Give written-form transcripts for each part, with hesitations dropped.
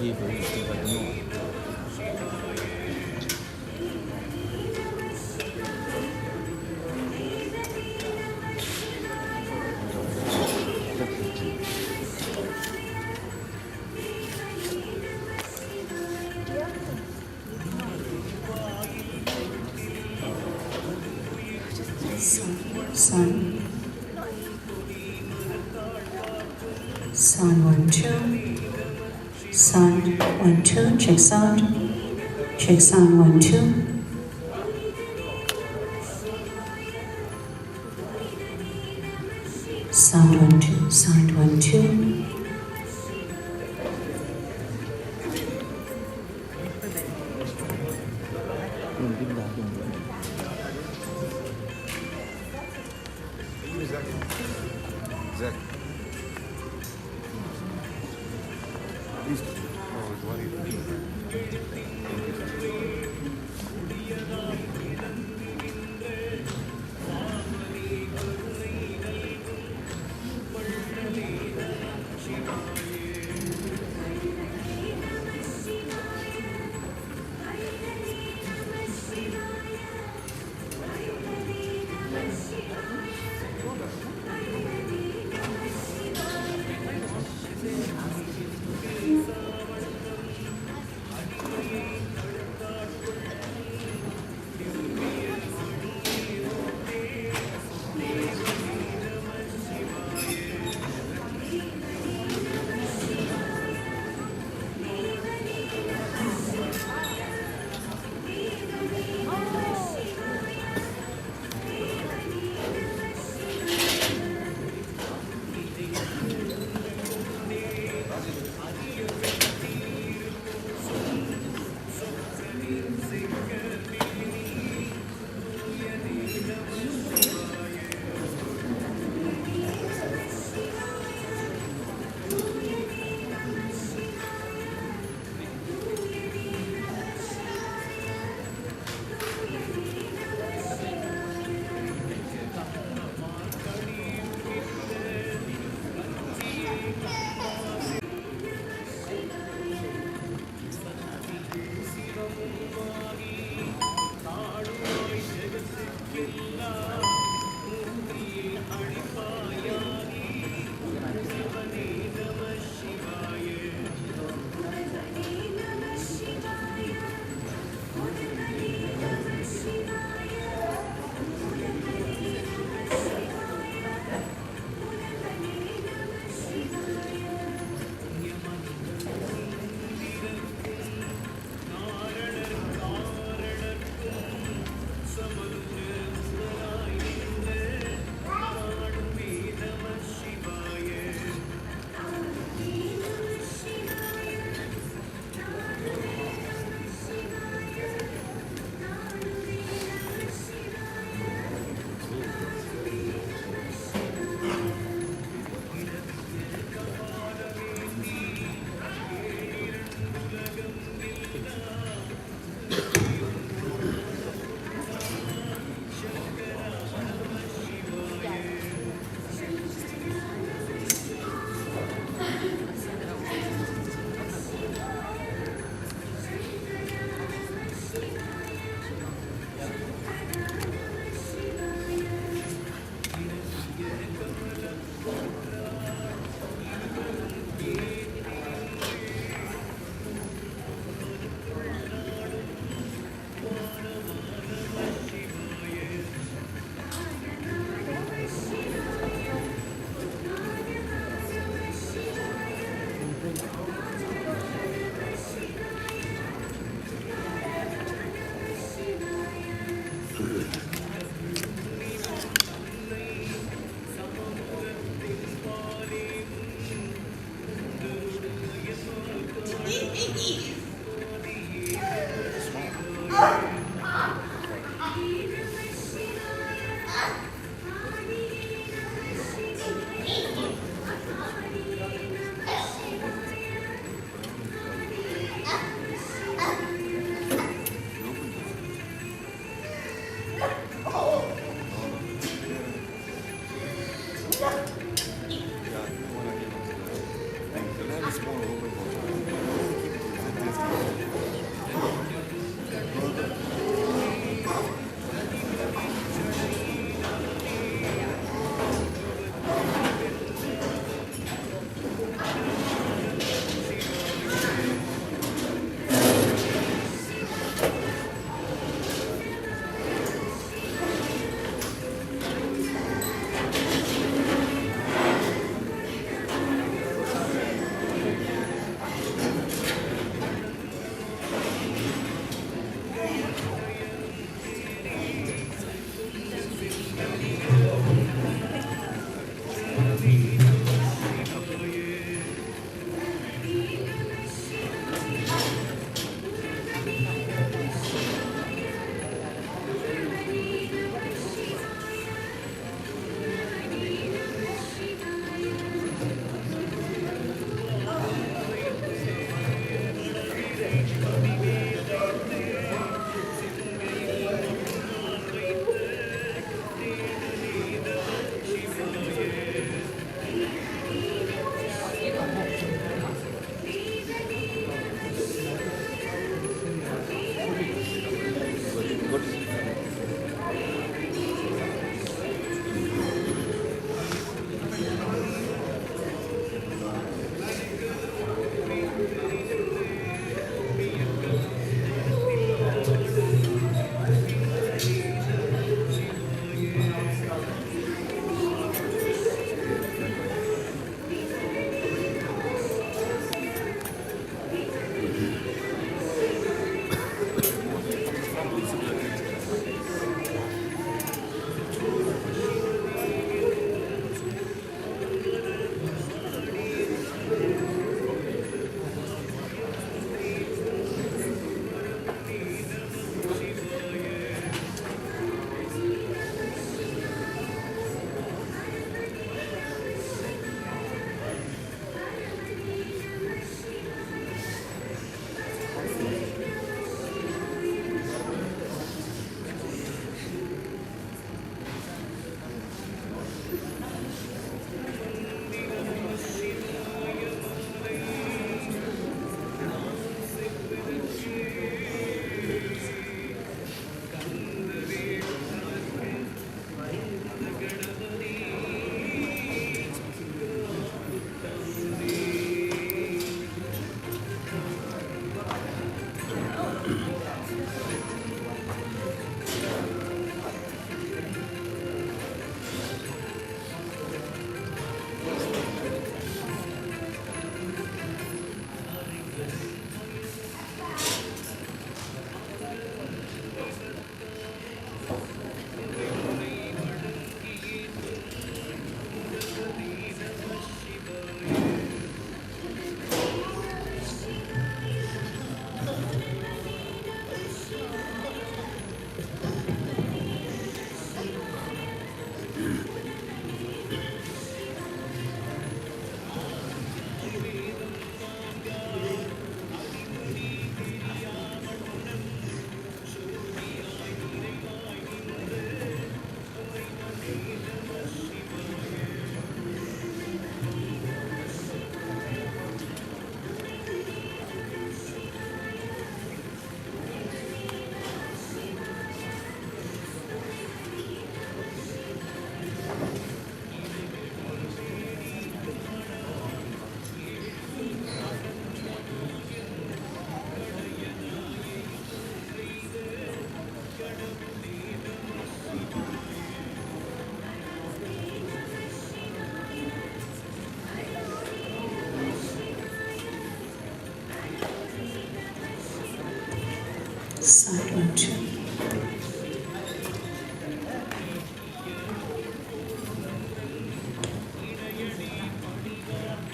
Sound 1 2. Sound 1 2. Check sound. Check sound 1 2. Sound 1 2. Sound 1 2.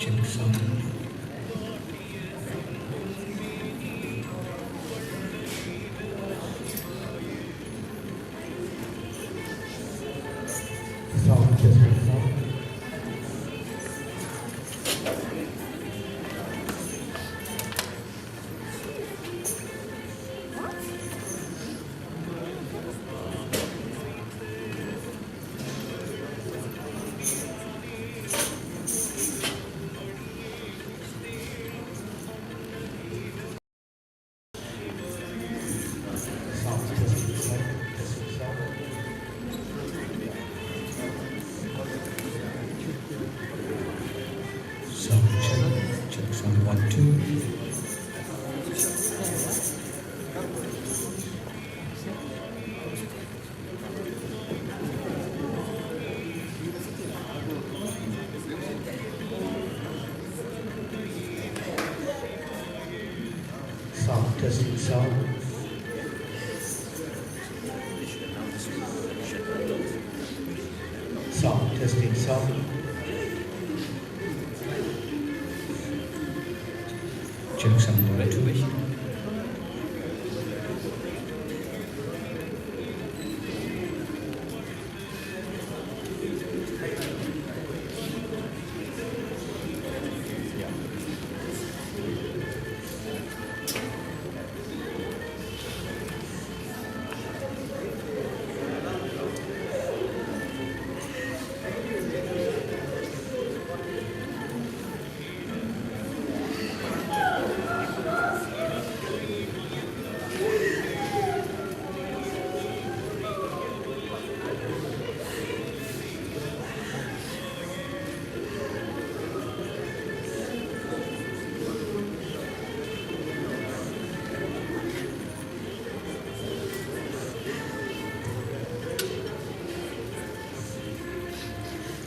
check sound. Sound testing sound. Sound check sound 1 2. Sound testing sound. Sound testing sound. Check sound 1 2.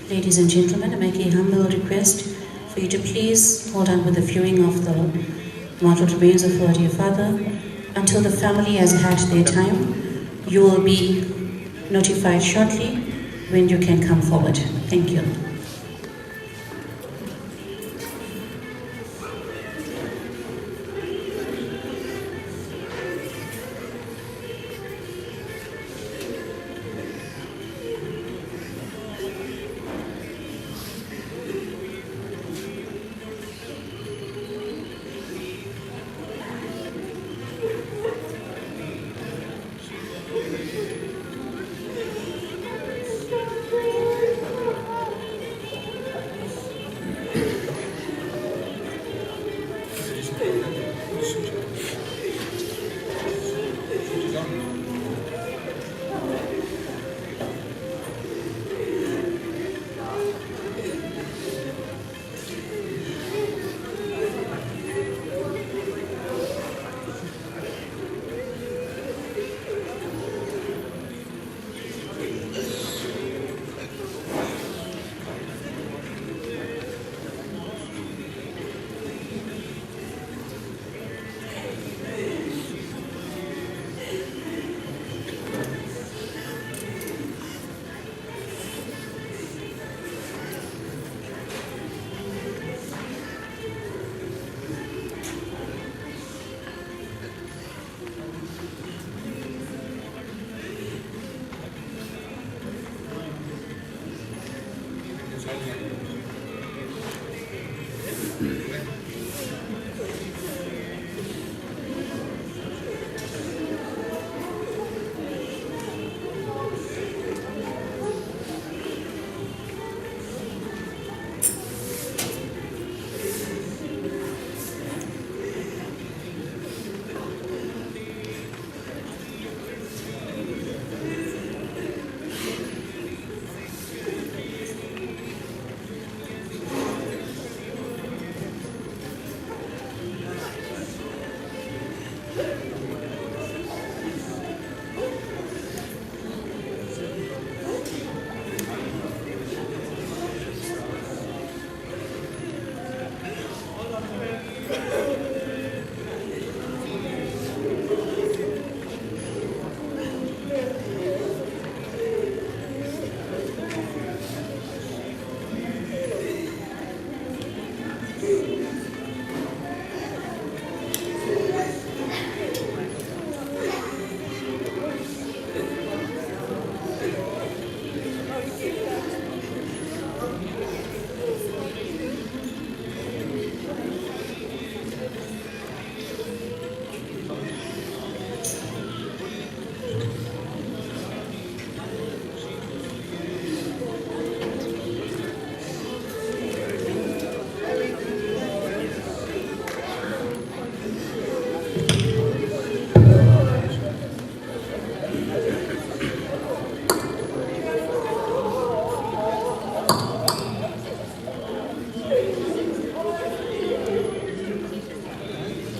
Ladies and gentlemen, I make a humble request for you to please hold on with the viewing of the mortal remains of our dear father until the family has had their time. You will be notified shortly when you can come forward. Thank you.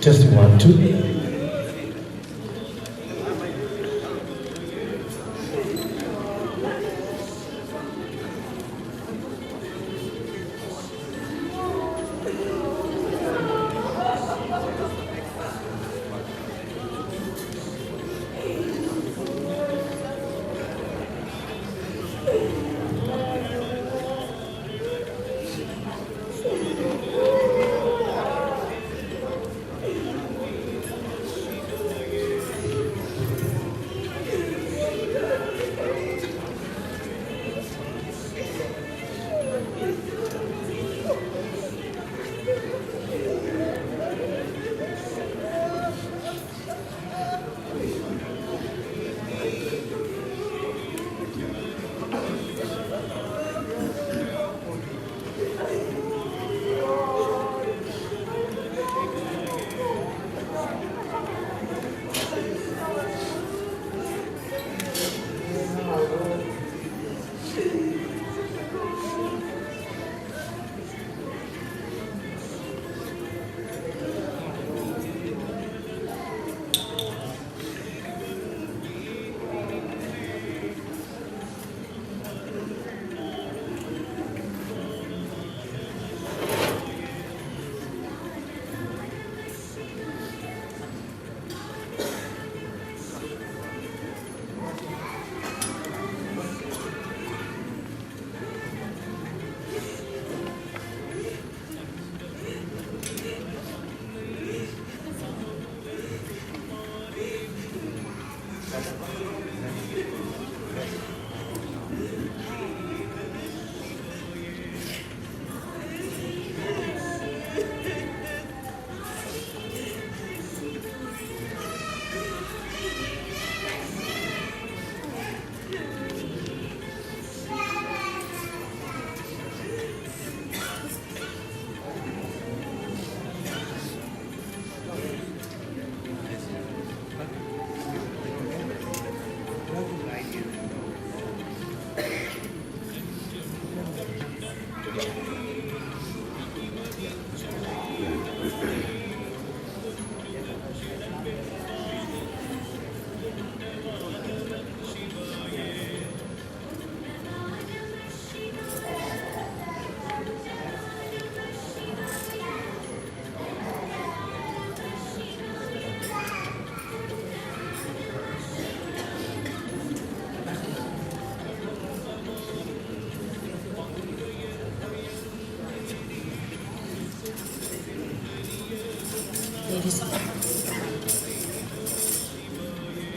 Testing 1, 2.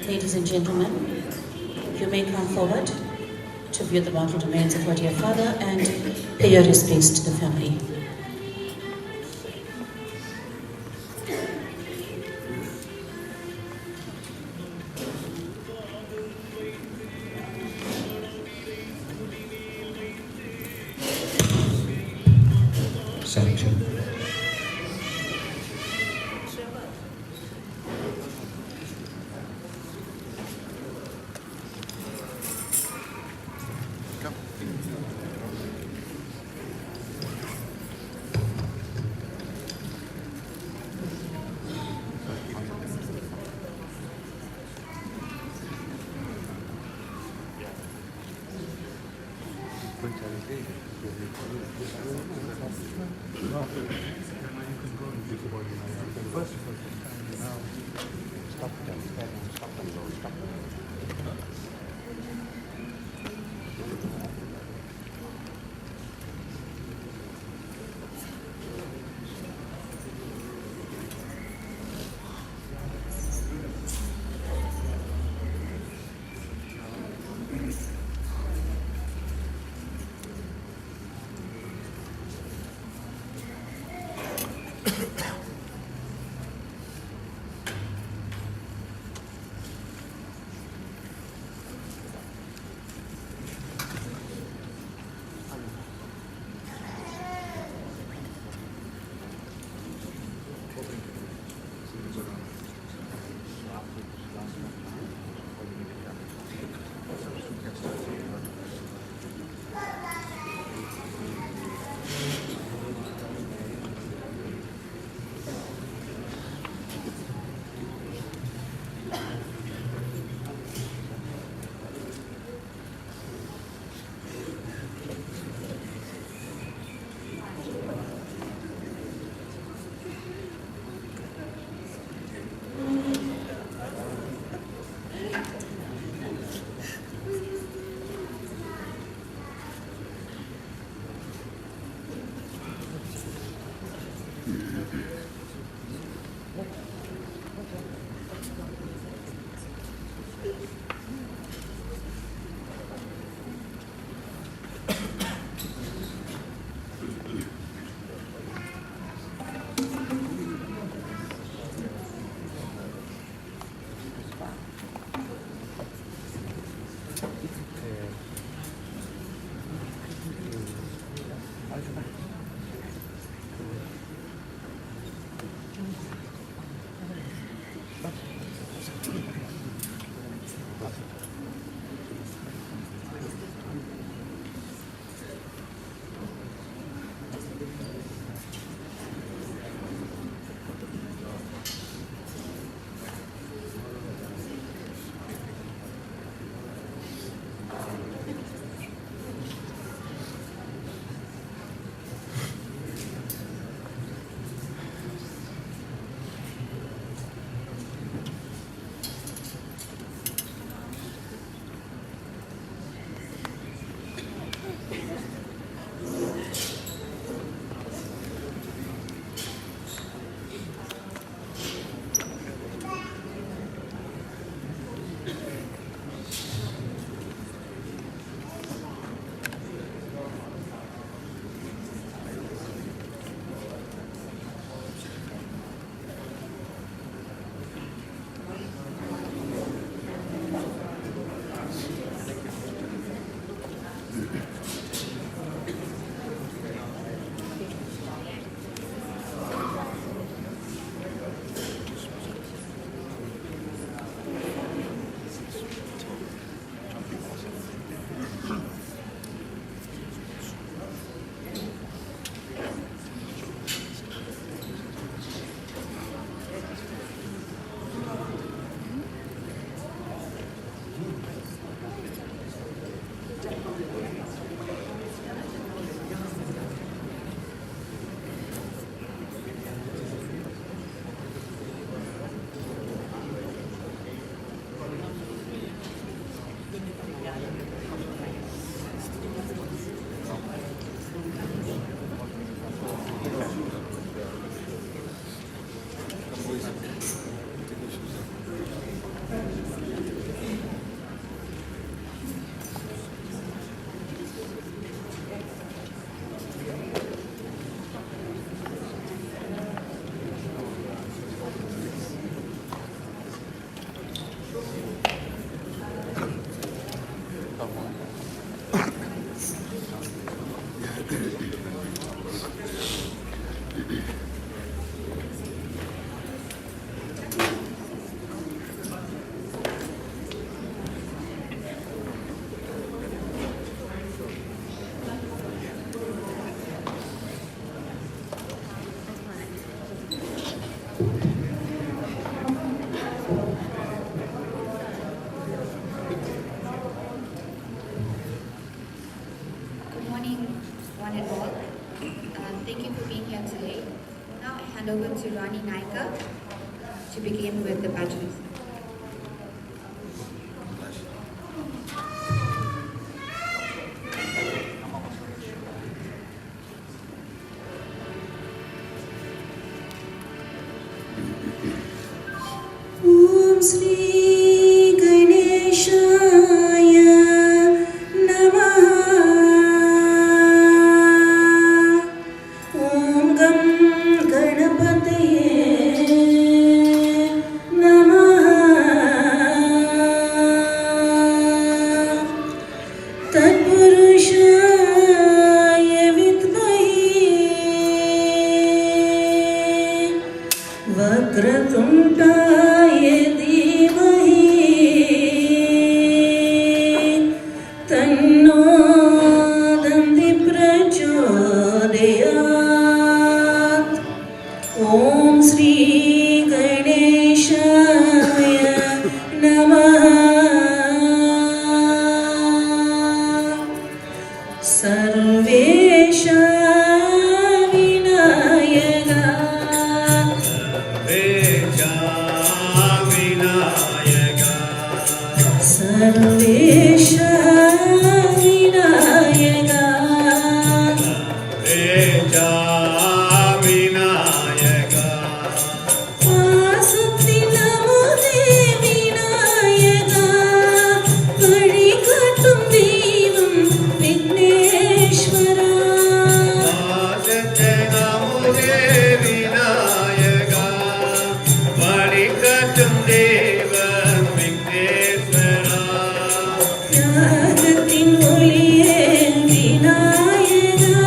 Ladies and gentlemen, you may come forward to view the mortal remains of our dear father and pay your respects to the family. Sanction. Thank you for being here today. Now I hand over to Rani Naika to begin with the bachelor's. Om Sri Ganeshaya Namaha. Om Gam Ganapataye Namaha. Tatpurushaya Vidmahi Vakratundaya Dhimahi Tanno Dandi Prachodayat. Om Sri Ganeshaya Namaha. Sarvesha Vinayaka Sarvesha Vinayaka Vasati Namude Vinayaka Varikatum Devam Vigneshwara. Yagatin Oliye Vinayaka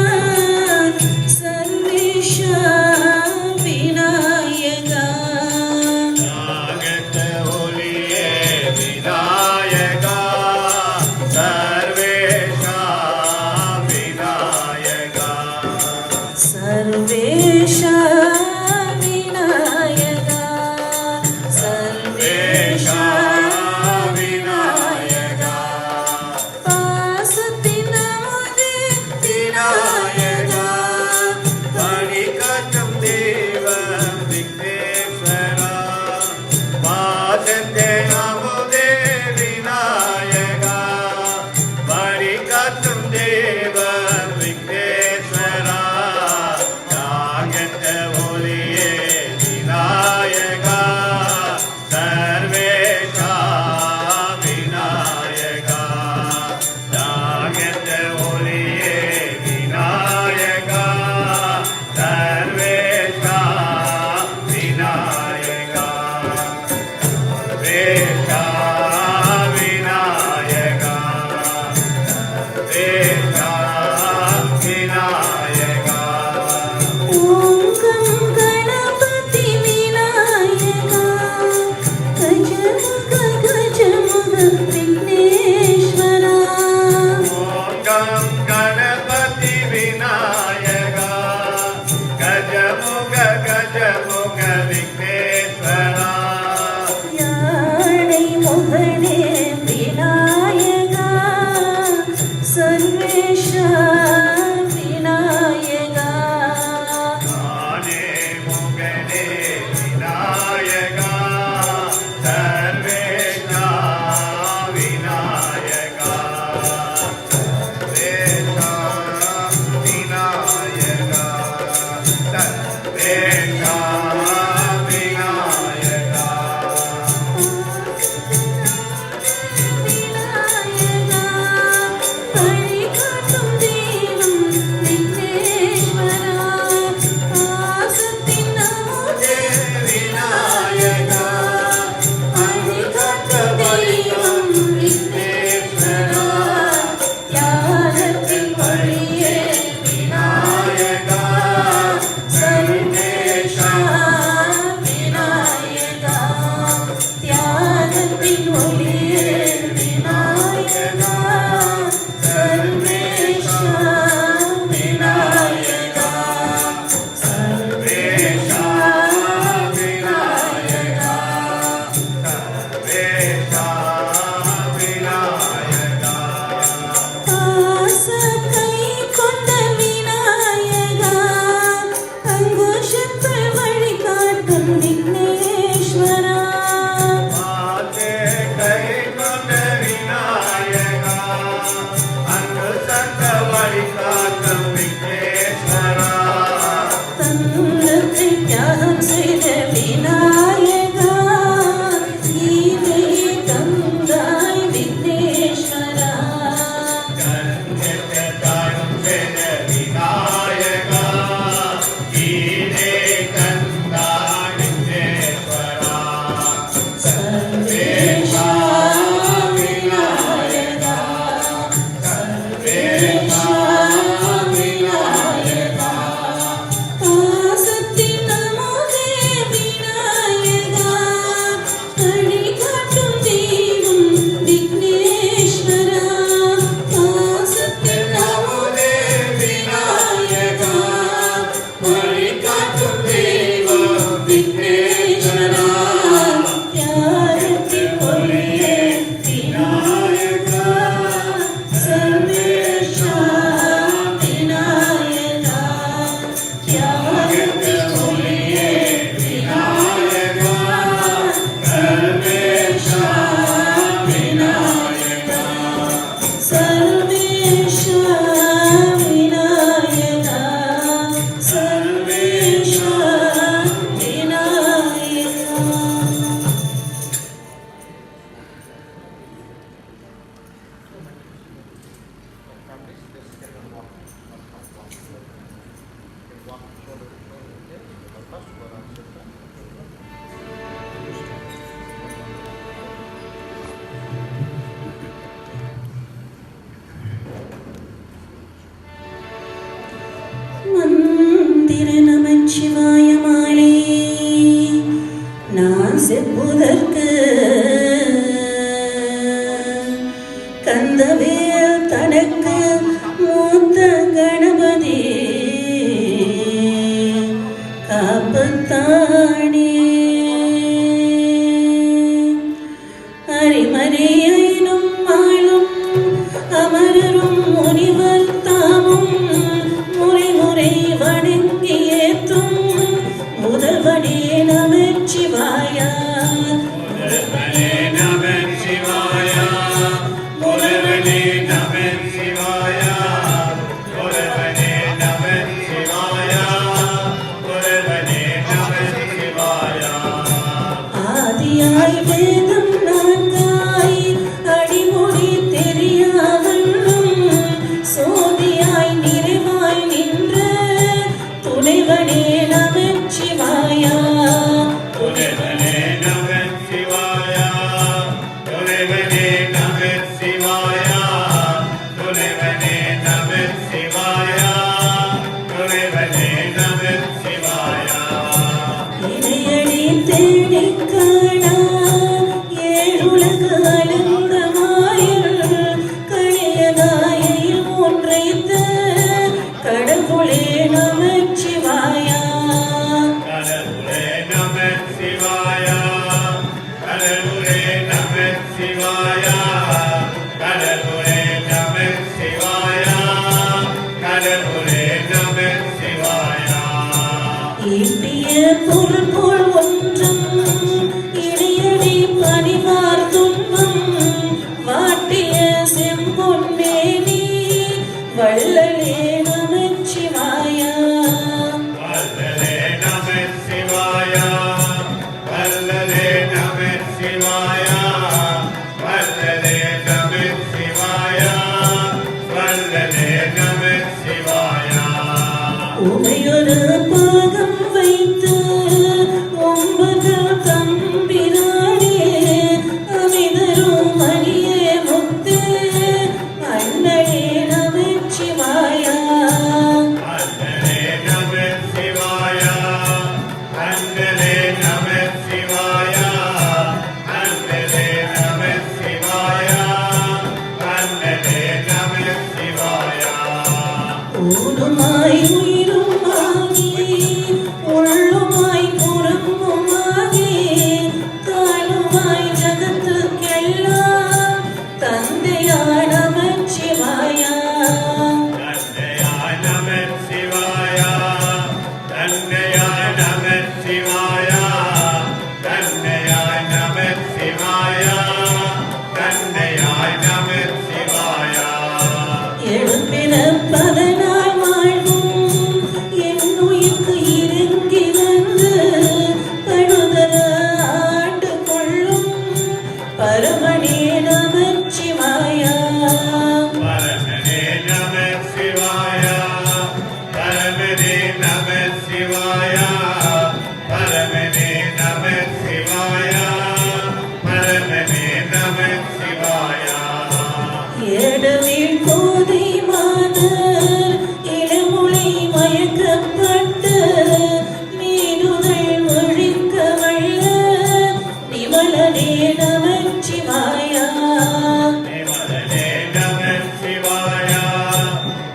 Sarvesha Vinayaka. Sarvesha Vinayaka Sarvesha Vinayaka Vasati Namude Vinayaka Varikatum Devam Vigneshwara. Vasate Namude Vinayaka Varikatum Devam Vigneshwara. Jagate Oliye Vinayaka Sarvesha Vinayaka. Jagate Oliye Vinayaka Sarvesha Vinayaka. Sarvesha Vinayaka. Sarvesha Vinayaka. Om Gam Ganapati Vinayaka Gajamuga Gajamuga Vigneshwara. Om Gam Ganapati Vinayaka Gajamuga Gajamuga Vigneshwara. Yadai Mohane Vinayaka Sarvesha Vinayaka. Ane Mugane Vinayaka Sarvesha Vinayaka. Sarvesha Vinayaka. திரு நமச்சிவாய மாலை நான் செப்புதற்கு கந்தவேல் தனக்கு மூத்த கணபதி காப்பத்தானே அரிமறையினும் ஆளும் அமரரும் முனிவர் தாமும் முறை முறை வணங்கி ஏத்தும் முதல்வனே நமச்சிவாயா முதல்வனே நமச்சிவாயா முதல்வனே நமச்சிவாயா முதல்வனே நமச்சிவாயா முதல்வனே நமச்சிவாயா ஆதியாய் வேதம் நான்காய் அடிமொழி தெரியாவண்ணும் சோதியாய் நிறைவாய் நின்ற துணைவனே நமச்சிவாயா துணைவனே நமச்சிவாயா துணைவனே நமச்சிவாயா துணைவனே நமச்சிவாயா துணைவனே நமச்சிவாயா இணையடி தேடிக் காணா ஏழுலகு அலங்க மாயில் கணியதாயில் ஒன்றைத்த கடவுளே நமச்சிவாயா கடவுளே நமச்சிவாயா கடவுளே நமச்சிவாயா கடவுளே நமச்சிவாயா கடவுளே நமச்சிவாயா ஈட்டிய பொருள் போல் ஒன்றும் இணையடி பணிவார் துன்பம் வாட்டிய செம்பொன்மேனி வள்ளலே நமச்சிவாயா வல்லலே நமச்சிவாயா வல்லலே நமச்சிவாயா வல்லலே நமச்சிவாயா வல்லலே நமச்சிவாயா உமையொரு பாகம் வைத்து 9 தம்பிரானே அமிதரும் அணியே முத்து அண்ணனே நமச்சிவாயா வல்லலே நமச்சிவாயா வல்லலே நமச்சிவாயா வல்லலே நமச்சிவாயா வல்லலே நமச்சிவாயா ஊனுமாய் உயிரும் ஆகி உள்ளுமாய் புறம்புமாகி தானுமாய் ஜகத்துக்கெல்லாம் தந்தையான நமச்சிவாயா தந்தையாய் நமச்சிவாயா தந்தையாய் நமச்சிவாயா தந்தையாய் நமச்சிவாயா தந்தையாய் நமச்சிவாயா எழுப்பிறப்பதனால் வாழ்வும் என்னுயிர்க்கு இறங்கி வந்து பழுதர ஆண்டு கொள்ளும் பரமனே நமச்சிவாயா பரமனே நமச்சிவாயா பரமனே நமச்சிவாயா பரமனே நமச்சிவாயா பரமனே நமச்சிவாயா ஏடவில் கோதை மாதர் இளமுலை மயக்கப்பட்டு மீனுதல் ஒழிக்க வல்ல நிமலனே நமச்சிவாயா நிமலனே நமச்சிவாயா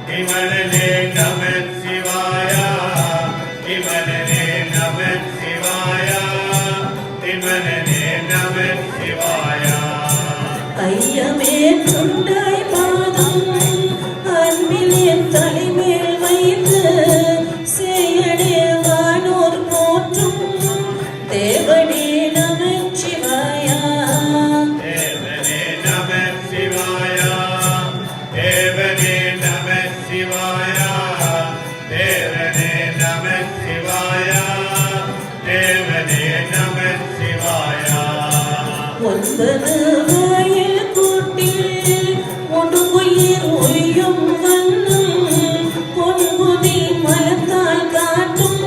நிமலனே நமச்சிவாயா நிமலனே நமச்சிவாயா நிமலனே நமச்சிவாயா ஐயமே துண்டாய் பாதம் அன்பிலே தலைமேல் வைத்து சேயடே வானோர் போற்றும் தேவனே நமச்சிவாயா தேவனே நமச்சிவாயா தேவனே நமச்சிவாயா தேவனே நமச்சிவாயா தேவனே நமச்சிவாயா 9 வாயில் கூட்டில் ஒடுங்குயிர் ஒய்யும் வண்ணம் பொன்புதி மலத்தால் காட்டும்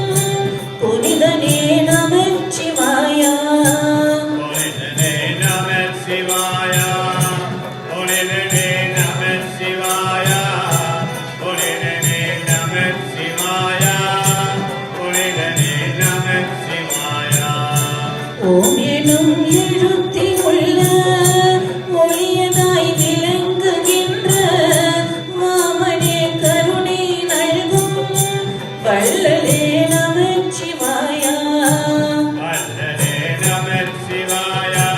புனிதனே நமச்சிவாயா புனிதனே நமச்சிவாயா புனிதனே நமச்சிவாயா புனிதனே நமச்சிவாயா ஓம் எனும் எழுத்தில் உள்ள ஒளியதாய் விளங்குகின்ற மாமனே கருணை நல்கும் வள்ளலே நமச்சிவாயா. வல்லரே நமச்சிவாயா,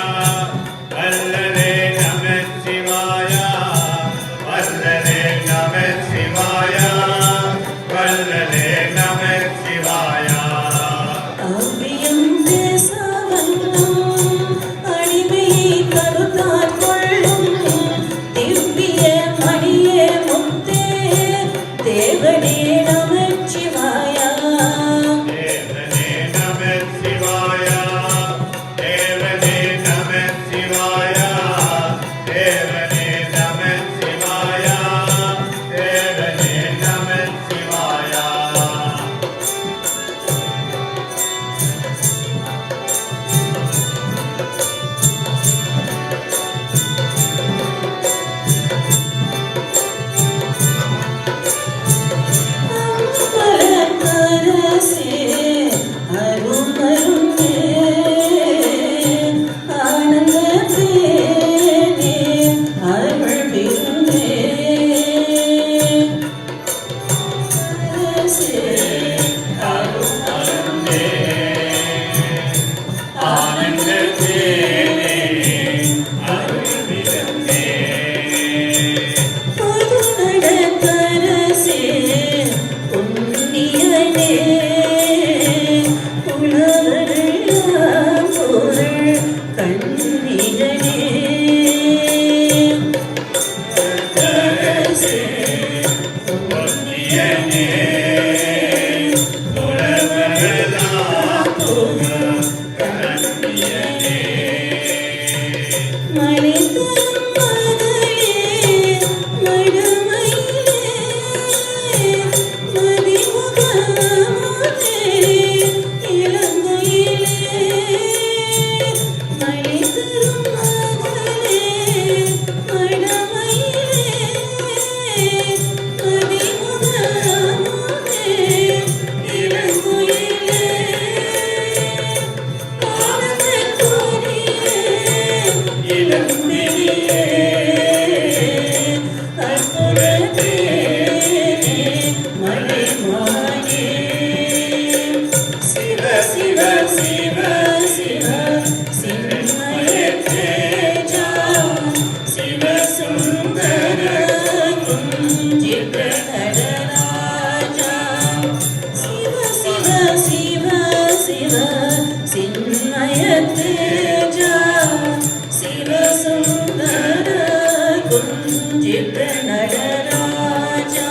வல்லரே நமச்சிவாயா, வல்லரே நமச்சிவாயா, வல்லரே நமச்சிவாயா. அவ்வியம் தேச வந்தம் அடிமையை கருத்தாற் கொள்ளும் திவ்விய மணியே முத்தே தேவனே நமச்சிவாயா. தேவனே நமச்சிவாயா, தேவனே நமச்சிவாயா, தேவனே நமச்சிவாயா, தேவனே நமச்சிவாயா. அம்பலக்கரசே அரும் அரும்பே ஆனந்தத்தேனே அருள் விரும்பே கரசே அரும் அரும்பே, ஆனந்தத்தேனே, அருள் விரும்பே. பொதுநடக்கரசே புண்ணியனே உலகெல்லாம் பொருள் கண்ணிகனே கரசே பொன்னியனே, உலகெல்லாம் புகழ் கண்ணியனே. மணிதரும் மகளே மடமையிலே மதிமுகமானே இலங்கையிலே. மணிதரும் மகளே மடமையிலே மதிமுகமானே இலங்கையிலே. ஆனந்தக்குரியே இளம்பிரியே அற்புதத்தேனே மலைமானே. சிவ சிவ சிவ சிவ சின்மயத்தேஜா சிவ சுந்தர குஞ்சித நடராஜா. சிவ சிவ சிவ சிவ சின்மயத்தேஜா சிவ சுந்தர குஞ்சித நடராஜா.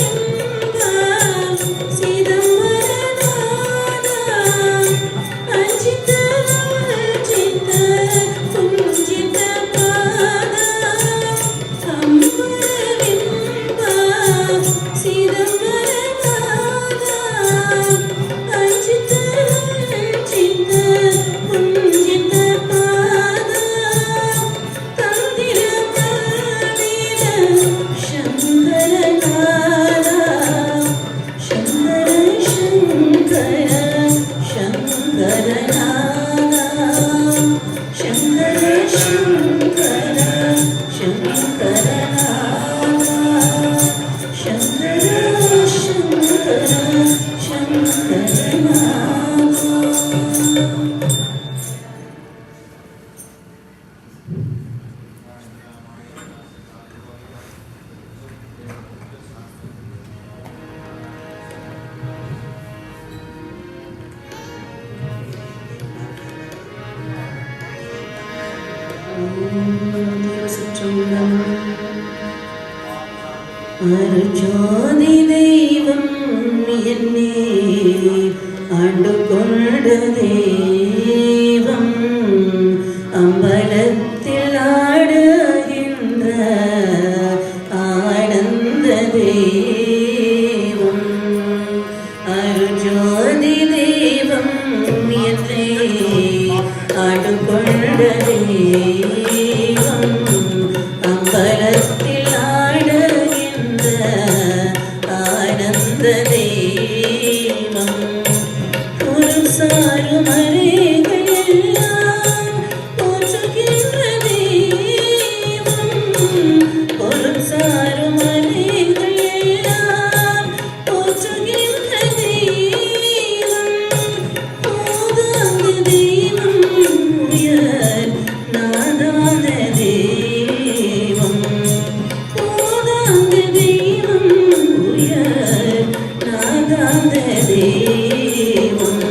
அம்பரவிம்பம் சிதம்பரநாதா அஞ்சித ரஞ்சித குஞ்சித பாதா. அம்பரவிம்பம் சிதம்பரநாதா அஞ்சித ரஞ்சித குஞ்சித பாதா. தந்திர மந்திர சங்கரநாதா சங்கர சங்கர சங்கரநாதா சங்கர சங்கர சங்கரநாதா சங்கர சங்கர சங்கரநாதா. அருஜோதி தெய்வம் என்னே ஆண்டு கொண்ட தெய்வம் அம்பலத்தில் ஆடுகின்ற ஆனந்த தெய்வம். அருஜோதி தெய்வம் என்னே ஆண்டு கொண்ட தெய்வம் அம்பலத்தில் ஆடுகின்ற ஆனந்த தெய்வம். புருஷார நாதாந்த தெய்வம்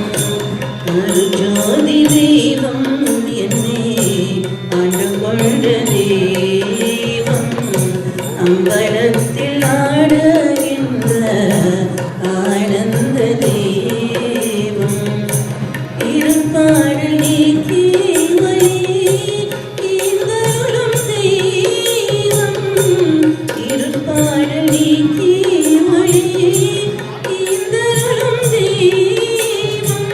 அருஜோதி தெய்வம் என்னை ஆண்டு கொண்ட தெய்வம் அம்பலத்தில் ஆடுகின்ற ஆனந்த தெய்வம் இருப்பாடு நீக்கி ஈந்தருளும் தெய்வம் இருப்பாடு நீக்கி ஈந்தருளும் தெய்வம்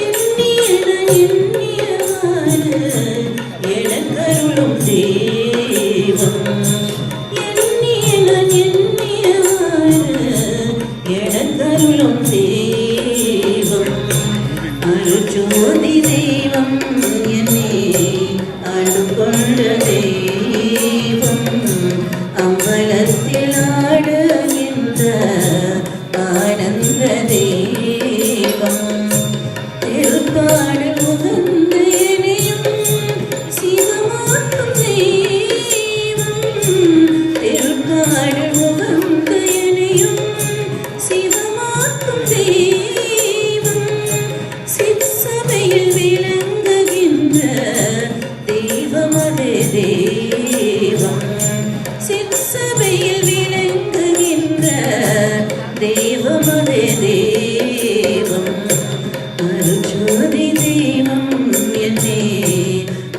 எண்ணியன எண்ணியவாறு எனக்கருளும் தெய்வம் எண்ணியன எண்ணியவாறு எனக்கருளும் தெய்வம் அருஜோதி தெய்வம் என்னை ஆண்டு கொண்ட தெய்வம் அம்பலத்தில் ஆடுகின்ற ஆனந்த தெய்வம் திருப்பாடு உகந்த இணையும் சிவமாக்கும் தெய்வம் திருப்பாடு உகந்த இணையும் சிவமாக்கும் தெய்வம் சிற்சபையில் விளங்குகின்ற தெய்வமதே தெய்வம் சிற்சபையில் விளங்குகின்ற தெய்வமதே தெய்வம் அருஜோதி தெய்வம் என்னை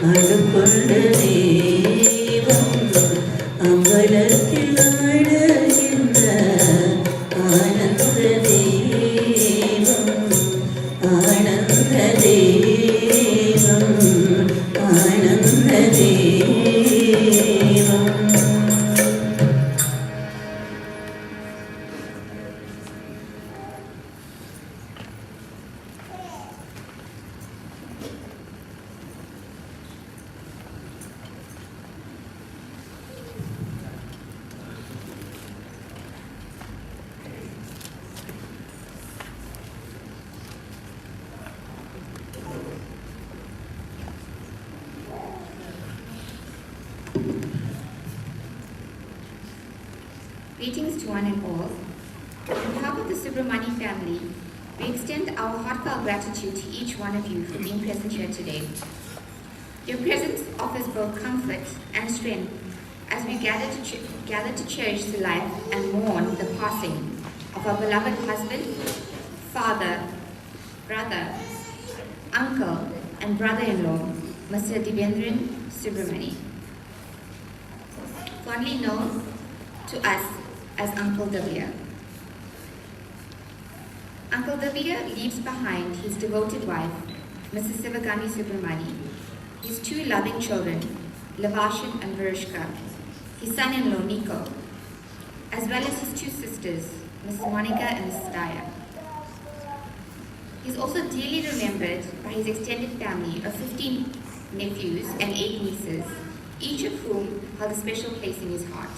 ஆண்டு கொண்ட தெய்வம் அம்பலத்தில் ஆடுகின்ற ஆனந்த தெய்வம் ஆனந்த தெய்வம் ஆனந்த தெய்வம். Greetings to one and all. On behalf of the Soobramaney family, we extend our heartfelt gratitude to each one of you for being present here today. Your presence offers both comfort and strength as we gather to cherish the life and mourn the passing of our beloved husband, father, brother, uncle, and brother-in-law, Mr. Dhavanthiran Soobramaney, fondly known to us as Uncle Davia. Uncle Davia leaves behind his devoted wife, Mrs. Soobramaney, his two loving children, Lavashan and Varishka, his son-in-law Nico, as well as his two sisters, Mrs. Monica and Mrs. Daya. He is also dearly remembered by his extended family of 15 nephews and 8 nieces, each of whom held a special place in his heart.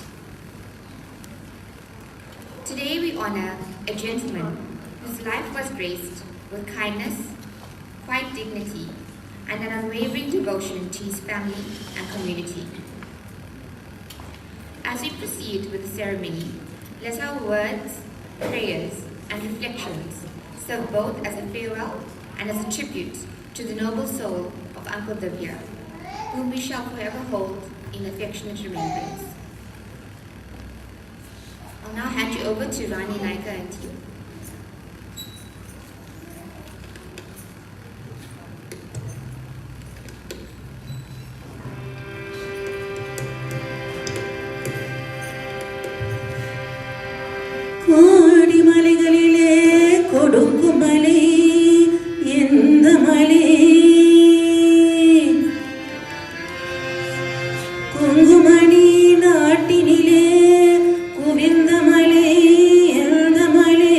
Today we honor a gentleman whose life was graced with kindness, quiet dignity, and an unwavering devotion to his family and community. As we proceed with the ceremony, let our words, prayers, and reflections serve both as a farewell and as a tribute to the noble soul of Uncle Davia, whom we shall forever hold in affectionate remembrance. I'll now hand you over to Rani Naika and team. கோடி மலைகளிலே கொடுக்கும் மலை எந்த மலை குங்குமணி நாட்டினிலே குவிந்த மலை எந்த மலை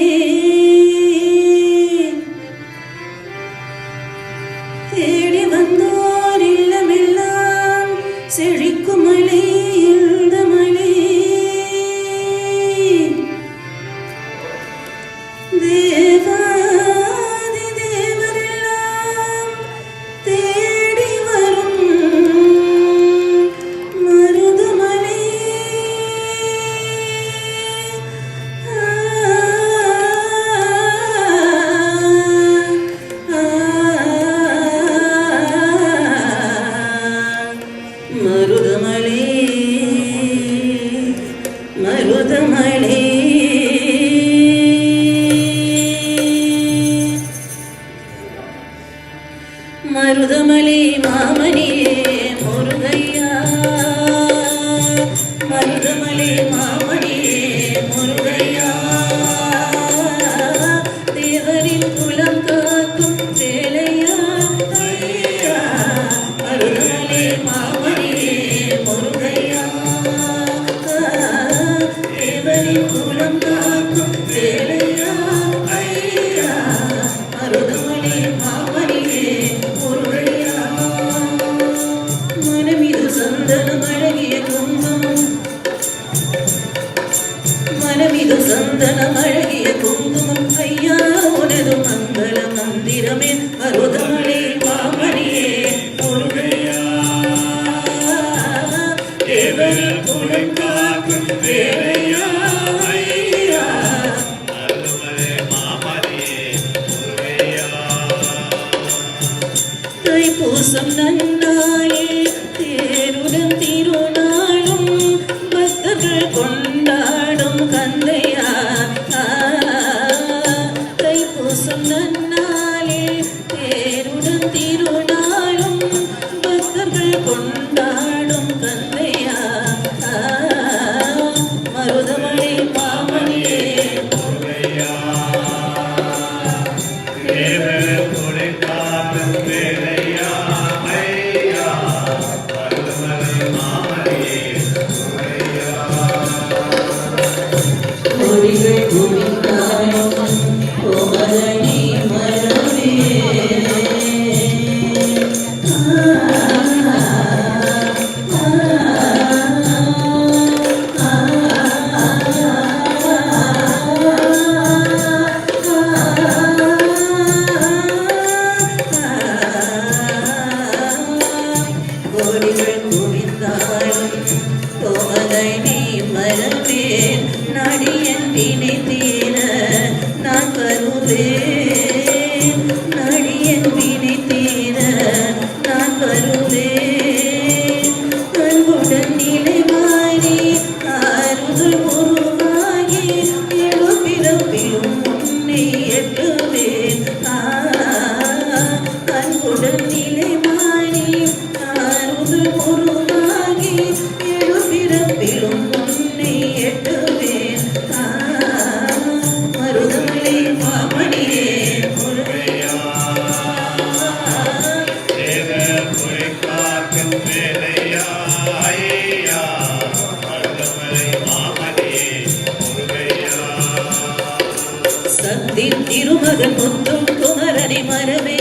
தேடி வந்தோர் இல்லமெல்லாம் செழிக்கும் மலை எந்த மலை தேவாலயம் மருதமலை மருதமலை மாமணியே முருகையா மருதமலை மாமணியே முருகையா தேவரின் குலம் காக்கும் வேலையா ஐயா மருதமலை மாமணியே முருகையா தேவரின் குலம் காக்கும் வேலையா ஐயா மருதமலை மாமணியே மனமிது சந்தனம் அழகிய குங்குமம் மனமிது சந்தனம் அழகிய குங்குமம் ஐயா உனது மங்கள மந்திரமே மருதமலை மாமணியே முருகையா தேவரின் குலம் காக்கும் வேலையா ஐயா மருதமலை மாமணியே முருகையா தைப்பூசம் நன்னாளே தேருடன் திருநாளும் பக்தர்கள் கொண்டாடும் கந்தையா தைப்பூசம் நன்னாளே தேருடன் திருநாளும் பக்தர்கள் கொண்டாடும் கந்தையா மருதமலை மாமணியே முருகையா தேவரின் குலம் காக்கும் வேலையா ஐயா மருதமலை மாமணியே முருகையா கோடிகள் குவித்தாலும் கோமலனி மரமே கோடிகள் குவித்தாலும் கோமலனி மரமே நடியன் வினை தீர நான் வருவேன் நடியன் வினை தீர நான் வருவேன் அன்புடன் நிலை மாறி ஆறுதல் உருவாகி எழுப்பிறப்பிலும் உன்னை எட்டுவேன் அன்புடன் நிலை மாறி ஆறுதல் உருவாகி எழுப்பிறப்பிலும் உன்னை எட்டுவேன் மருதமலை மாமணியே முருகையா தேவரின் குலம் காக்கும் வேலையா ஐயா மருதமலை மாமணியே முருகையா சத்தின் திருமகன் முத்தும் குமரனை மரமே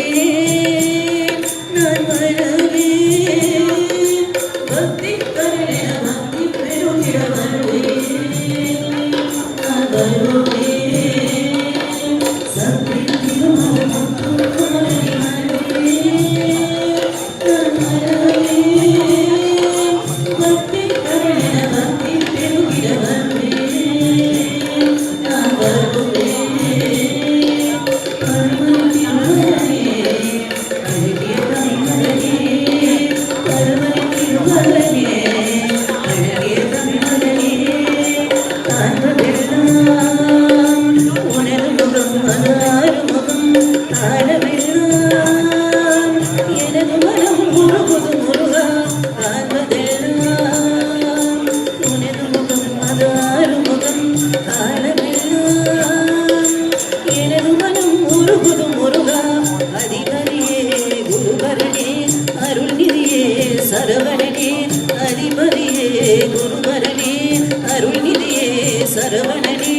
நான் மரவேன் பக்தி கருணை பக்தி பெருகிட வருவேன் நான் வருவேன் சத்தின் திருமகன் முத்தும் குமரனை மரமே நான் மரவேன் பக்தி கருணை பக்தி பெருகிட வருவேன் நான் வருவேன் சரவணனே அதிபதியே குருவரனே அருள்நிதியே சரவணனே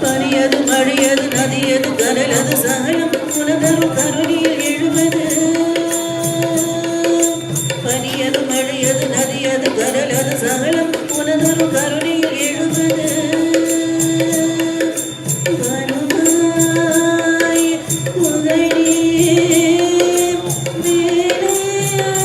பனியது மழையது நதியது கடலது சகலம் உனதரு கருணியில் எழுவது பனியது மழையது நதியது கடலது சகலம் உனதரு கருணியில் எழுவது வருவாய் புகழே வேலையா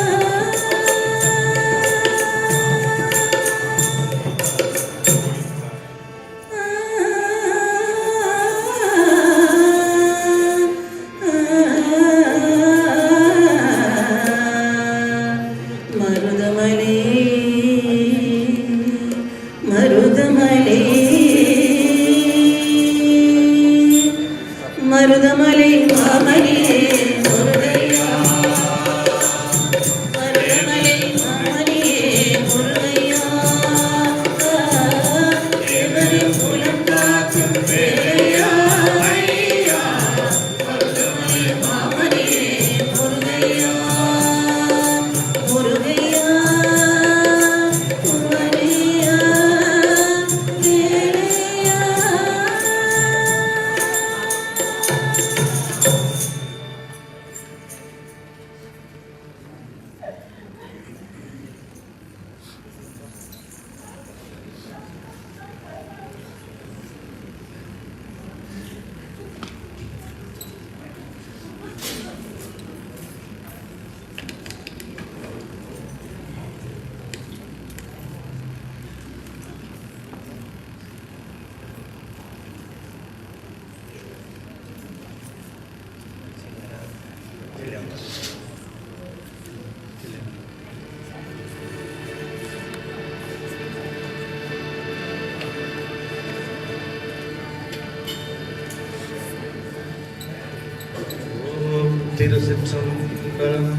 திருச்சிற்றம்பலம்.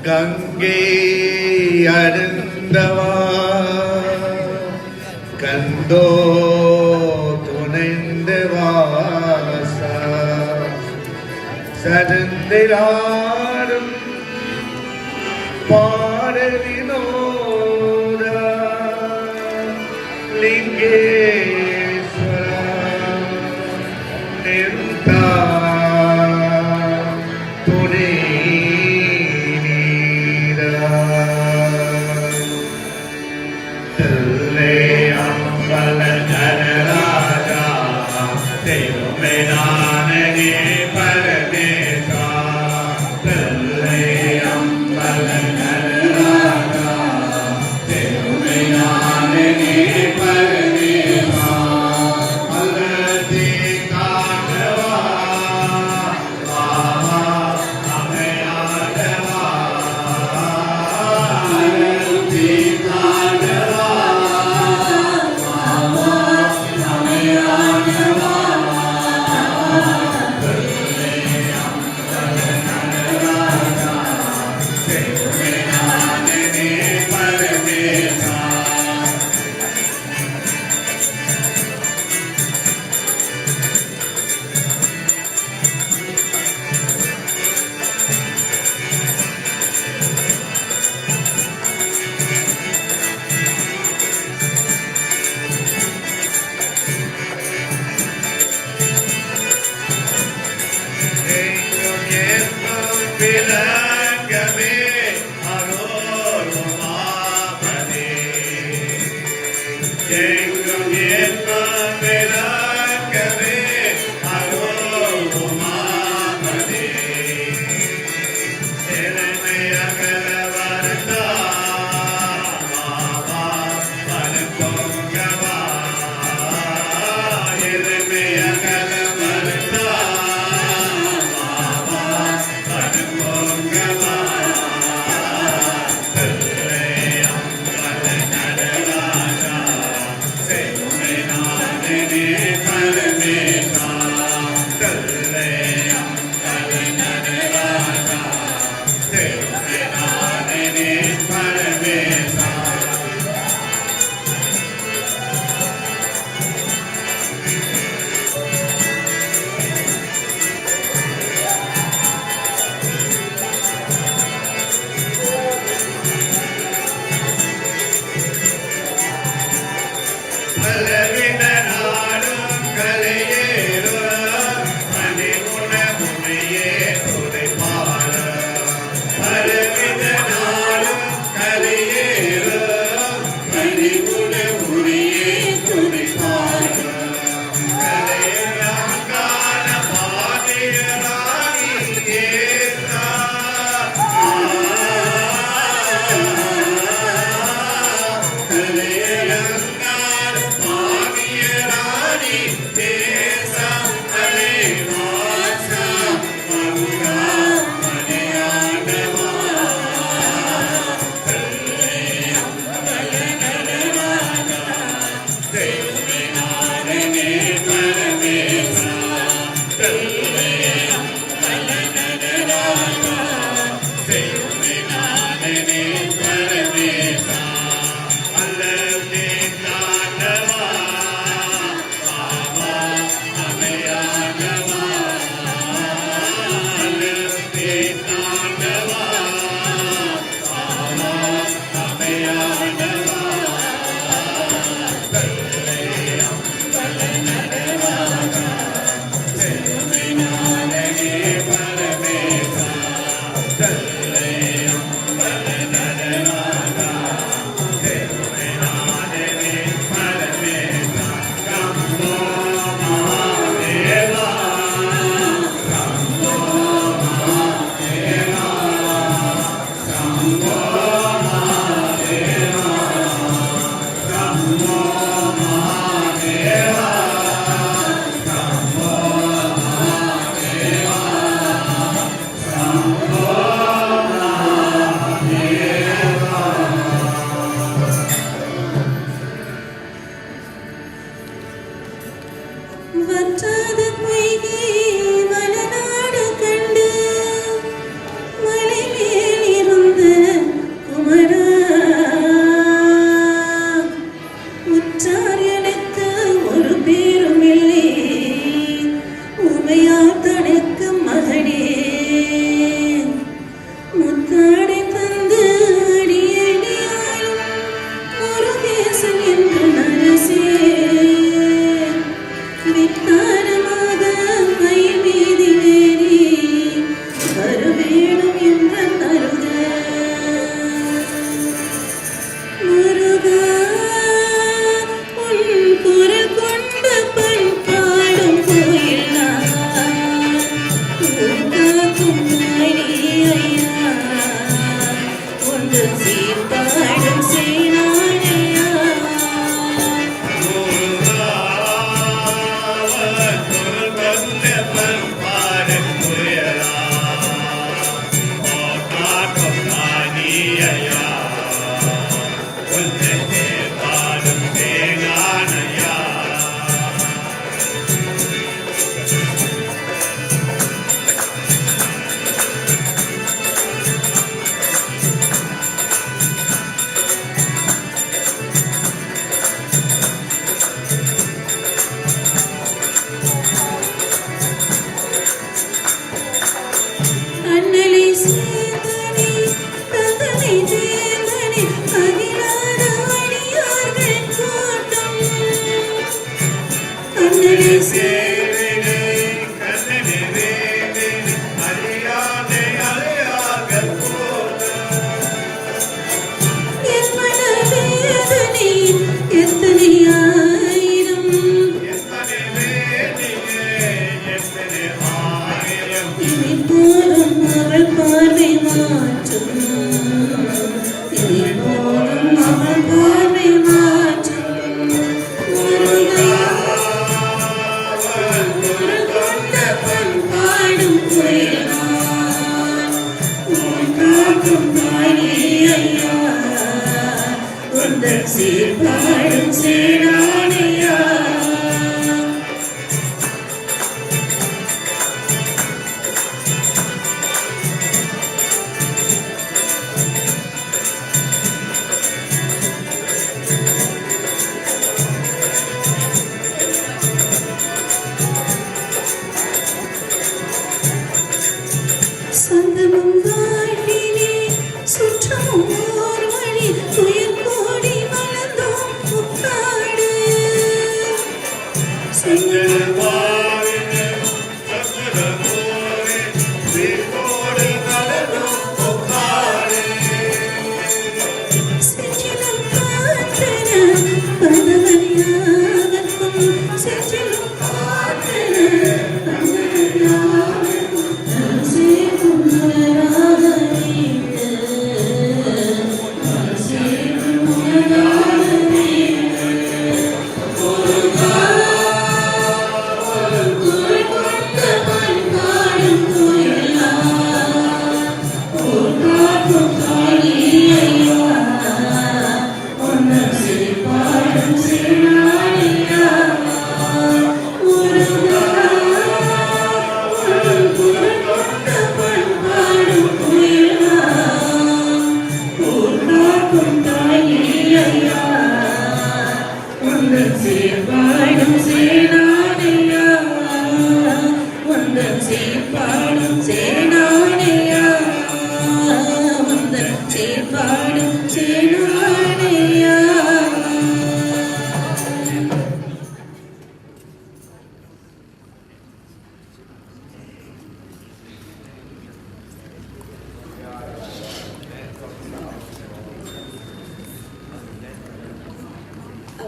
கங்கை அருந்தவா கந்தோ துணைந்து வாசா சடந்திராடும் பாடலினோதா லிங்கேஸ்வரா நிறுத்தா துணை நீரா தில்லை அம்பல நடராஜா திருமைதானே பரமேசா தில்லை அம்பல நடராஜா திருமைதானே பரமேசா அல்லதி காணவா வாவா அமையாதவா அல்லதி காணவா வாவா அமையாதவா வற்றாத பொய்கை வளநாடு கண்ட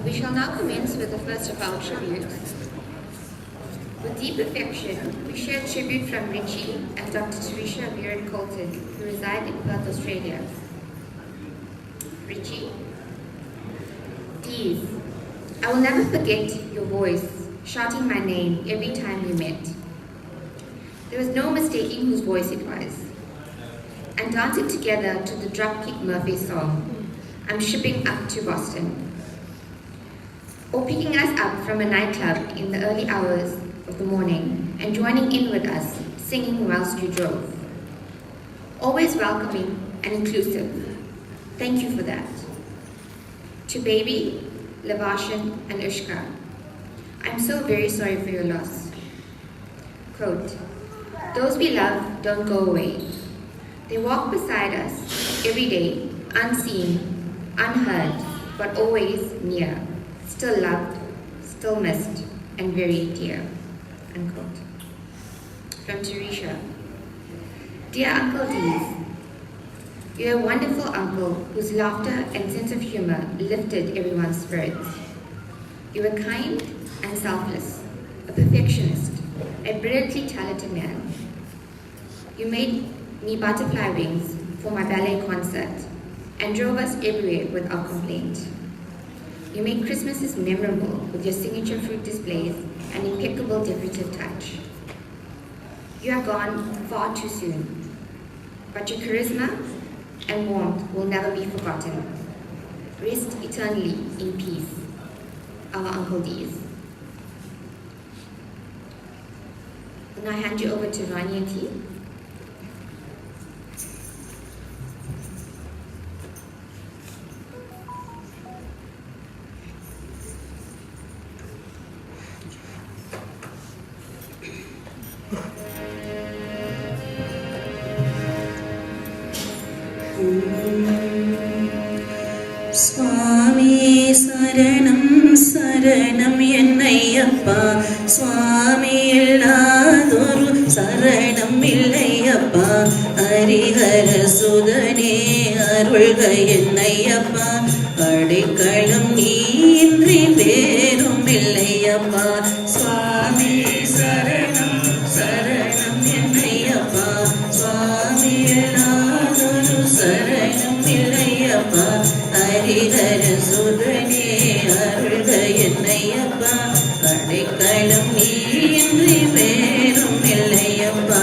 We shall now commence with the first of our tributes. With deep affection, we share tribute from Richie and Dr. Teresa Viren Colton, who reside in Perth, Australia. Richie, Dees, I will never forget your voice shouting my name every time we met. There was no mistaking whose voice it was. And dancing together to the Dropkick Murphy song, I'm shipping up to Boston. Or picking us up from a nightclub in the early hours of the morning and joining in with us, singing whilst you drove. Always welcoming and inclusive. Thank you for that. To Baby, Lavashan, and Ushka, I'm so very sorry for your loss. Quote, those we love don't go away. They walk beside us every day, unseen, unheard, but always near. Still loved, still missed, and very dear. Unquote. From Teresa. Dear Uncle Dees, you're a wonderful uncle whose laughter and sense of humor lifted everyone's spirits. You were kind and selfless, a perfectionist, a brilliantly talented man. You made me butterfly wings for my ballet concert and drove us everywhere without complaint. You made Christmases memorable with your signature fruit displays and impeccable decorative touch. You are gone far too soon, but your charisma and warmth will never be forgotten. Rest eternally in peace, our Uncle Dees. And I hand you over to Rani and T. Swami Saranam Saranam சரணம் என்னையப்பா சுவாமி இல்லாதொரு சரணம் இல்லையப்பா ஹரிஹர சுதனே அருள்க என்னையப்பா அடைக்கலம் நீன்றி வேறும் இல்லையப்பா சுவாமி சரணம் சரணம் என்னையப்பா சுவாமி இல்லாதொரு சரணம் இல்லையப்பா ஹரிஹர சுதனே அருள்க என்னையப்பா அடைக்கலம் நீன்றி வேறும் இல்லையப்பா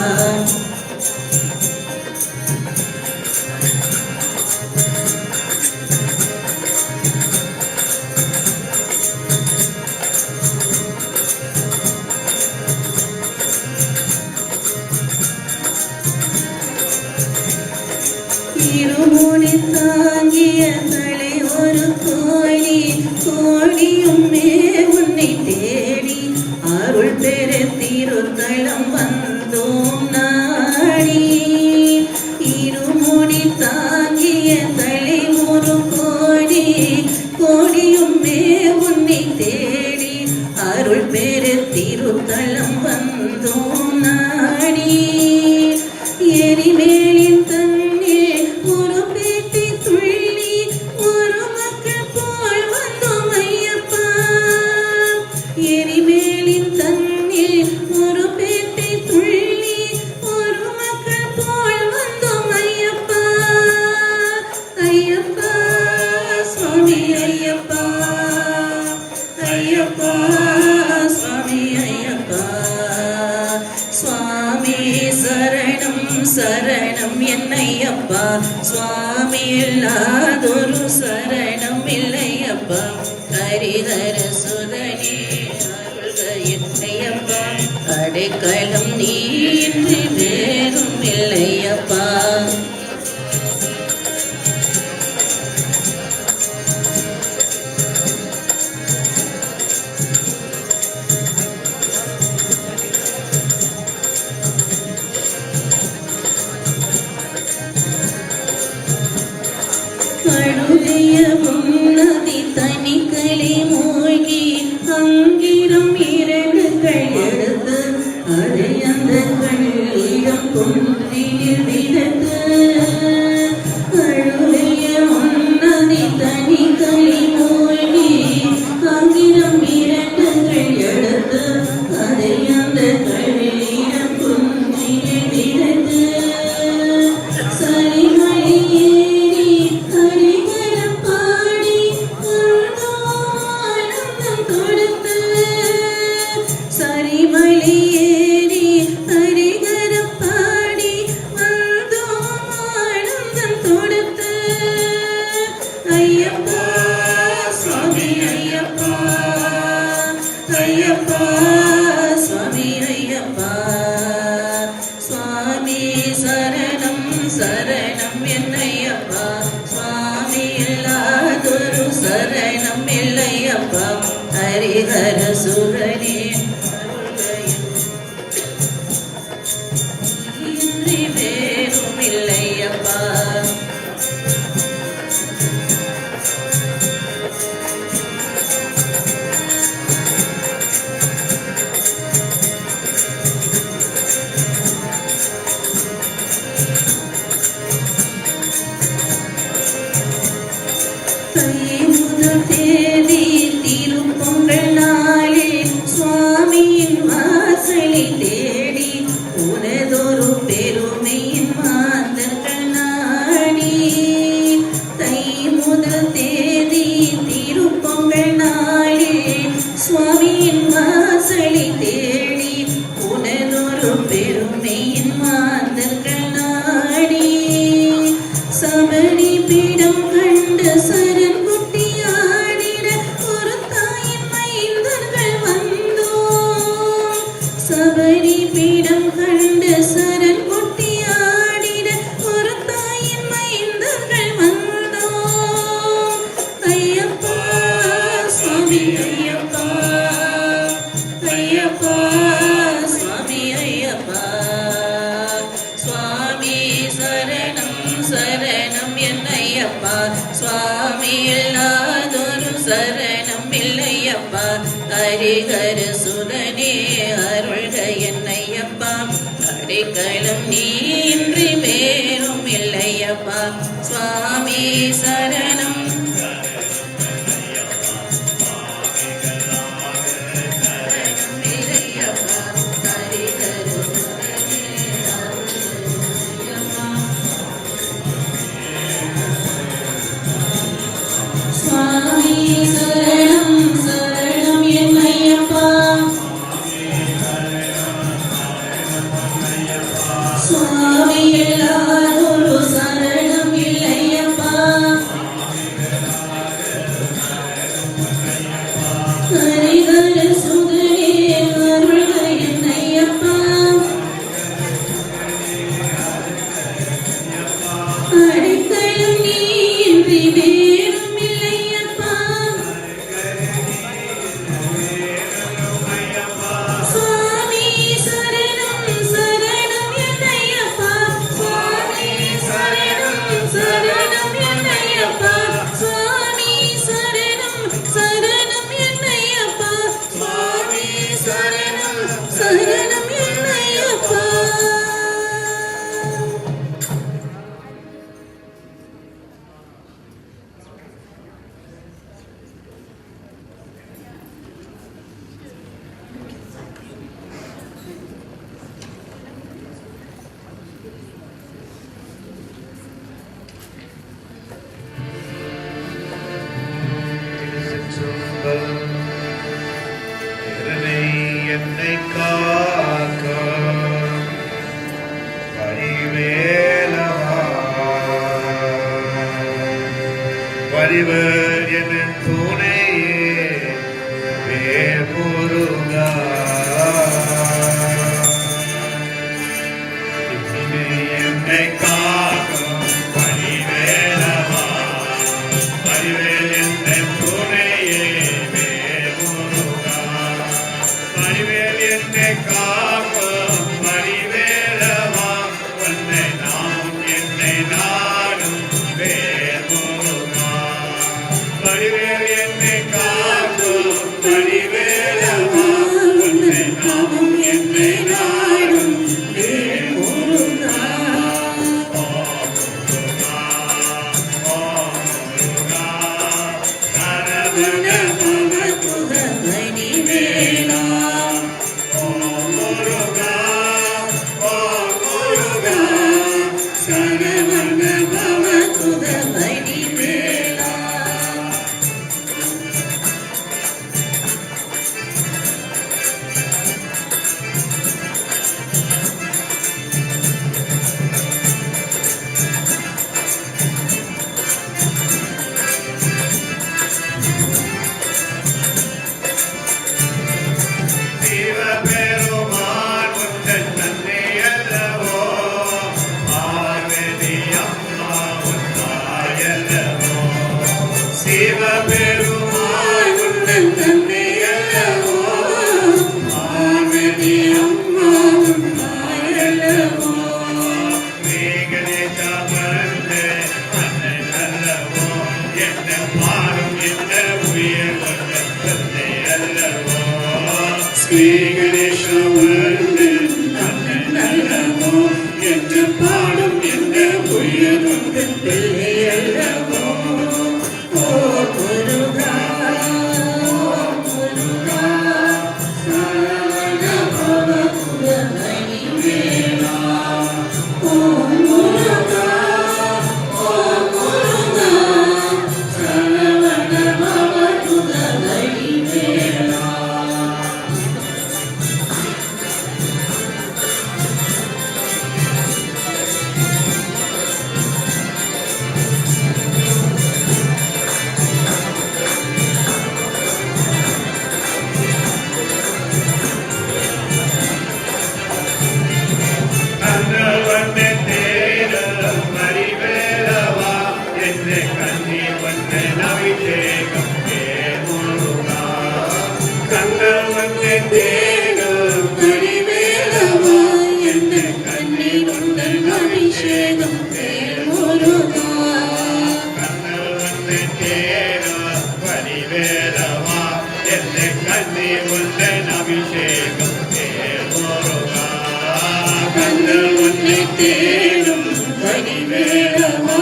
இருமுடி தாங்கிய தலை ஒரு கோழி கோழியுமே உன்னை தேடி அருள் பெற திருத்தலம் வந்தோம் நாடி இருமுடி தாங்கிய தலை ஒரு கோழி கோழியுமே உன்னை தேடி அருள் பெற திருத்தலம் வந்தோம் நாடி எரிமேலின் தண்ணீர் ஒரு பேட்டி துள்ளி ஒரு மக்கள் போல் வந்தோம் ஐயப்பா எரிமேலின் தண்ணீர் ஒரு பேட்டி துள்ளி ஒரு மக்கள் போல் வந்தோம் ஐயப்பா ஐயப்பா சுவாமி ஐயப்பா ஐயப்பா சுவாமி ஐயப்பா சுவாமி சரணம் சரணம் என்னையப்பா சுவாமி இல்லாதொரு சரணம் இல்லையப்பா ஹரிஹர சுதனே அருள்க என்னையப்பா அடைக்கலம் நீன்றி வேறும் இல்லையப்பா கழுதைய முன்னதி தனிக்களி மூழ்கி அங்கிரும் இரண்டுகள் எடுத்து அதை அந்த கள்ளிடம் குன்றில் விடத்து கழுதைய முன்னதி தனிக்களி மூழ்கி அங்கிரும் இரண்டுகள் எடுத்து அதை அந்த கள்ளிடம் குன்றில் விடத்து சரிமலையே சரணம் என்னையப்பா சுவாமி இல்லாதொரு சரணம் இல்லையப்பா ஹரிஹர சுதனே இன்றி வேறும் இல்லையப்பா முதல் தேதி திருப்பொங்கல் நாளில் சுவாமியின் வாசலை தேடி உனதொரு பெருமையின் மாந்தர்கள் நாடி தை முதல் தேதி திருப்பொங்கல் நாளில் சுவாமியின் வாசலை தேடி உனதொரு பெருமையின் மாந்தர்கள் நாடி சபரி பீடம் கண்ட சரண் குட்டி ஆடிட ஒரு தாயின் மைந்தர்கள் வந்தோம் சபரி பீடம் கண்ட சரண் குட்டி ஆடிட ஒரு தாயின் மைந்தர்கள் வந்தோம் ஐயப்பா சுவாமி ஐயப்பா ஐயப்பா ஹரிஹர சுதனே அருள்க என்னையப்பா, அடைக்கலம் நீ இன்றி வேறும் இல்லையப்பா. சுவாமி சரணம் Let கண்ணே உந்தன் அபிஷேகம் தேர்முருகா கண்ணு உன்னை தேடும் கனிவேலவா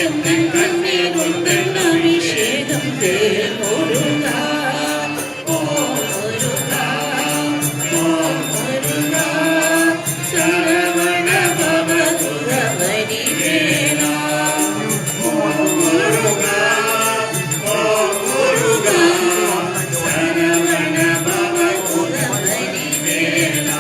எந்தன் கண்ணே உந்தன் அபிஷேகம் தேர்முருகா ஓம் முருகா ஓம் முருகா சரவண பவ குரவடி வேலா ஓம் முருகா ஓம் முருகா சரவண பவ குரவடி வேலா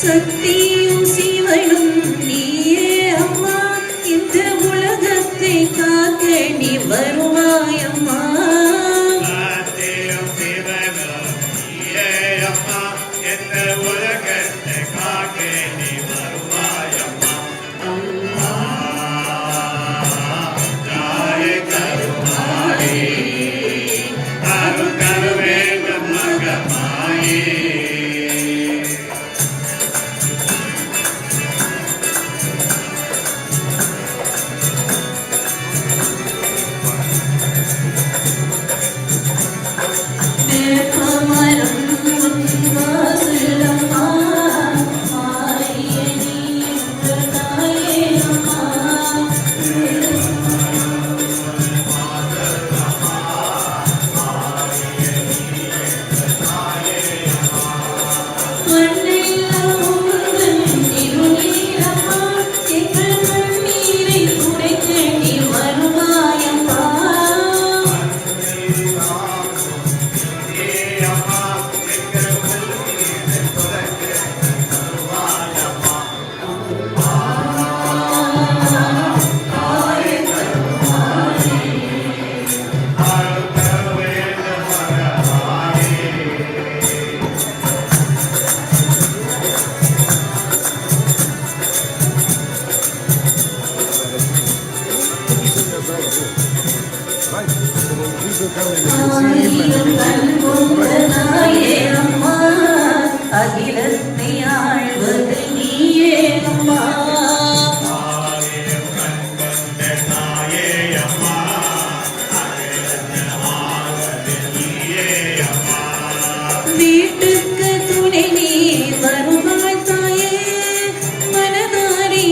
சக்தியும் சிவனும் நீயே அம்மா இந்த உலகத்தை காக்க நீ வருவாயம்மா சக்தியும் சிவனும் நீயே அம்மா இந்த உலகத்தை காக்க நீ வருவாயம்மா அம்மா தாயே கருமாரி அருள் தர வேண்டும் மகமாயே அகிலத்தை ஆழ்வது நீயே அம்மா வீட்டுக்கு துணை நீ வருவாய் தாயே மனதாரி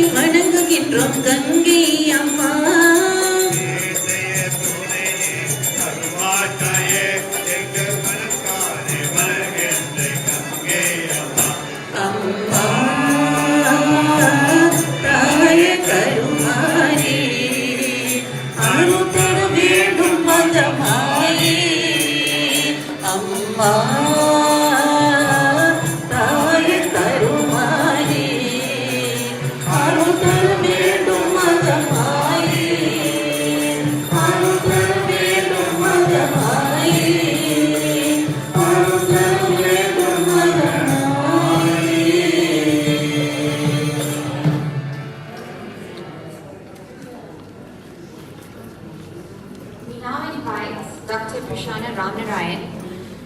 Dr. Prashana Ramnarayan,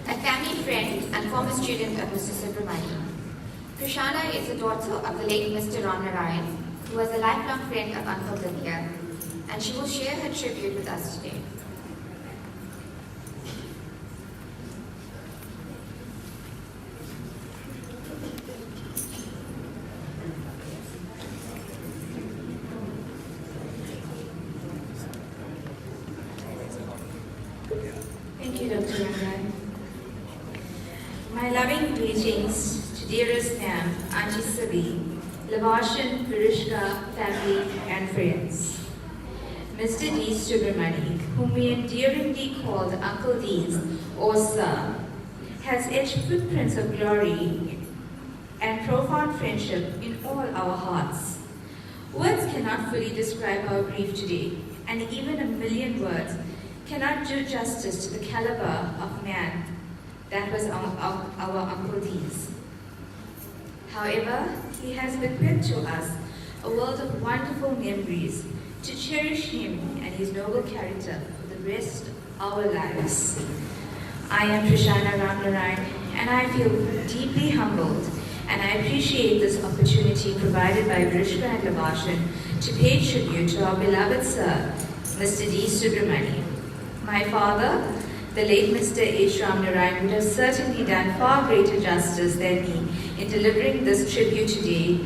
a family friend and former student of Mr. Soobramaney. Prashana is the daughter of the late Mr. Ramnarayan, who was a lifelong friend of Uncle Dhavanthiran, and she will share her tribute with us today. Thank you, Dr. Ramnarayan. My loving greetings to dearest ma'am, Auntie Sabi, Lavashan, Virishka, family and friends. Mr. D. Soobramaney, whom we endearingly called Uncle D's or Sir, has etched footprints of glory and profound friendship in all our hearts. Words cannot fully describe our grief today, and even a million words cannot do justice to the caliber of man that was our Uncle D's. However, he has bequeathed to us a world of wonderful memories to cherish him and his noble character for the rest of our lives. I am Prashana Ramnarayan, and I feel deeply humbled, and I appreciate this opportunity provided by Virishka and Lavashan to pay tribute to our beloved Sir, Mr. D. Soobramaney. My father, the late Mr. H. Ramnarayan, would have certainly done far greater justice than me in delivering this tribute today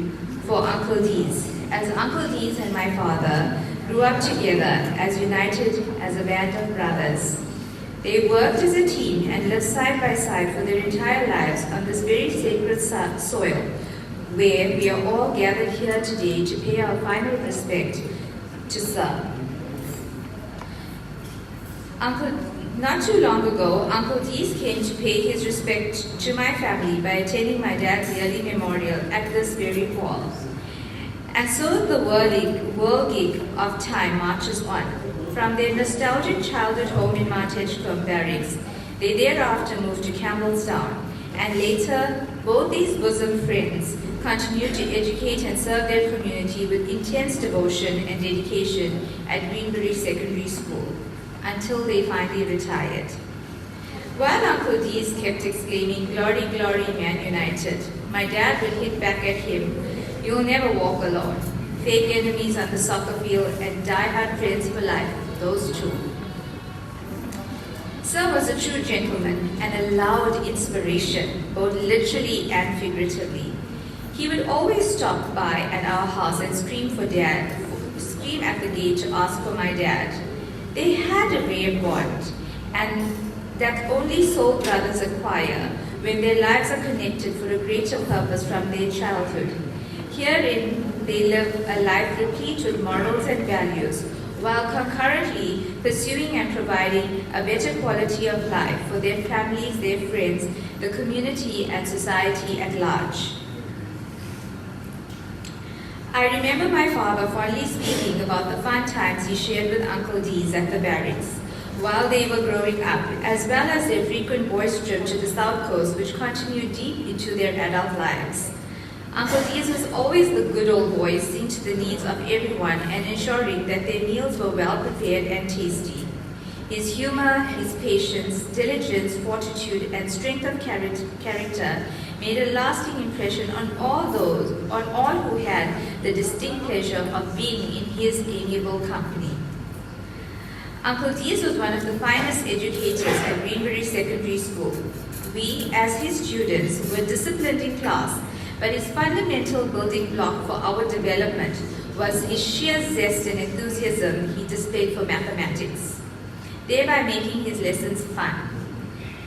for Uncle D's, as Uncle D's and my father grew up together as united as a band of brothers. They worked as a team and lived side by side for their entire lives on this very sacred soil, where we are all gathered here today to pay our final respect to Sir. Not too long ago, Uncle D's came to pay his respect to my family by attending my dad's yearly memorial at this very hall. And so the whirligig of time marches on. From their nostalgic childhood home in Mount Edgecombe Barracks, they thereafter moved to Campbellstown, and later both these bosom friends continued to educate and serve their community with intense devotion and dedication at Greenbury Secondary School, until they finally retired. While Uncle D's kept exclaiming, "Glory, glory, Man United," my dad would hit back at him, "You'll never walk alone. Fake enemies on the soccer field and die-hard friends for life, those two." Sir was a true gentleman and a loud inspiration, both literally and figuratively. He would always stop by at our house and scream at the gate to ask for my dad. They had a rare bond, and that only soul brothers acquire when their lives are connected for a greater purpose from their childhood. Herein, they live a life replete with morals and values, while concurrently pursuing and providing a better quality of life for their families, their friends, the community, and society at large. I remember my father fondly speaking about the fun times he shared with Uncle D's at the barracks while they were growing up, as well as their frequent boys' trip to the South Coast, which continued deep into their adult lives. Uncle D's was always the good old boy, seeing to the needs of everyone and ensuring that their meals were well prepared and tasty. His humor, his patience, diligence, fortitude, and strength of character made a lasting impression on all who had the distinct pleasure of being in his amiable company. Uncle D's was one of the finest educators at Greenbury Secondary School. We, as his students, were disciplined in class, but his fundamental building block for our development was his sheer zest and enthusiasm he displayed for mathematics, thereby making his lessons fun.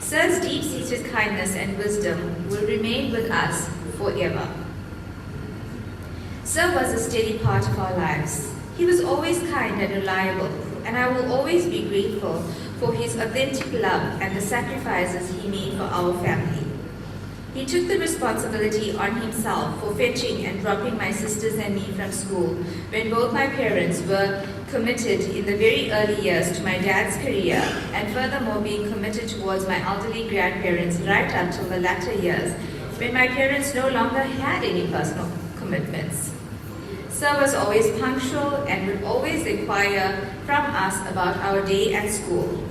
Sir's deep-seated kindness and wisdom will remain with us forever. Sir was a steady part of our lives. He was always kind and reliable, and I will always be grateful for his authentic love and the sacrifices he made for our family. He took the responsibility on himself for fetching and dropping my sisters and me from school when both my parents were committed in the very early years to my dad's career, and furthermore being committed towards my elderly grandparents right up till the latter years when my parents no longer had any personal commitments. Sir was always punctual and would always inquire from us about our day at school.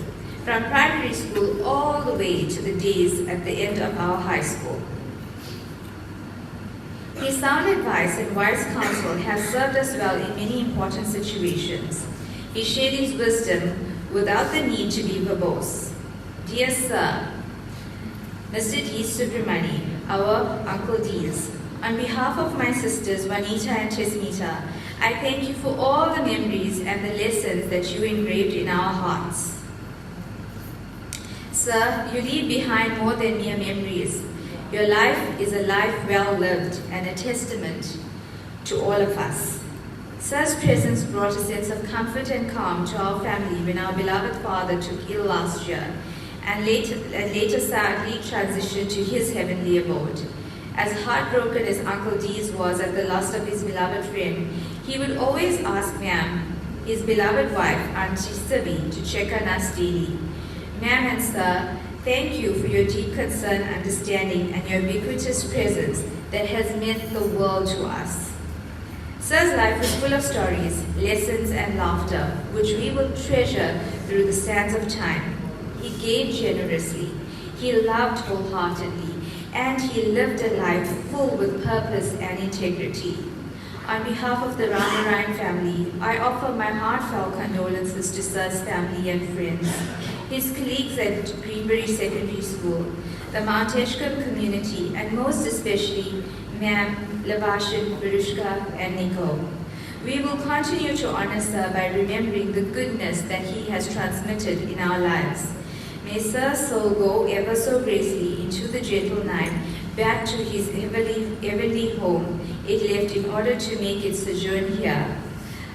from primary school all the way to the days at the end of our high school. His sound advice and wise counsel has served us well in many important situations. He shared his wisdom without the need to be verbose. Dear Sir, Mr. D. Soobramaney, our Uncle D's, on behalf of my sisters Juanita and Tesmita, I thank you for all the memories and the lessons that you engraved in our hearts. Sir, you leave behind more than mere memories. Your life is a life well lived and a testament to all of us. Sir's presence brought a sense of comfort and calm to our family when our beloved father took ill last year and later sadly transitioned to his heavenly abode. As heartbroken as Uncle D's was at the loss of his beloved friend, he would always ask Ma'am, his beloved wife, Auntie Sibi, to check on us daily. Ma'am and Sir, thank you for your deep concern, understanding, and your ubiquitous presence that has meant the world to us. Sir's life was full of stories, lessons, and laughter, which we will treasure through the sands of time. He gave generously, he loved wholeheartedly, and he lived a life full with purpose and integrity. On behalf of the Ramarine family, I offer my heartfelt condolences to Sir's family and friends, his colleagues at Greenbury Secondary School, the Mount Edgecombe community, and most especially Ma'am, Lavashin, Virushka, and Nico. We will continue to honor Sir by remembering the goodness that he has transmitted in our lives. May Sir's soul go ever so gracefully into the gentle night, back to his heavenly home it left in order to make its sojourn here.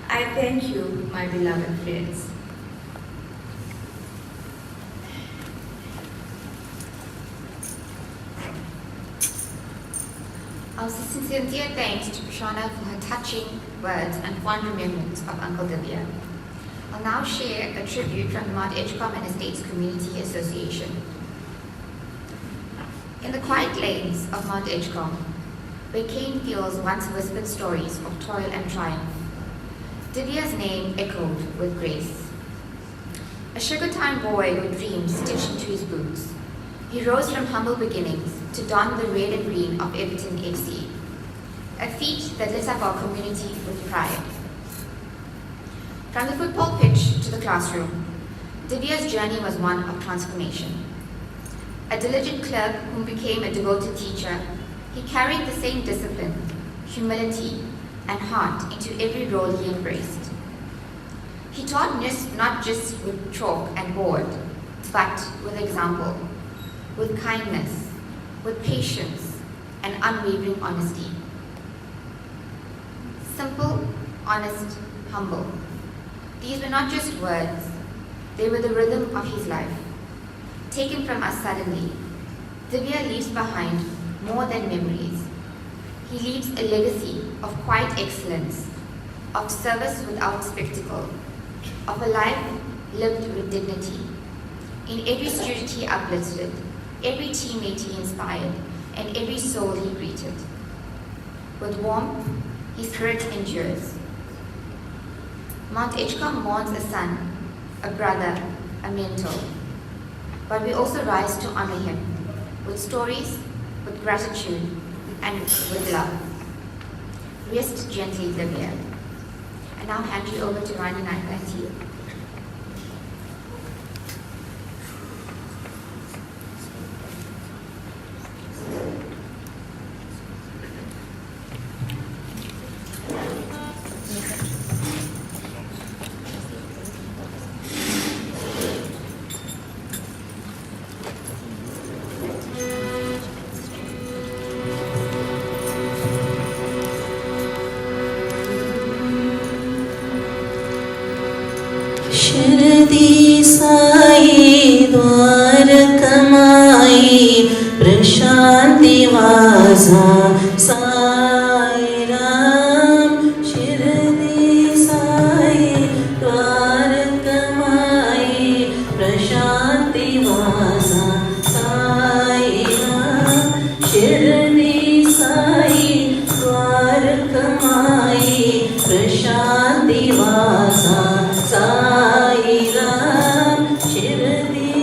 I thank you, my beloved friends. Our sincere thanks to Prashana for her touching words and fond remembrance of Uncle Divya. I'll now share a tribute from the Mount Edgecombe and Estates Community Association. In the quiet lanes of Mount Edgecombe, where cane fields once whispered stories of toil and triumph, Divya's name echoed with grace. A sugar-town boy with dreams stitched into his boots, he rose from humble beginnings to don the red and green of Everton FC, a feat that lit up our community with pride. From the football pitch to the classroom, Divya's journey was one of transformation. A diligent clerk who became a devoted teacher, he carried the same discipline, humility, and heart into every role he embraced. He taught not just with chalk and board, but with example, with kindness, with patience, and unwavering honesty. Simple, honest, humble. These were not just words, they were the rhythm of his life. Taken from us suddenly, Divya leaves behind more than memories. He leaves a legacy of quiet excellence, of service without spectacle, of a life lived with dignity. In every student he uplifted, every teammate he inspired, and every soul he greeted. With warmth, his spirit endures. Mount Edgecombe mourns a son, a brother, a mentor. But we also rise to honor him with stories, with gratitude, and with love. Rest gently, Divya. I now hand you over to Rani Naikati. Shirdi Sai द्वार कमाई प्रशांति वाजा साई राम शिरदी साई द्वार कमाई प्रशांति वाजा साई राम शिरदी साई द्वार कमाई प्रशांति वाजा Sai Ram Shirdi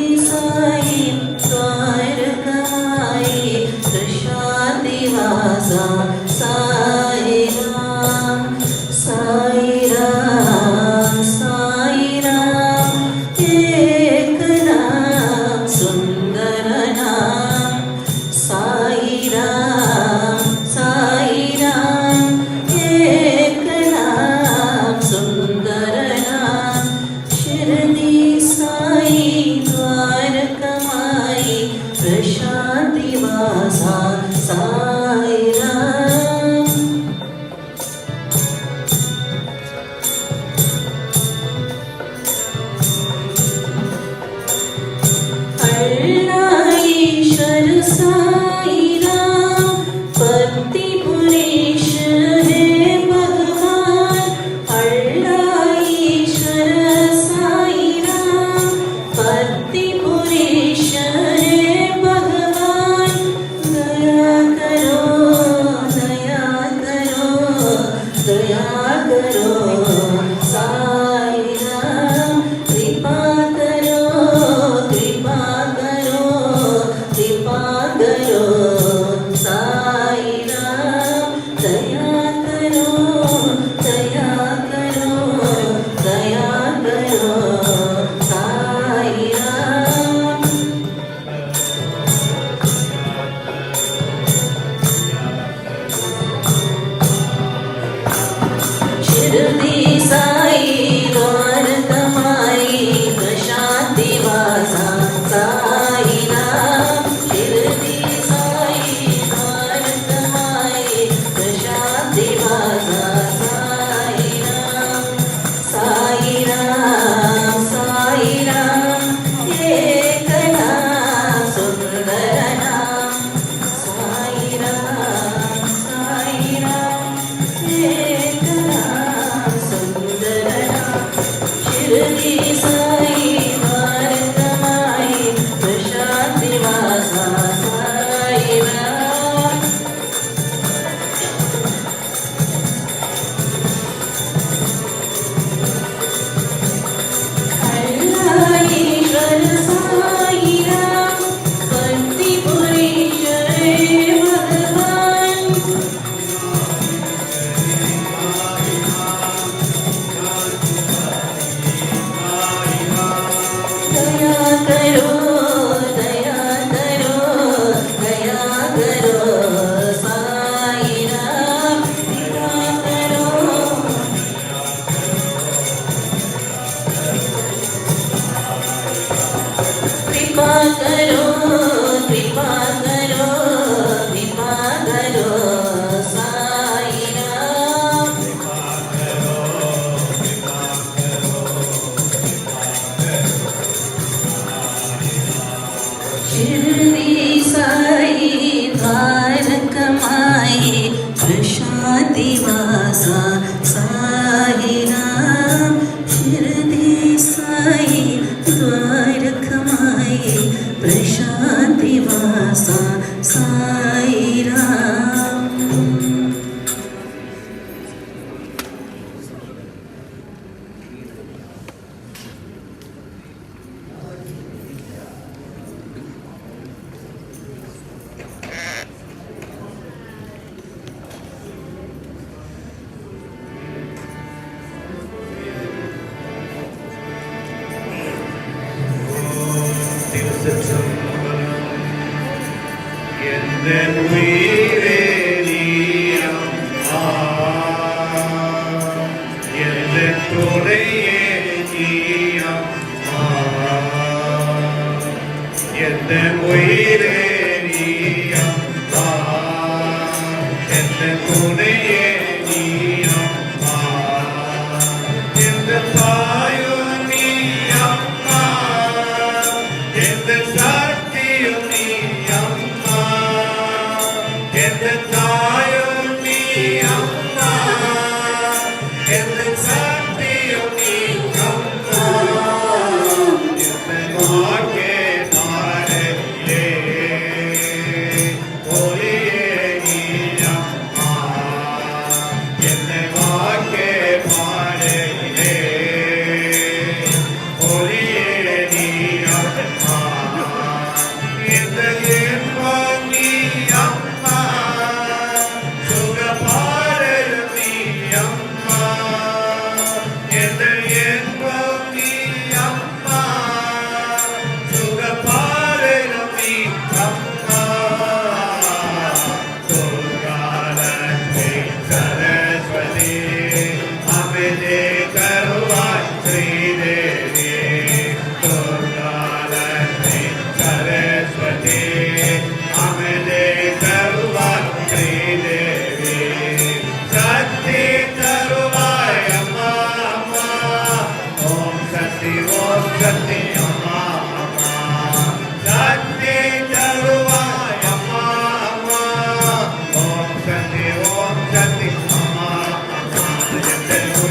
Om Shanti Om Shanti Om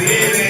Shanti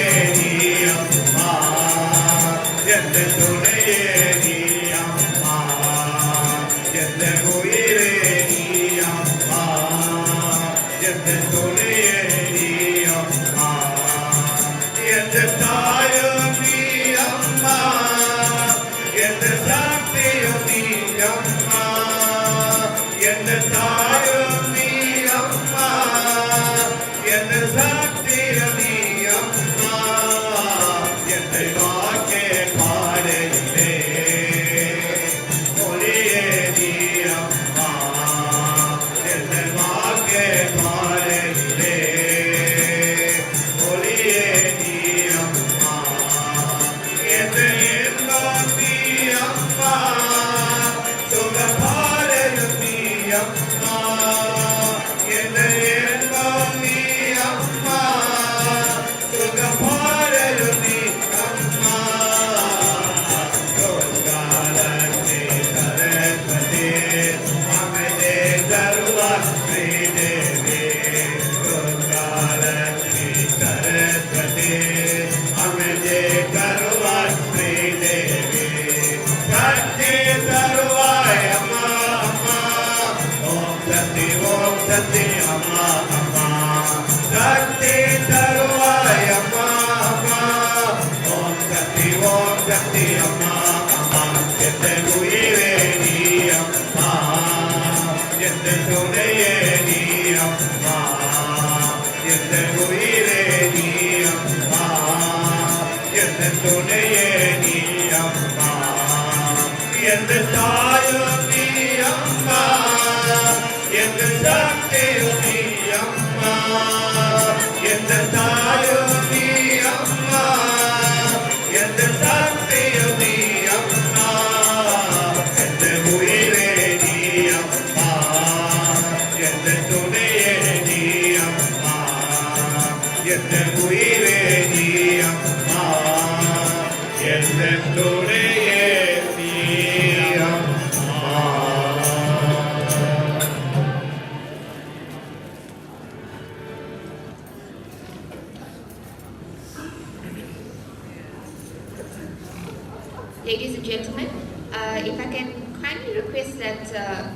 Ladies and gentlemen, if I can kindly request that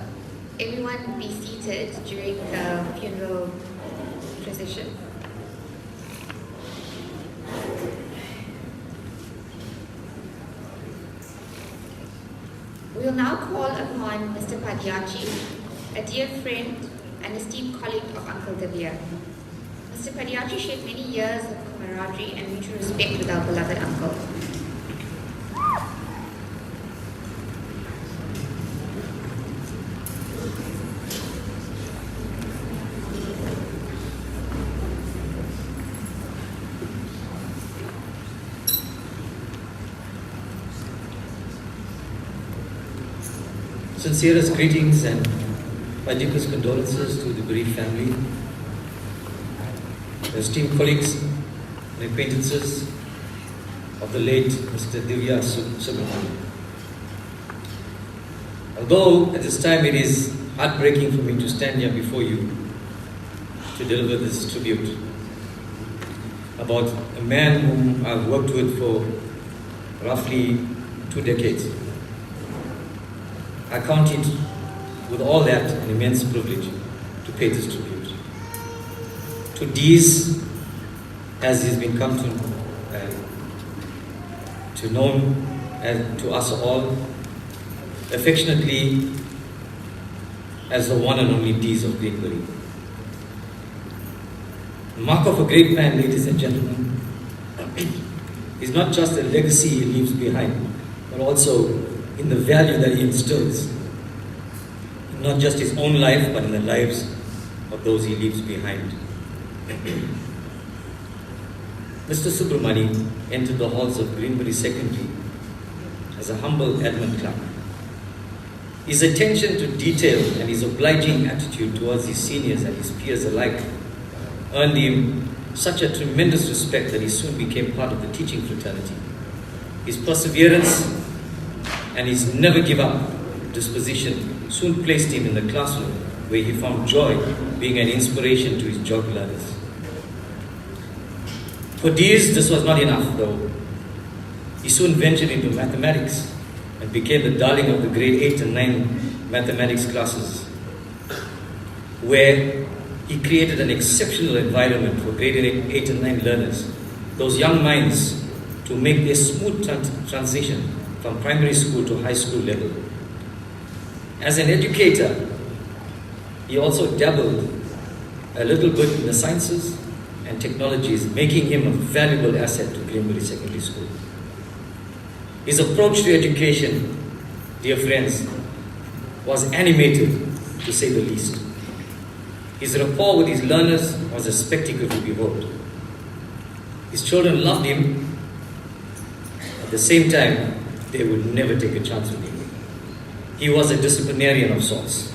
everyone be seated during the funeral procession. We will now call upon Mr. Padiachi, a dear friend and esteemed colleague of Uncle Divya. Mr. Padiachi shared many years of camaraderie and mutual respect with our beloved uncle. Sincerest greetings and my deepest condolences to the bereaved family, esteemed colleagues and acquaintances of the late Mr. Divya Soobramaney. Although at this time it is heartbreaking for me to stand here before you to deliver this tribute about a man whom I've worked with for roughly 2 decades. I count it with all that an immense privilege to pay this tribute to Dees, as he's been come to known and to us all affectionately as the one and only Dees of Greenbury. The mark of a great man, ladies and gentlemen, is not just a legacy he leaves behind, but also in the value that he instills, in not just his own life, but in the lives of those he leaves behind. Mr. Soobramaney entered the halls of Greenbury Secondary as a humble admin clerk. His attention to detail and his obliging attitude towards his seniors and his peers alike earned him such a tremendous respect that he soon became part of the teaching fraternity. His perseverance and his never give up disposition soon placed him in the classroom, where he found joy being an inspiration to his jog learners. For Dees, this was not enough though. He soon ventured into mathematics and became the darling of the grade 8 and 9 mathematics classes, where he created an exceptional environment for grade 8 and 9 learners those young minds to make their smooth transition from primary school to high school level. As an educator, he also dabbled a little bit in the sciences and technologies, making him a valuable asset to Greenbury Secondary School. His approach to education, dear friends, was animated, to say the least. His rapport with his learners was a spectacle to behold. His children loved him. At the same time, they would never take a chance with him. He was a disciplinarian of sorts.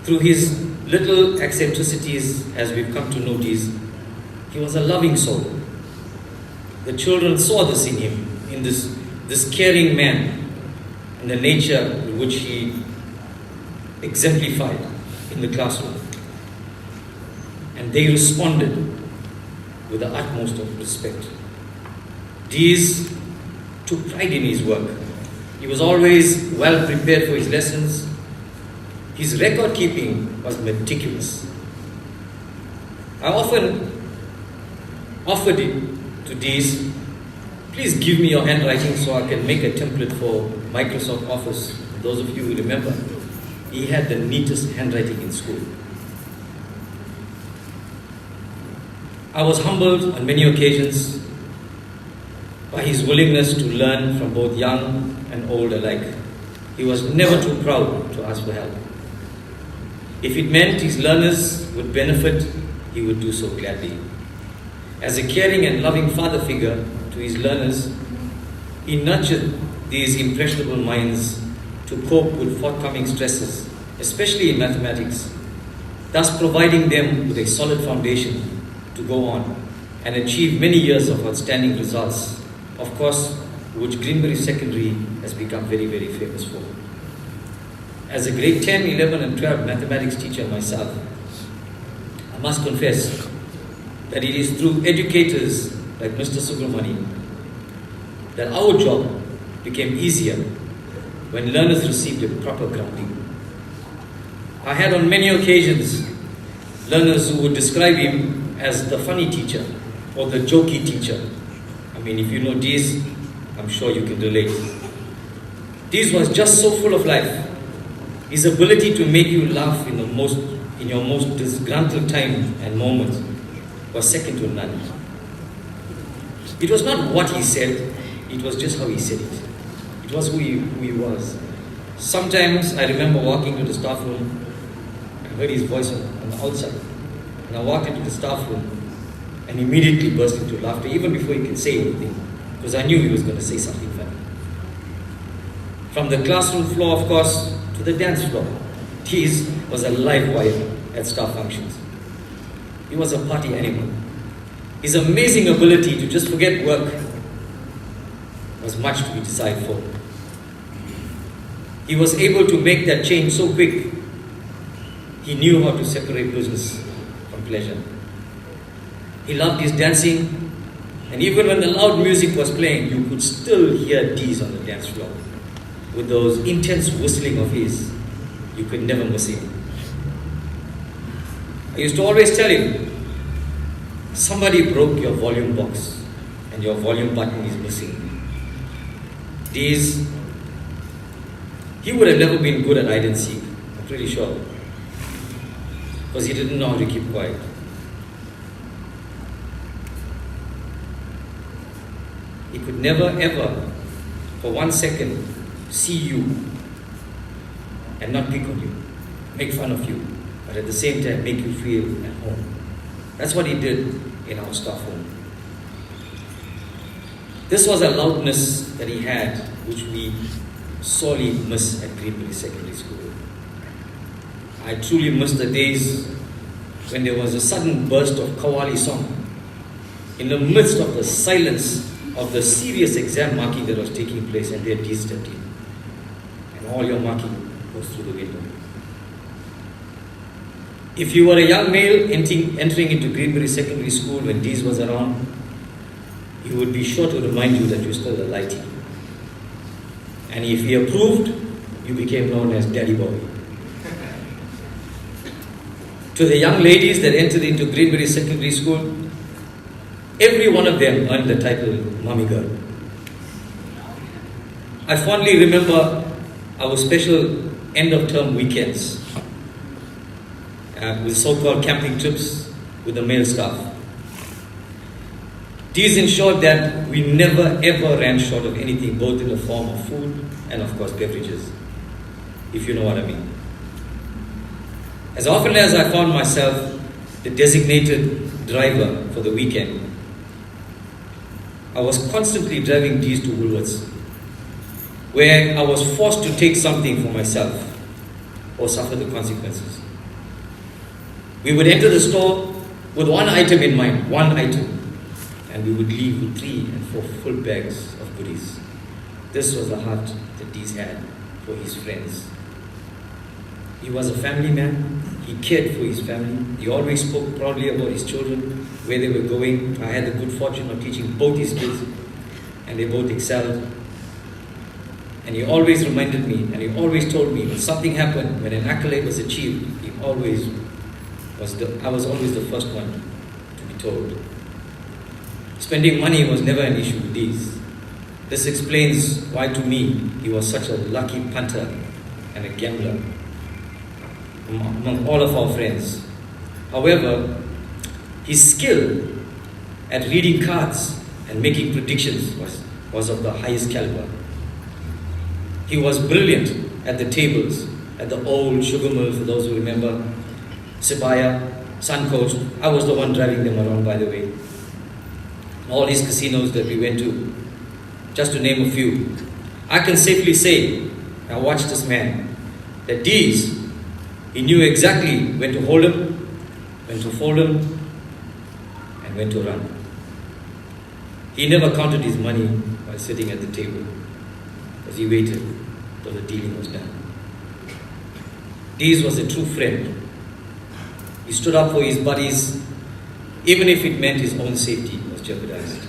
Through his little eccentricities, as we've come to notice, he was a loving soul. The children saw this in him, in this caring man, and the nature in which he exemplified in the classroom. And they responded with the utmost of respect. Dees took pride in his work. He was always well prepared for his lessons. His record keeping was meticulous. I often offered it to Dees, please give me your handwriting so I can make a template for Microsoft Office. Those of you who remember, he had the neatest handwriting in school. I was humbled on many occasions by his willingness to learn from both young and old alike. He was never too proud to ask for help. If it meant his learners would benefit, he would do so gladly. As a caring and loving father figure to his learners, he nurtured these impressionable minds to cope with forthcoming stresses, especially in mathematics, thus providing them with a solid foundation to go on and achieve many years of outstanding results, of course, which Greenbury Secondary has become very, very famous for. As a grade 10, 11 and 12 mathematics teacher myself, I must confess that it is through educators like Mr. Soobramaney that our job became easier when learners received a proper grounding. I had on many occasions learners who would describe him as the funny teacher or the jokey teacher. I mean, if you know Dees, I'm sure you can relate. Dees was just so full of life. His ability to make you laugh in your most disgruntled time and moments was second to none. It was not what he said, it was just how he said it. It was who he was. Sometimes I remember walking to the staff room, I heard his voice on the outside, and I walked into the staff room and immediately burst into laughter, even before he could say anything, because I knew he was going to say something funny. From the classroom floor, of course, to the dance floor, Dees was a live wire at staff functions. He was a party animal. His amazing ability to just forget work was much to be desired for. He was able to make that change so quick. He knew how to separate business from pleasure. He loved his dancing, and even when the loud music was playing, you could still hear Dees on the dance floor. With those intense whistling of his, you could never miss him. I used to always tell him, somebody broke your volume box and your volume button is missing. Dees, he would have never been good at hide and seek, I'm pretty sure, because he didn't know how to keep quiet. He could never ever, for 1 second, see you and not pick on you, make fun of you, but at the same time make you feel at home. That's what he did in our staff room. This was a loudness that he had, which we sorely miss at Greenbury Secondary School. I truly miss the days when there was a sudden burst of Qawwali song in the midst of the silence of the serious exam marking that was taking place, and their Dees stepped in. And all your marking goes through the window. If you were a young male entering into Greenbury Secondary School when Dees was around, he would be sure to remind you that you're still a lightie. And if he approved, you became known as Daddy Boy. To the young ladies that entered into Greenbury Secondary School, Every one of them earned the title Mummy Girl. I fondly remember our special end-of-term weekends with so-called camping trips with the male staff. These ensured that we never ever ran short of anything, both in the form of food and of course beverages, if you know what I mean. As often as I found myself the designated driver for the weekend, I was constantly driving these to Woolworths, where I was forced to take something for myself or suffer the consequences. We would enter the store with one item in mind, one item, and we would leave with 3 and 4 full bags of goodies. This was the heart that Dees had for his friends. He was a family man. He cared for his family. He always spoke proudly about his children, where they were going. I had the good fortune of teaching both his kids, and they both excelled. And he always reminded me, and he always told me when something happened, when an accolade was achieved, I was always the first one to be told. Spending money was never an issue with these. This explains why to me he was such a lucky punter and a gambler among all of our friends. However, his skill at reading cards and making predictions was of the highest caliber. He was brilliant at the tables, at the old sugar mill, for those who remember, Sibaya, Suncoast. I was the one driving them around, by the way. All these casinos that we went to, just to name a few. I can safely say, I watched this man, that Dees, he knew exactly when to hold him, when to fold him, and when to run. He never counted his money while sitting at the table, because he waited till the dealing was done. Dees was a true friend. He stood up for his buddies, even if it meant his own safety was jeopardized.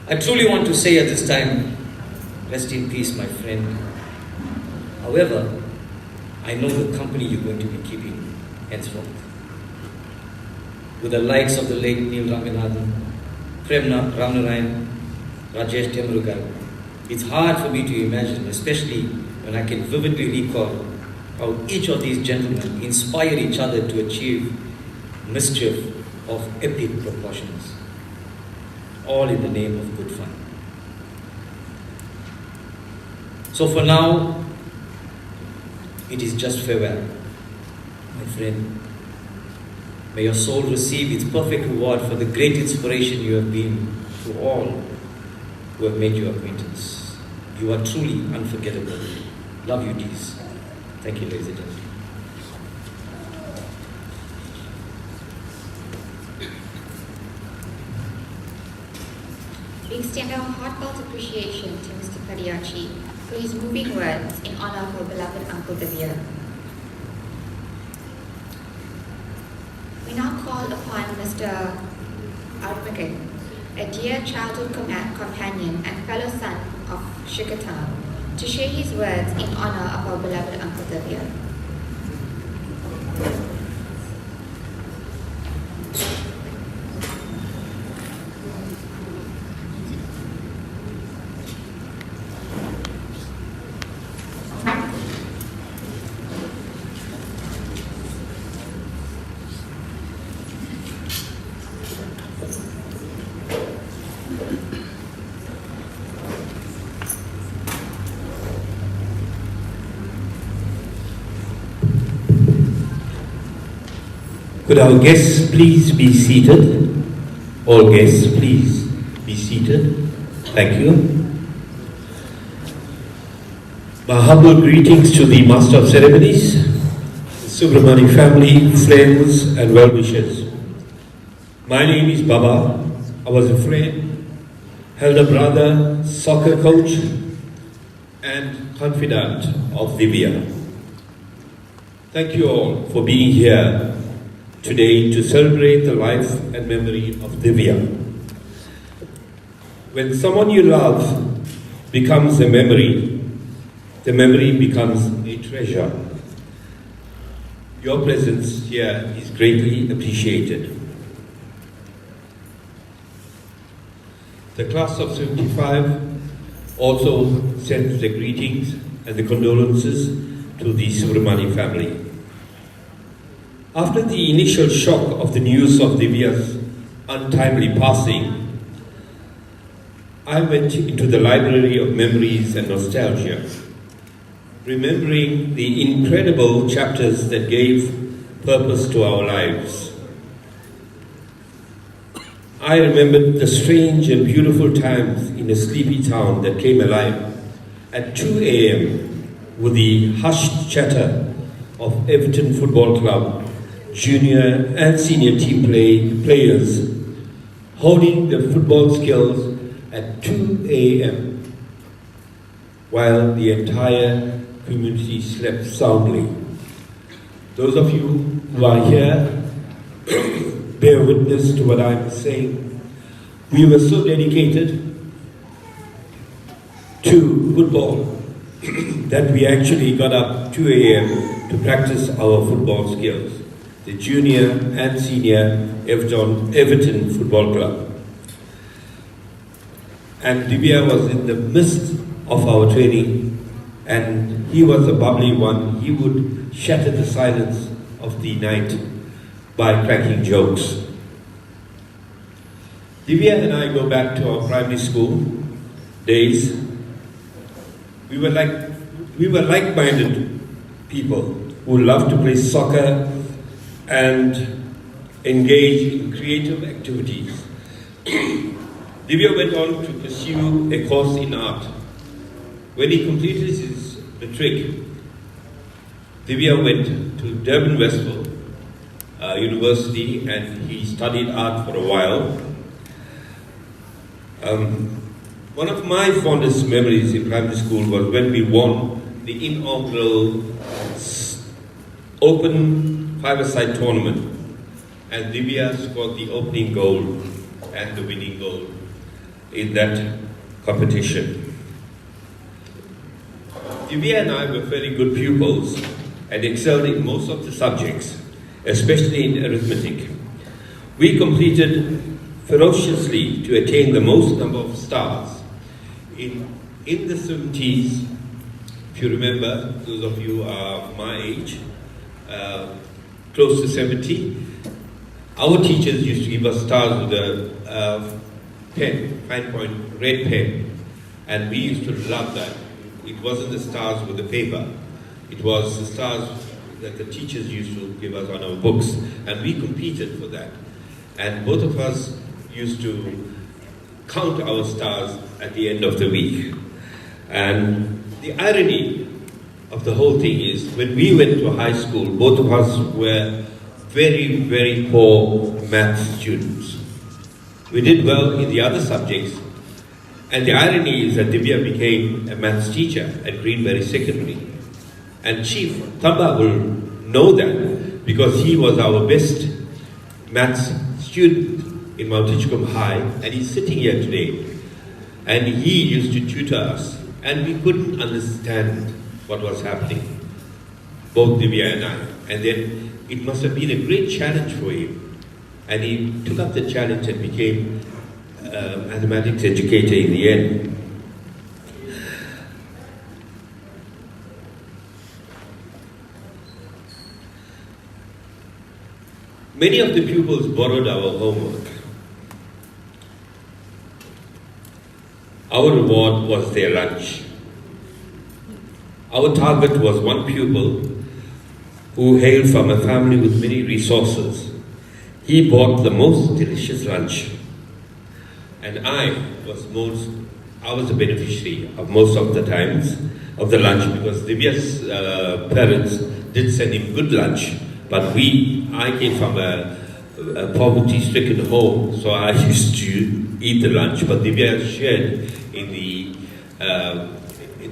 I truly want to say at this time, rest in peace, my friend. However, I know the company you're going to be keeping henceforth. With the likes of the late Neil Ramanathan, Prem Ramnarayan, Rajesh Temrugal, it's hard for me to imagine, especially when I can vividly recall how each of these gentlemen inspired each other to achieve mischief of epic proportions, all in the name of good fun. So for now, it is just farewell, my friend. May your soul receive its perfect reward for the great inspiration you have been to all who have made your acquaintance. You are truly unforgettable. Love you, Dees. Thank you, ladies and gentlemen. We extend our heartfelt appreciation to Mr. Padiachi for his moving words in honor of our beloved Uncle Divya. We now call upon Mr. Artmagan, a dear childhood companion and fellow son of Shikata, to share his words in honor of our beloved Uncle Divya. Could our guests please be seated? All guests, please be seated. Thank you. My humble greetings to the Master of Ceremonies, the Soobramaney family, friends and well-wishers. My name is Baba. I was a friend, elder brother, soccer coach and confidant of Divya. Thank you all for being here today to celebrate the life and memory of Divya. When someone you love becomes a memory, the memory becomes a treasure. Your presence here is greatly appreciated. The class of 75 also sends their greetings and the condolences to the Soobramaney family. After the initial shock of the news of Divya's untimely passing, I went into the library of memories and nostalgia, remembering the incredible chapters that gave purpose to our lives. I remembered the strange and beautiful times in a sleepy town that came alive at 2 a.m. with the hushed chatter of Everton Football Club junior and senior team players holding their football skills at 2 a.m. while the entire community slept soundly. Those of you who are here bear witness to what I'm saying. We were so dedicated to football that we actually got up 2 a.m. to practice our football skills. The junior and senior Everton Football Club. And Divya was in the midst of our training, and he was a bubbly one. He would shatter the silence of the night by cracking jokes. Divya and I go back to our primary school days. We were like-minded people who loved to play soccer and engage in creative activities. Divya went on to pursue a course in art. When he completed his matric, Divya went to Durban Westville University and he studied art for a while. One of my fondest memories in primary school was when we won the inaugural Open five-a-side tournament, and Divya scored the opening goal and the winning goal in that competition. Divya and I were very good pupils and excelled in most of the subjects, especially in arithmetic. We competed ferociously to attain the most number of stars. In the 70s, if you remember, those of you are my age, close to 70, our teachers used to give us stars with a pen, fine point, red pen, and we used to love that. It wasn't the stars with the paper, it was the stars that the teachers used to give us on our books, and we competed for that. And both of us used to count our stars at the end of the week. And the irony of the whole thing is, when we went to high school, both of us were very, very poor math students. We did well in the other subjects, and the irony is that Divya became a maths teacher at Greenberry Secondary. And Chief Thamba will know that because he was our best maths student in Mount Hitchcombe High, and he's sitting here today. And he used to tutor us, and we couldn't understand what was happening, both Divya and I. And then it must have been a great challenge for him. And he took up the challenge and became a mathematics educator in the end. Many of the pupils borrowed our homework. Our reward was their lunch. Our target was one pupil who hailed from a family with many resources. He bought the most delicious lunch, and I was the beneficiary of most of the times of the lunch, because Divya's parents did send him good lunch, but I came from a poverty-stricken home, so I used to eat the lunch, but Divya shared in the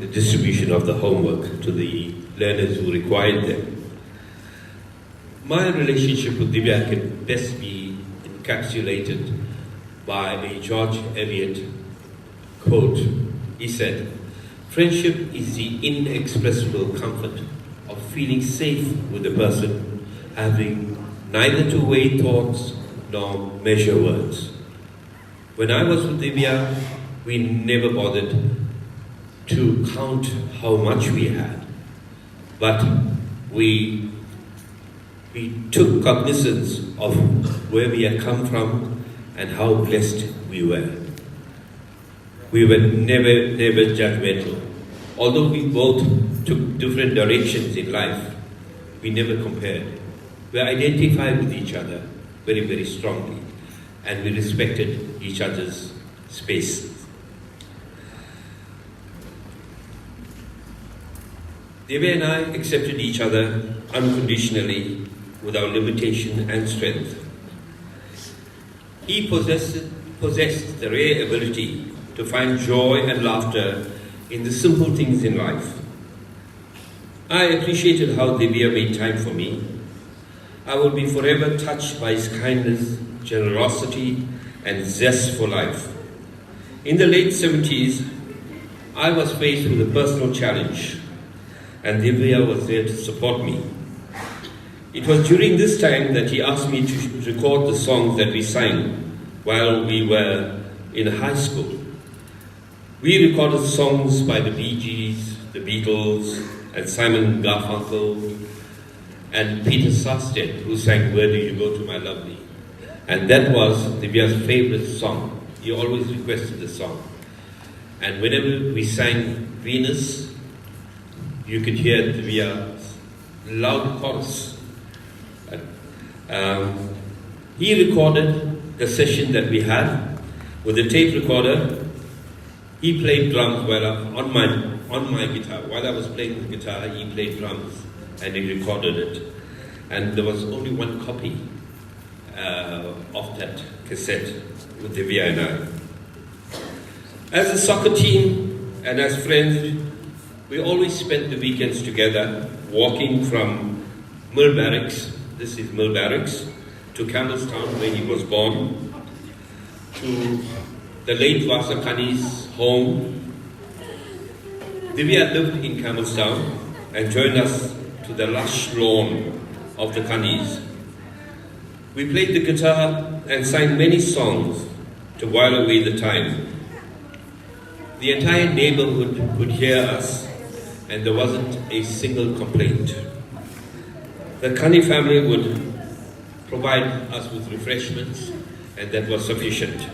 distribution of the homework to the learners who required them. My relationship with Divya can best be encapsulated by a George Eliot quote. He said, "Friendship is the inexpressible comfort of feeling safe with a person, having neither to weigh thoughts nor measure words." When I was with Divya, we never bothered to count how much we had, but we took cognizance of where we had come from and how blessed we were. We were never judgmental. Although we both took different directions in life, we never compared. We identified with each other very strongly, and we respected each other's space. Divya and I accepted each other unconditionally with our limitation and strength. He possessed the rare ability to find joy and laughter in the simple things in life. I appreciated how Divya made time for me. I will be forever touched by his kindness, generosity, and zest for life. In the late 70s, I was faced with a personal challenge, and Divya was there to support me. It was during this time that he asked me to record the songs that we sang while we were in high school. We recorded songs by the Bee Gees, the Beatles, and Simon Garfunkel, and Peter Sarstedt, who sang Where Do You Go to My Lovely? And that was Divya's favorite song. He always requested the song. And whenever we sang Venus, you could hear Divya's loud chorus. He recorded the session that we had with a tape recorder. He played drums on my guitar. While I was playing the guitar, he played drums and he recorded it. And there was only one copy of that cassette with Divya and I. As a soccer team and as friends, we always spent the weekends together, walking from Mill Barracks, this is Mill Barracks, to Campbellstown, where he was born, to the late Vasakani's home. Divya lived in Campbellstown and joined us to the lush lawn of the Kanis. We played the guitar and sang many songs to while away the time. The entire neighborhood could hear us, and there wasn't a single complaint. The Kani family would provide us with refreshments, and that was sufficient.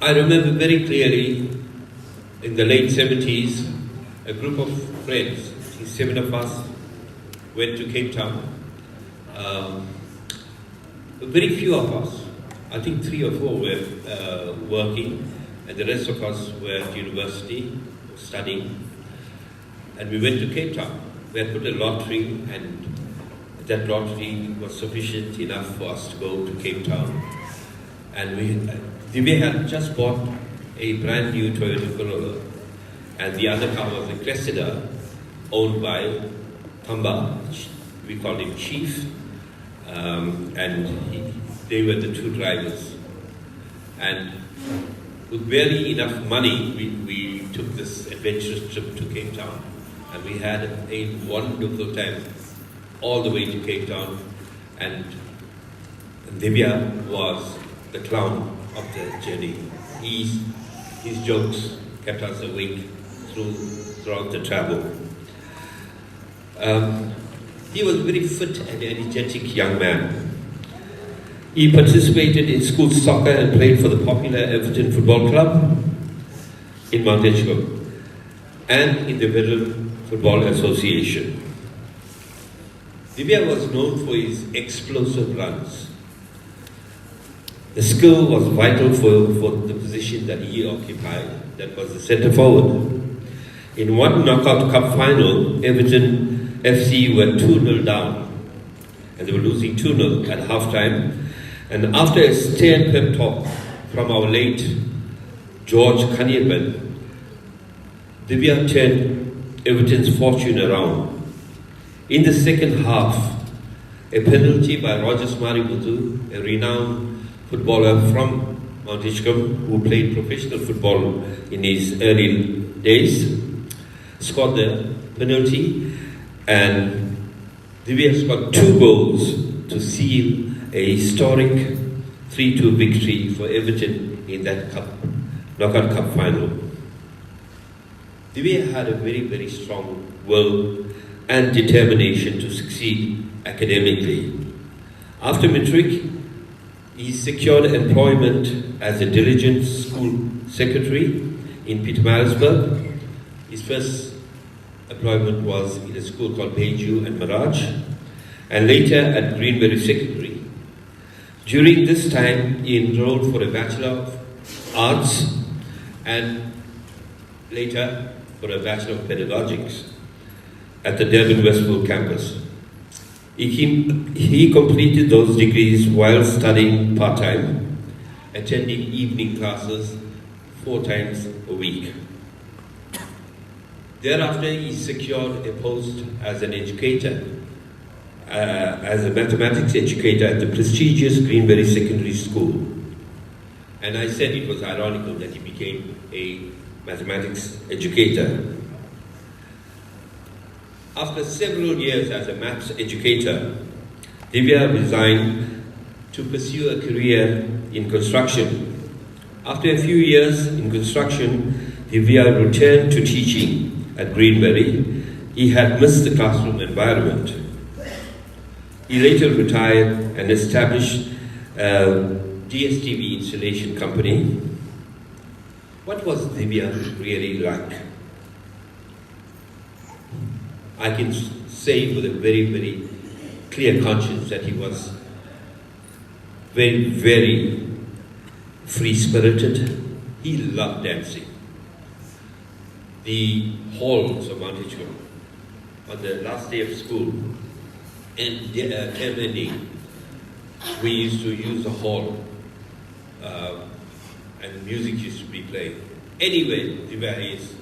I remember very clearly in the late 70s, a group of friends, 7 of us, went to Cape Town. Very few of us, I think 3 or 4 were working, and the rest of us were at university studying. And we went to Cape Town. We had put a lottery, and that lottery was sufficient enough for us to go to Cape Town. And we had just bought a brand new Toyota Corolla, and the other car was a Cressida owned by Tamba. We called him Chief, and they were the 2 drivers. And with barely enough money, we took this adventurous trip to Cape Town, and we had a wonderful time all the way to Cape Town. And Divya was the clown of the journey. His jokes kept us awake throughout the travel. He was a very fit and energetic young man. He participated in school soccer and played for the popular Everton Football Club in Mount Edgecombe and in the Veteran Football Association. Divya was known for his explosive runs. The skill was vital for the position that he occupied, that was the centre forward. In one knockout cup final, Everton FC were 2-0 down, and they were losing 2-0 at half-time. And after a stern pep talk from our late George Kanirban, Divya turned Everton's fortune around. In the second half, a penalty by Rogers Maributu, a renowned footballer from Mount Edgecombe who played professional football in his early days, scored the penalty, and Divya's got 2 goals to seal a historic 3-2 victory for Everton in that knockout cup final. Divya had a very, very strong will and determination to succeed academically. After matric, he secured employment as a diligent school secretary in Pietermaritzburg. His first employment was in a school called Beju and Mirage, and later at Greenberry Secondary. During this time, he enrolled for a Bachelor of Arts and later for a Bachelor of Pedagogics at the Durban Westfield campus. He completed those degrees while studying part-time, attending evening classes 4 times a week. Thereafter, he secured a post as an educator, as a mathematics educator at the prestigious Greenberry Secondary School. And I said it was ironical that he became a mathematics educator. After several years as a maths educator, Divya resigned to pursue a career in construction. After a few years in construction, Divya returned to teaching at Greenberry. He had missed the classroom environment. He later retired and established a DSTV installation company. What was Divya really like? I can say with a very, very clear conscience that he was very, very free-spirited. He loved dancing. The halls of Mount Hitchcock, on the last day of school, and term ending, we used to use the hall, and music used to be played. Anyway, Divya is,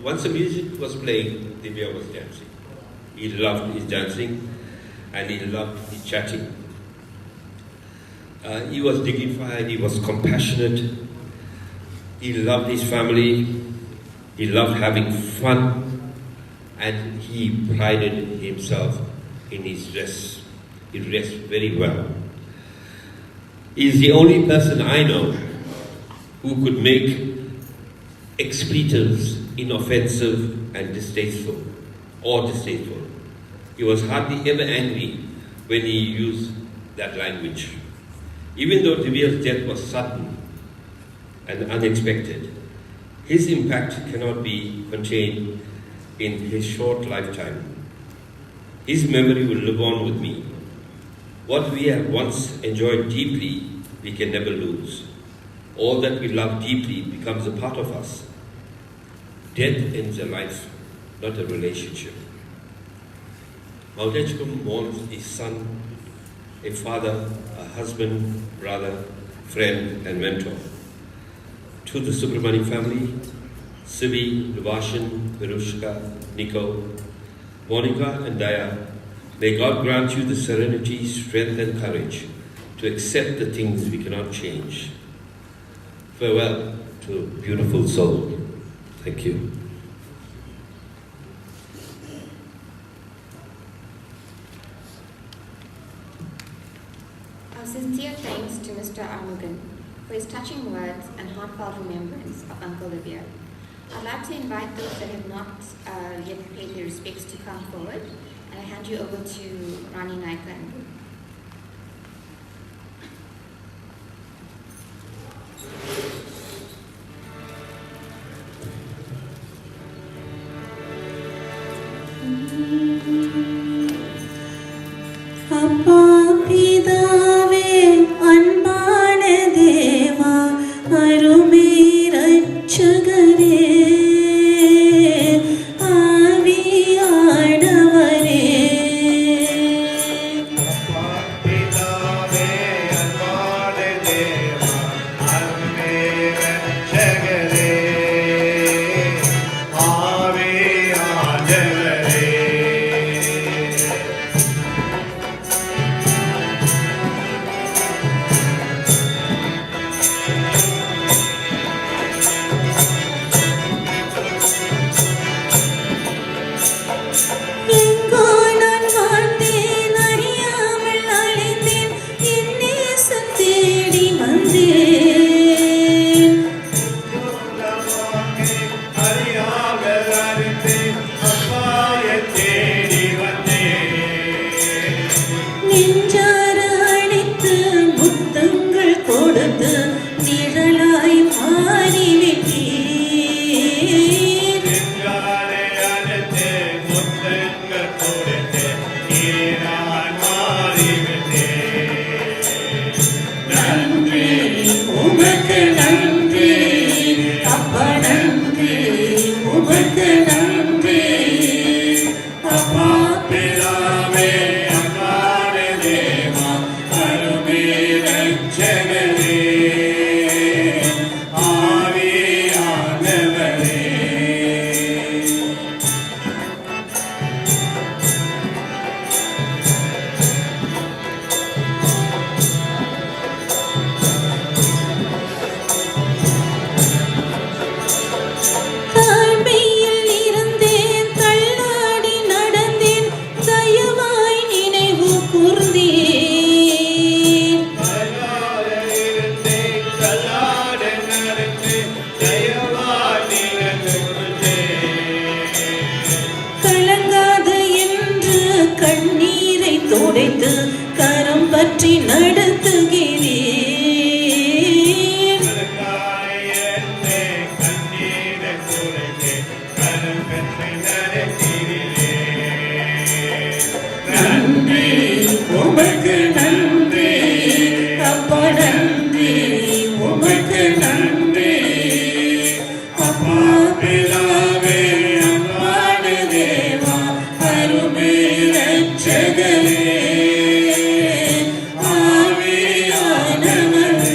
once the music was playing, Divya was dancing. He loved his dancing and he loved his chatting. He was dignified, he was compassionate, he loved his family, he loved having fun, and he prided himself in his dress. He dressed very well. He is the only person I know who could make expletives inoffensive and distasteful. He was hardly ever angry when he used that language. Even though Divya's death was sudden and unexpected, his impact cannot be contained in his short lifetime. His memory will live on with me. What we have once enjoyed deeply, we can never lose. All that we love deeply becomes a part of us. Death ends a life, not a relationship. Mount Hitchcock mourns his son, a father, a husband, brother, friend, and mentor. To the Soobramaney family, Sibi, Lubashan, Virushka, Nico, Monica, and Daya, may God grant you the serenity, strength, and courage to accept the things we cannot change. Farewell to a beautiful soul. Thank you. Our sincere thanks to Mr. Armugan for his touching words and heartfelt remembrance of Uncle Divya. I'd like to invite those that have not yet paid their respects to come forward, and I hand you over to Rani Naika. அப்பா பிதாவே அன்பான தேவா அருமை ரட்சகரே ஆவியானவரே பிதாவே அன்பான தேவா அருமை ரட்சகரே ஆவியானவரே உமக்கு நன்றி. அப்பா பிதாவே அன்பான தேவா அருமை இரட்சகரே ஆவியானவரே. தாழ்மையில் இருந்தேன், தள்ளாடி நடந்தேன், தயவாய் நினைவு கூர்ந்தேன். தள்ளாட இருந்தேன், தள்ளாட நடந்தேன், தயவாய் நினைவு கூர்ந்தேன். கலங்காத என்று கண்ணீரை துடைத்து கரம் பற்றி நடத்துகிறேன். கலங்காய் இருந்தேன், கண்ணீரை துடைத்தேன், கரம் பற்றி நடத்தினேன். நன்றி உமக்கு நன்றி. அப்பா நன்றி உமக்கு நன்றி. அப்பா பிதாவே அன்பான தேவா அருமை இரட்சகரே ஆவியானவரே.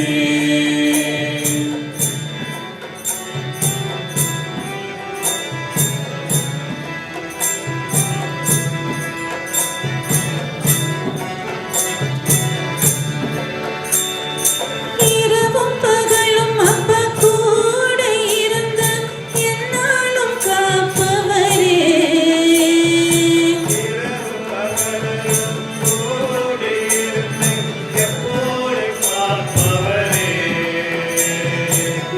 இரவும் பகலும் அப்பா கூட இருந்து என்னாலும் காப்பவரே. இரவும் பகலும் கூடி இருந்து எப்போது காப்பவரே.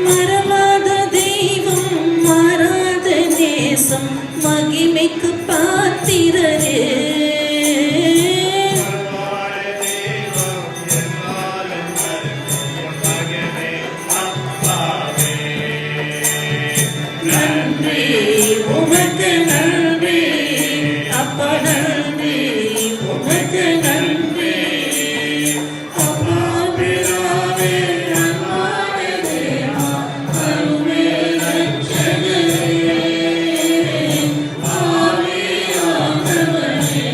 மறவாத தெய்வம் மாறாத நேசம் மகிமைக்கு பாத்திரரே. பரவான தெய்வம் என்னாலும் மறக்கும் மகனே அப்பாவே. நன்றி உமக்கு நன்றி. அப்பா நன்றி உமக்கு நன்றி. அப்பா பிதாவே அன்பான தேவா அருமை இரட்சகரே ஆவியானவரே.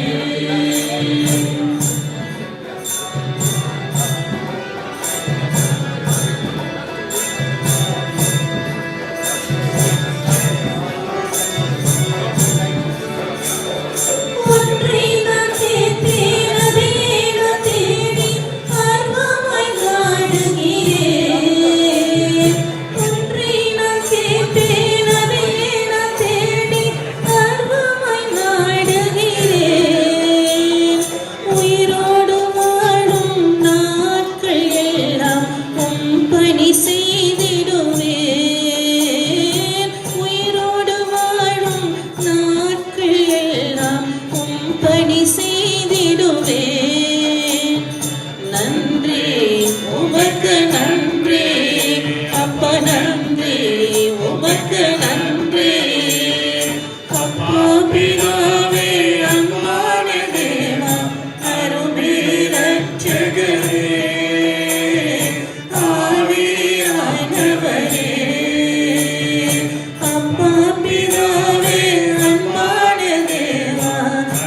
ஒன்றை நான் கேட்டேன், அதையே நான் தேடி ஆர்வமாய் நாடுகிறேன். ஒன்றை நான் கேட்டேன், அதையே நான் தேடி ஆர்வமாய் நாடுகிறேன். உயிரோடு வாழும் நாட்கள் எல்லாம் உம் பணி செய்திடுவேன். உயிரோடு வாழும் நாட்கள் எல்லாம் உம் பணி செய்திடுவேன். நன்றி உமக்கு நன்றி. அப்பா நன்றி உமக்கு நன்றி. அப்பா பிதாவே அன்பான தேவா அருமை இரட்சகரே ஆவியானவரே. அப்பா பிதாவே அன்பான தேவா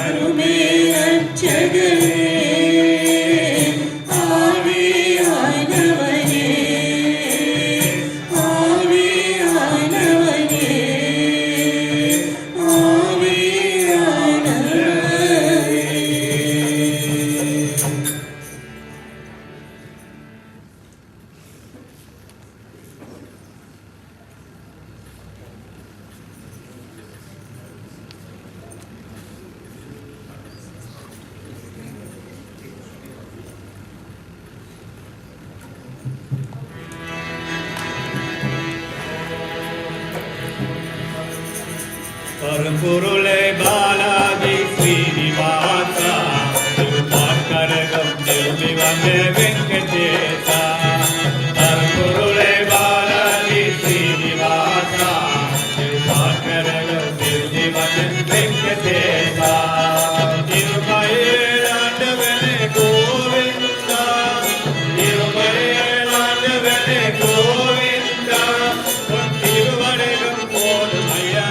அருமை இரட்சகரே ஆவியானவரே ஆவியானவரே ஆவியானவரே. பரம்பொருளே பாலாஜி ஸ்ரீனிவாசா திருப்பார்கரகம் திரும்பி வந்த வெங்கடேசா. பரம்பொருளே பாலாஜி ஸ்ரீனிவாசா திருப்பார்கரகம் திரும்பி வந்த வெங்கடேசா. திருமயிலாண்டவனே கோவிந்தா, திருமயிலாண்டவனே கோவிந்தா, உன் திருவடகம் போதும் ஐயா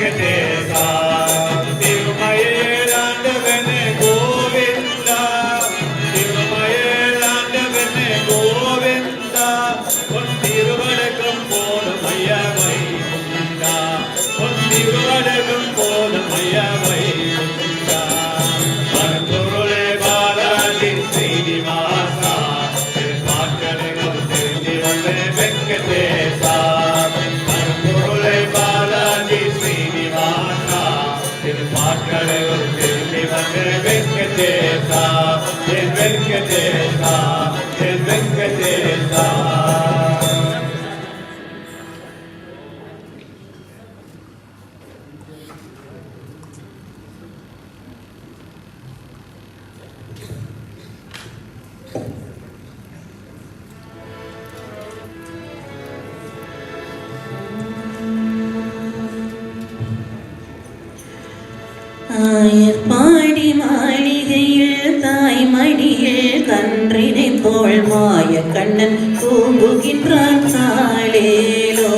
வெங்கடேசா திருமயிலாண்டவனே கோவிந்தா திருமயிலாண்டவனே கோவிந்தா உன் திருவடக்கம் போதும் ஐயா வைகுண்டா உன் திருவடக்கம் போதும் ஐயா வைகுண்டா பரம்பொருளே பாலாஜி ஸ்ரீனிவாசா திருப்பாக்கடகம் திருந்தி வந்தே வெங்கடேசா பரம்பொருளே பாலாஜி ஸ்ரீனிவாசா திருப்பாக்கடகம் திருந்தி வந்தே வெங்கடேசா என் வெங்கடேசா என் வெங்கடேசா. ஆயர்பாடி மாளிகையில் தாய்மடியில் கன்றினை போல் மாய கண்ணன் தூங்குகின்றான் சாலேலோ.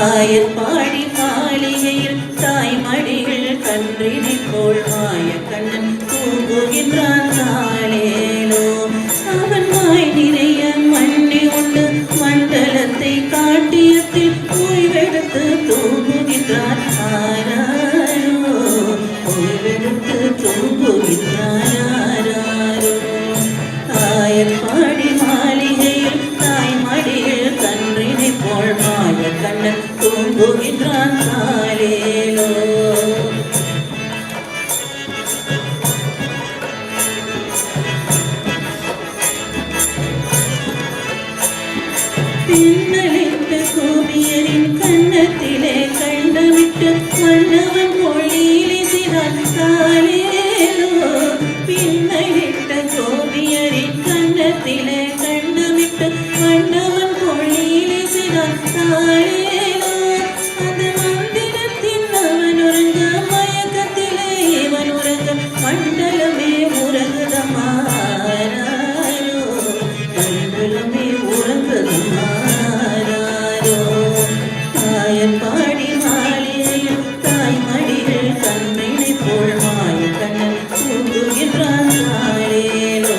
ஆயர்பாடி மாளிகையில் தாய்மடியில் கன்றினை போல் மாய கண்ணன் தூங்குகின்றான் சாலேலோ. அவன் வாய் நிறைய மண்ணி உண்டு மண்டலத்தை காட்டியத்தில் ஓய்வெடுத்து தூங்குகின்றான் ஆராரோ ஓய்வெடுத்து தூங்குகின்றாரோ. ஆயர்பாடி மாளிகையில் தாய்மடியில் கன்றினை போல் மாய கண்ணன் தூங்குகின்றான் சாலேலோ. பின்னலிட்ட கோபியரின் கண்ணத்திலே கண்டமிட்டு மன்னவன் மொழியிலே சிறான் சாலேலோ. பின்னலிட்ட கோபியரின் கண்ணத்திலே கண்டமிட்டு மன்னவன் மொழியிலே சிறான் சாலேலோ. அந்த மந்திரத்தின் அவன் உறங்க மயக்கத்திலே இவன் உறங்க மண்டலமே உறங்குதமாரோ மண்டலமே உறங்குதமாரோ. ஆயர்பாடி மாளிகையில் தாய்மடியில் கண்ணினை போல் மாய கண்ணன் தூங்குகின்றான் சாலேலோ.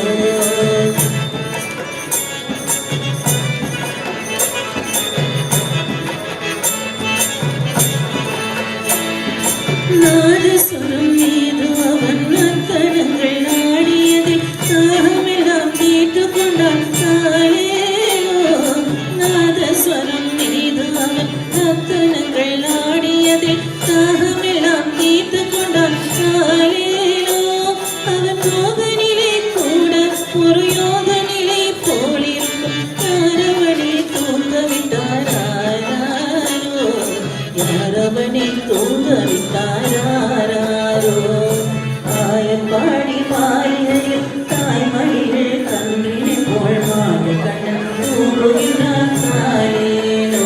நாதசுரம் மீது அவன் நர்த்தனங்கள் ஆடியதில் தாகமெல்லாம் தீர்த்து கொண்டான் சாலேலோ. நாதஸ்வரம் மீது அவன் நர்த்தனங்கள் ஆடியதில் தாகமெல்லாம் தீர்த்து கொண்டான் சாலேலோ. அவன் யோகனிலே கூட ஒரு யோகனிலை போலிருக்கும் யாரவனை தூங்கவிட்டாரோ யாரவனை தூங்கவிட்டாரோ. ஆயர்பாடி மாளிகையில் தாய்மடியில் கன்றினை போல் மாய கண்ணன் தூங்குகின்றான் சாலேலோ.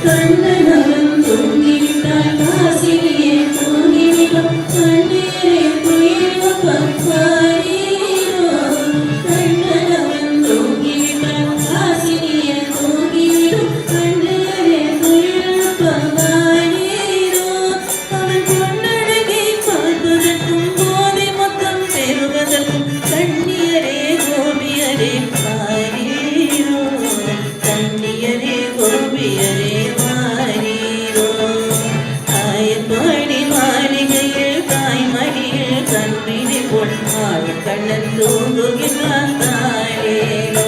கண்ணனவன் தூங்கிவிட்டான் காசினியே தூங்கிவிட்டான் கண்ணீரே துயில்வப்பம் பாரீரோ. கண்ணனவன் தூங்கிவிட்டான் காசினியே தூங்கிவிட்டான் கண்ணீரே துயில்வப்பம் பாரீரோ. அவன் பொன்னழகை பார்ப்பதற்கும் போதை மொத்தம் பெறுவதற்கும் கண்ணியரே கோபியரே பாரீரோ கண்ணியரே கோபியரே மாறீரோ. ஆயர்பாடி மாளிகையில் தாய்மடியில் கன்றினை போல் மாய கண்ணன் தூங்குகின்றான் சாலேலோ.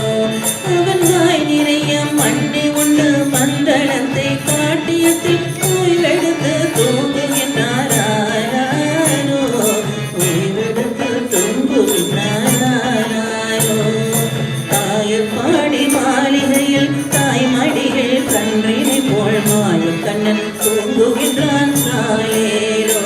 அவன் வாய் நிறைய மண்ணை உண்டு மண்டலத்தை காட்டியத்தில் ஓய்வெடுத்து தூங்குகின்றாரோ ஓய்வெடுத்து தூங்குகின்றாரோ. ஆயர்பாடி மாளிகையில் தாய்மடியில் கன்றினை போல் மாய Kannan தூங்குகின்றான் சாலேலோ.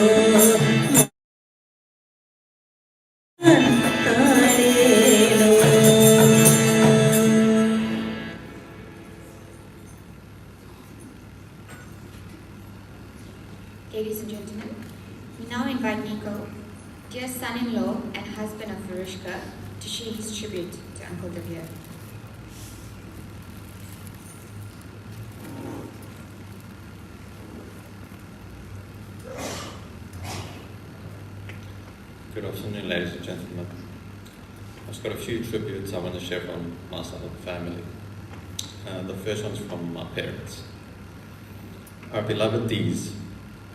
Ladies and gentlemen, we now invite Nico dear son-in-law and husband of Virushka, to share his tribute to Uncle Divya. Good afternoon, ladies and gentlemen. I've got a few tributes I want to share from my side of the family. The first one's from my parents. Our beloved Dees,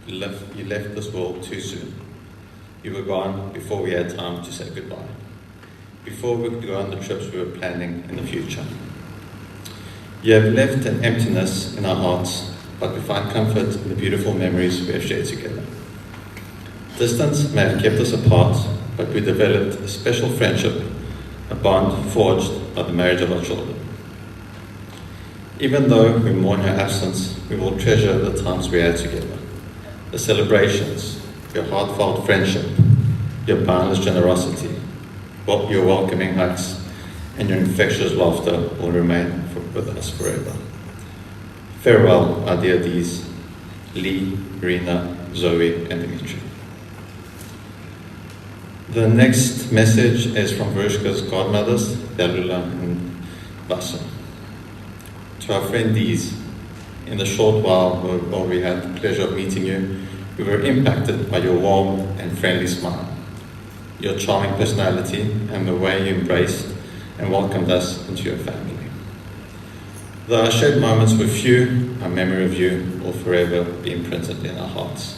you left this world too soon. You were gone before we had time to say goodbye, before we could go on the trips we were planning in the future. You have left an emptiness in our hearts, but we find comfort in the beautiful memories we have shared together. Distance may have kept us apart, but we developed a special friendship, a bond forged by the marriage of our children. Even though we mourn your absence, we will treasure the times we had together, the celebrations, your heartfelt friendship, your boundless generosity, your welcoming hugs, and your infectious laughter will remain with us forever. Farewell, our dear Dees, Lee, Rena, Zoe, and Dimitri. The next message is from Virushka's godmothers, Dalula and Vasa. To our friend Dees, in the short while we had the pleasure of meeting you, we were impacted by your warm and friendly smile, your charming personality, and the way you embraced and welcomed us into your family. Though our shared moments were few, our memory of you will forever be imprinted in our hearts.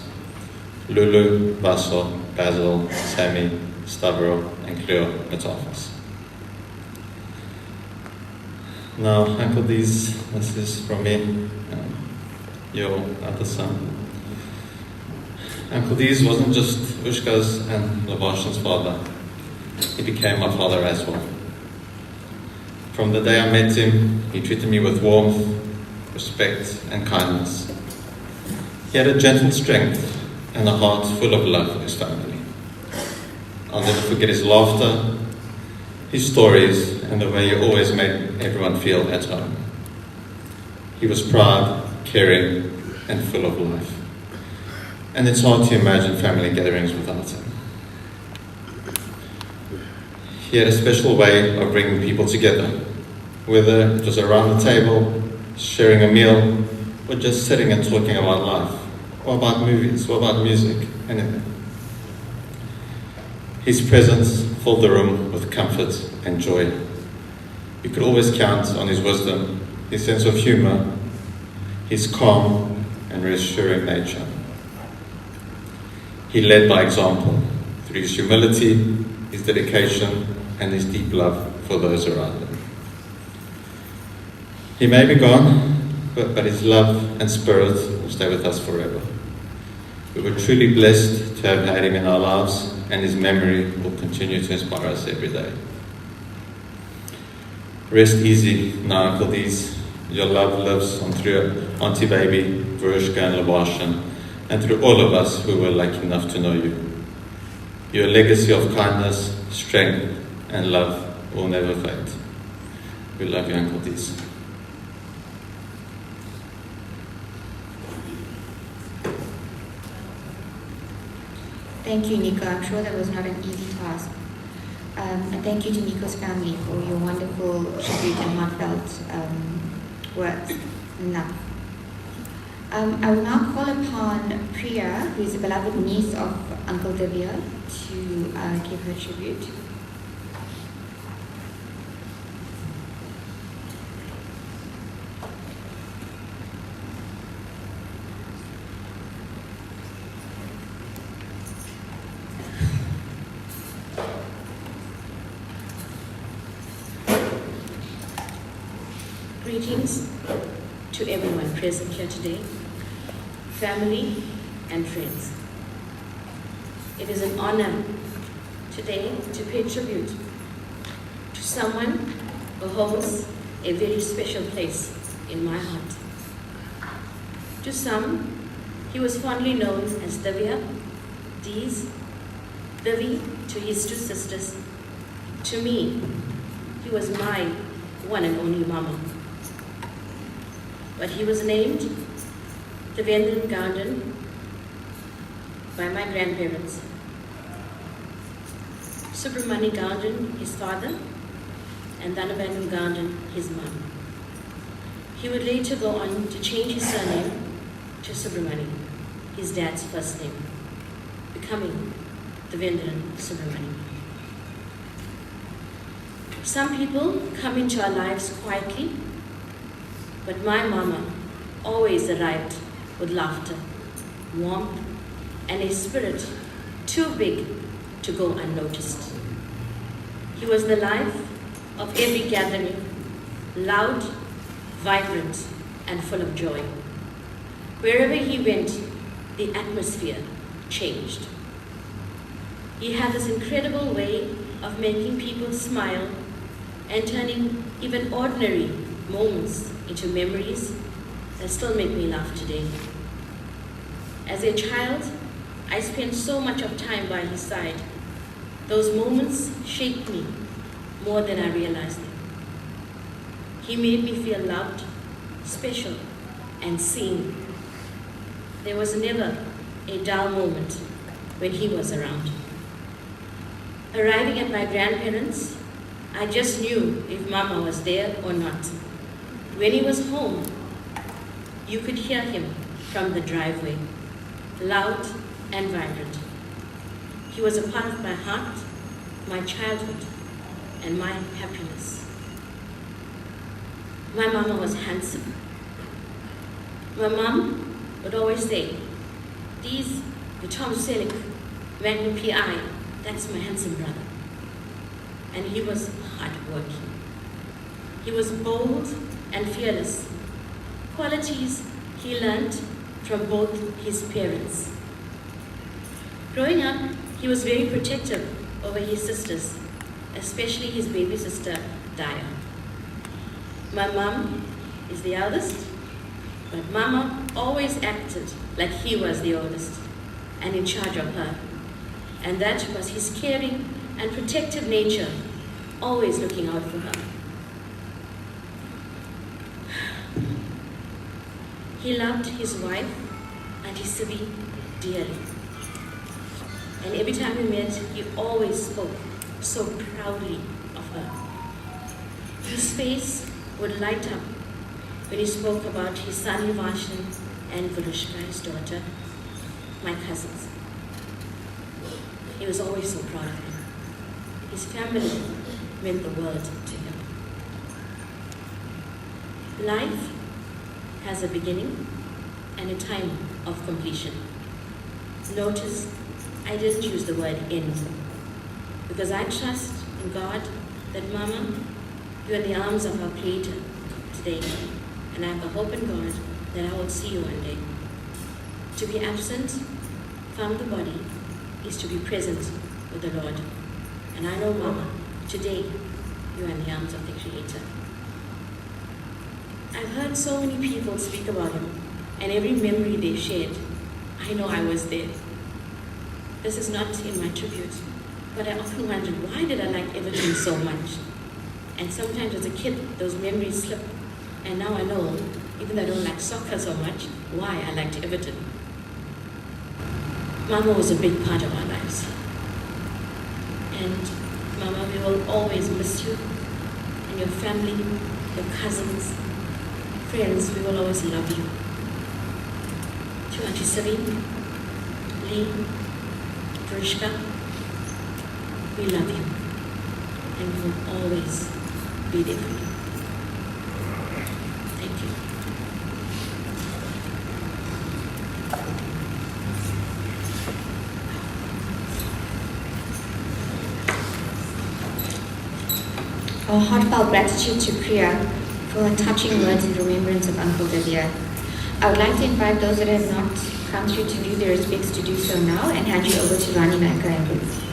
Lulu, Vaso, Basil, Sammy, Stavro, and Cleo Metafos. Now, Uncle Dees, this is from me, your other son. Uncle Dees wasn't just Ushka's and Lavashan's father, he became my father as well. From the day I met him, he treated me with warmth, respect, and kindness. He had a gentle strength and a heart full of love for his family. I'll never forget his laughter, his stories, and the way he always made everyone feel at home. He was proud, caring, and full of life. And it's hard to imagine family gatherings without him. He had a special way of bringing people together, whether it was around the table, sharing a meal, or just sitting and talking about life, or about movies, or about music, anything. His presence filled the room with comfort and joy. You could always count on his wisdom, his sense of humor, his calm and reassuring nature. He led by example through his humility, his dedication, and his deep love for those around him. He may be gone, but his love and spirit will stay with us forever. We were truly blessed to have had him in our lives, and his memory will continue to inspire us every day. Rest easy now, Uncle Dees. Your love lives on through Auntie Baby, Virushka, and Lavashan, and through all of us who were lucky enough to know you. Your legacy of kindness, strength, and love will never fade. We love you, Uncle Dees. Thank you, Nico. I'm sure that was not an easy task. And thank you to Nico's family for your wonderful tribute and heartfelt words. Enough. I will now call upon Priya, who is a beloved niece of Uncle Divya, to give her tribute. Greetings to everyone present here today, family and friends. It is an honor today to pay tribute to someone who holds a very special place in my heart. To some, he was fondly known as Divya, Dees, Divi to his two sisters. To me, he was my one and only mama. But he was named Dhavanthiran by my grandparents. Soobramaney Gandhan, his father, and Dhanabanu Gandhan, his mom. He would later go on to change his surname to Soobramaney, his dad's first name, becoming Dhavanthiran Soobramaney. Some people come into our lives quietly, but my mama always arrived with laughter, warmth, and a spirit too big to go unnoticed. He was the life of every gathering, loud, vibrant, and full of joy. Wherever he went, the atmosphere changed. He had this incredible way of making people smile and turning even ordinary moments into memories that still make me laugh today. As a child, I spent so much of time by his side. Those moments shaped me more than I realized them. He made me feel loved, special, and seen. There was never a dull moment when he was around. Arriving at my grandparents', I just knew if Mama was there or not. When he was home, you could hear him from the driveway, loud and vibrant. He was a part of my heart, my childhood, and my happiness. My mama was handsome. My mom would always say, "These, the Tom Selleck, Magnum PI, that's my handsome brother." And he was hardworking. He was bold and fearless, qualities he learned from both his parents. Growing up, he was very protective over his sisters, especially his baby sister, Daya. My mom is the eldest, but Mama always acted like he was the oldest and in charge of her. And that was his caring and protective nature, always looking out for her. He loved his wife and his sibby dearly. And every time we met, he always spoke so proudly of her. His face would light up when he spoke about his son Yuvashin and Virushka, his daughter, my cousins. He was always so proud of them. His family meant the world to him. Life has a beginning and a time of completion. Notice I didn't use the word end, because I trust in God that Mama, you are in the arms of our Creator today, and I have a hope in God that I will see you one day. To be absent from the body is to be present with the Lord. And I know, Mama, today you are in the arms of the Creator. I've heard so many people speak about him, and every memory they shared, I know I was there. This is not in my tribute, but I often wondered, why did I like Everton so much? And sometimes as a kid, those memories slip, and now I know, even though I don't like soccer so much, why I liked Everton. Mama was a big part of our lives. And Mama, we will always miss you, and your family, your cousins, friends, we will always love you. To Auntie Celine, Lee, Virushka, we love you, and we will always be there for you. Thank you. Our heartfelt gratitude to Priya for her touching words in remembrance of Uncle Divya. I would like to invite those that have not come through to do their respects to do so now, and hand you over to Rani Naka and Ruth.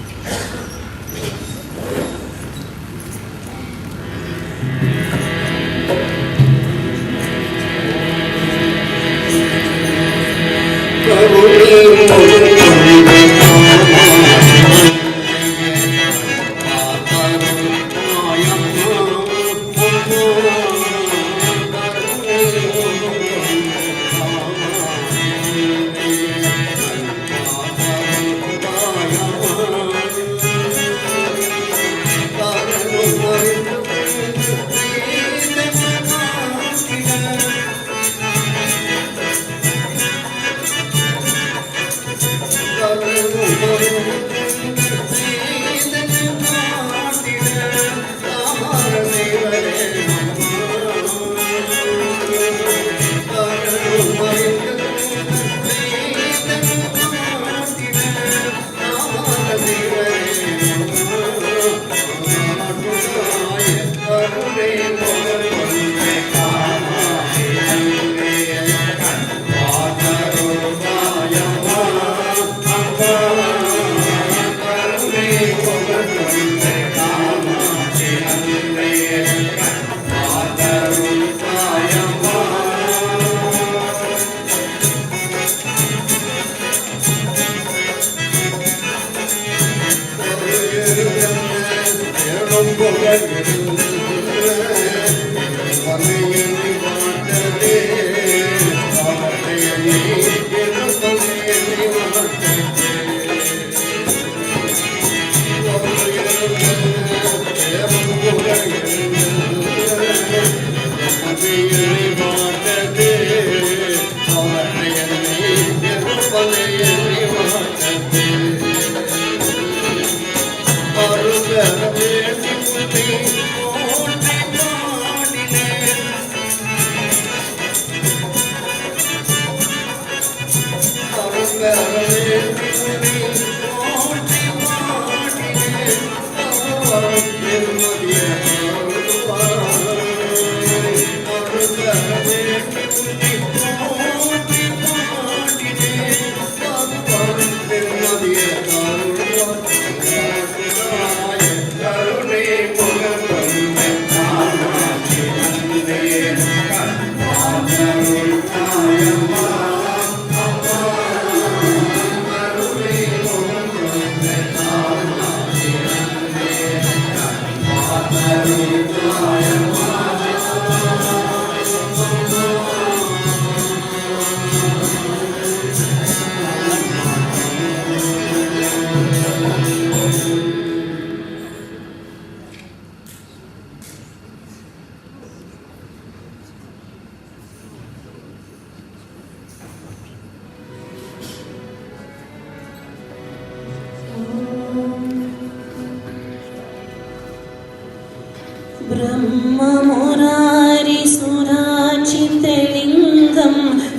ब्रह्ममुरारिसुराचितलिङ्गं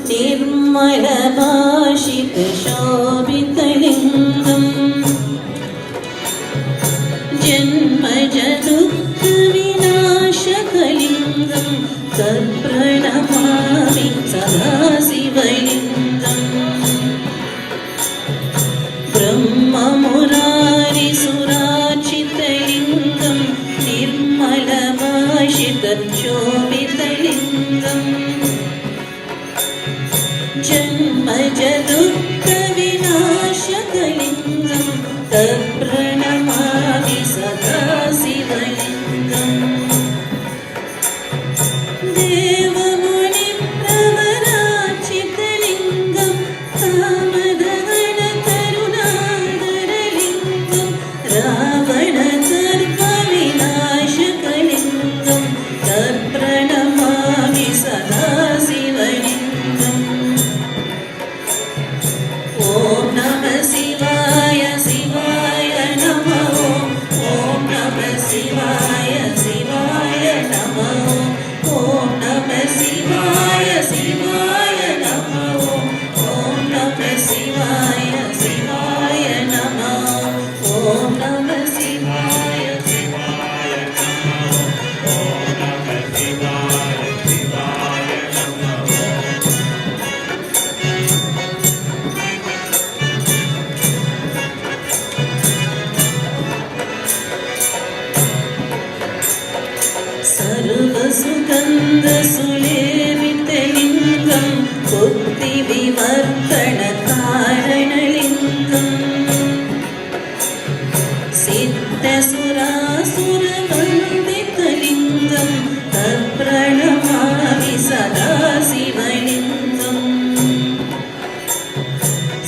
निर्मलभाषितशोभितलिङ्गम् जन्मजदुःखविनाशकलिङ्गं तत्प्रणमामि सदा शिवलिङ्गम् ब्रह्ममुरारिसुराचितलिङ्गं निर्मलभाषितशोभितलिङ्गम् जन्मजदुःखविनाशकलिङ्गं तत्प्रणमामि सदा शिवलिङ्गम् देवमुनिप्रवराचितलिङ्गं कामदहनकरुणाकरलिङ्गं रावणगर्वविनाशकलिङ्गं तत्प्रणमामि सदा शिवलिङ्गम् ॐ नमः शिवाय शिवाय नमः ॐ नमः शिवाय शिवाय नमः ॐ नमः शिवाय शिवाय नमः ॐ नमः शिवाय शिवाय नमः ॐ नमः शिवाय शिवाय नमः ॐ नमः शिवाय शिवाय नमः सर्वसुगन्धसुलेपितलिङ्गं बुद्धिविवर्तनकारणलिङ्गम् सिद्धसुरासुरवन्दितलिङ्गं तत्प्रणमामि सदा शिवलिङ्गम्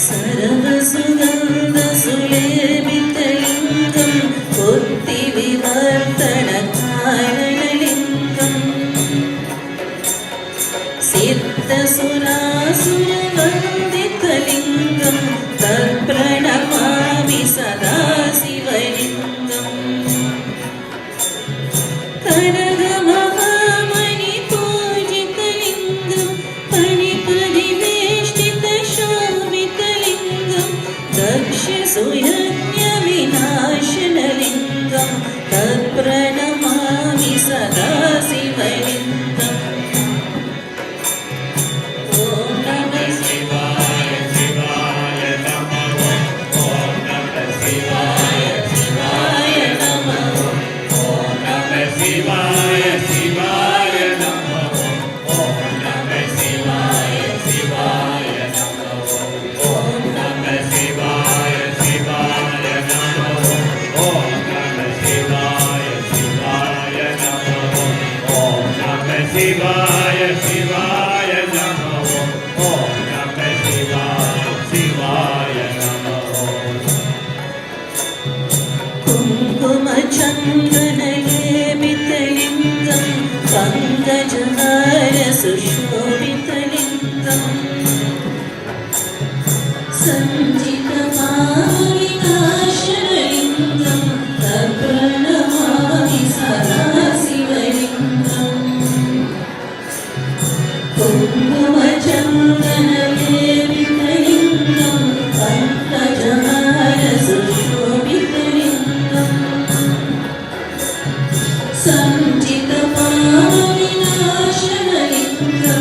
सर्वसुगन्धसुलेपितलिङ्गं बुद्धिविवर्तनकारणलिङ्गम् सिद्धसुरासुरवन्दितलिङ्गं तत्प्रणमामि सदा शिवलिङ्गम् कनकमहामणिपूजितलिङ्गं फणिपरिवेष्टितशोभितलिङ्गं दक्षसुयज्ञविनाशनलिङ्गं तत्प्रणमामि सदा शिवलिङ्गम् ॐ नमः शिवाय शिवाय नमः ॐ नमः शिवाय शिवाय नमः ॐ नमः शिवाय शिवाय नमः ॐ नमः शिवाय शिवाय नमः ॐ नमः शिवाय शिवाय नमः ॐ नमः शिवाय शिवाय नमः ॐ नमः शिवाय शिवाय नमः ॐ नमः शिवाय शिवाय नमः कुङ्कुमचन्दनलेपितलिङ्गं पङ्कजहारसुशोभितलिङ्गम् सञ्चितमाविनाशनलिङ्गं तत्प्रणमामि सदा शिवलिङ्गम् कुङ्कुमचन्दनलेपितलिङ्गं पङ्कजहारसुशोभितलिङ्गम् सञ्चितपाविनाशनलिङ्गं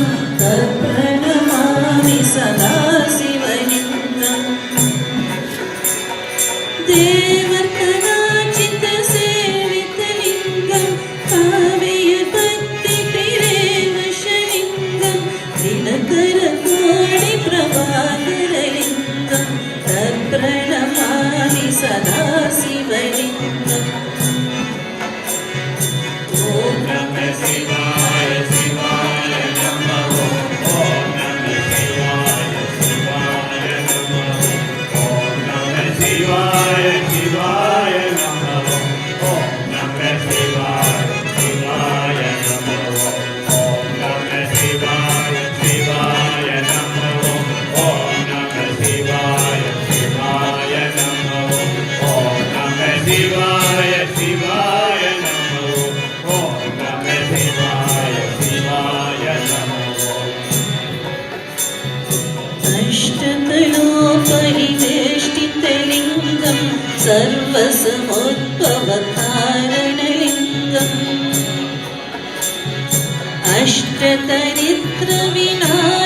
सर्वसमुद्भवकारणलिङ्गम्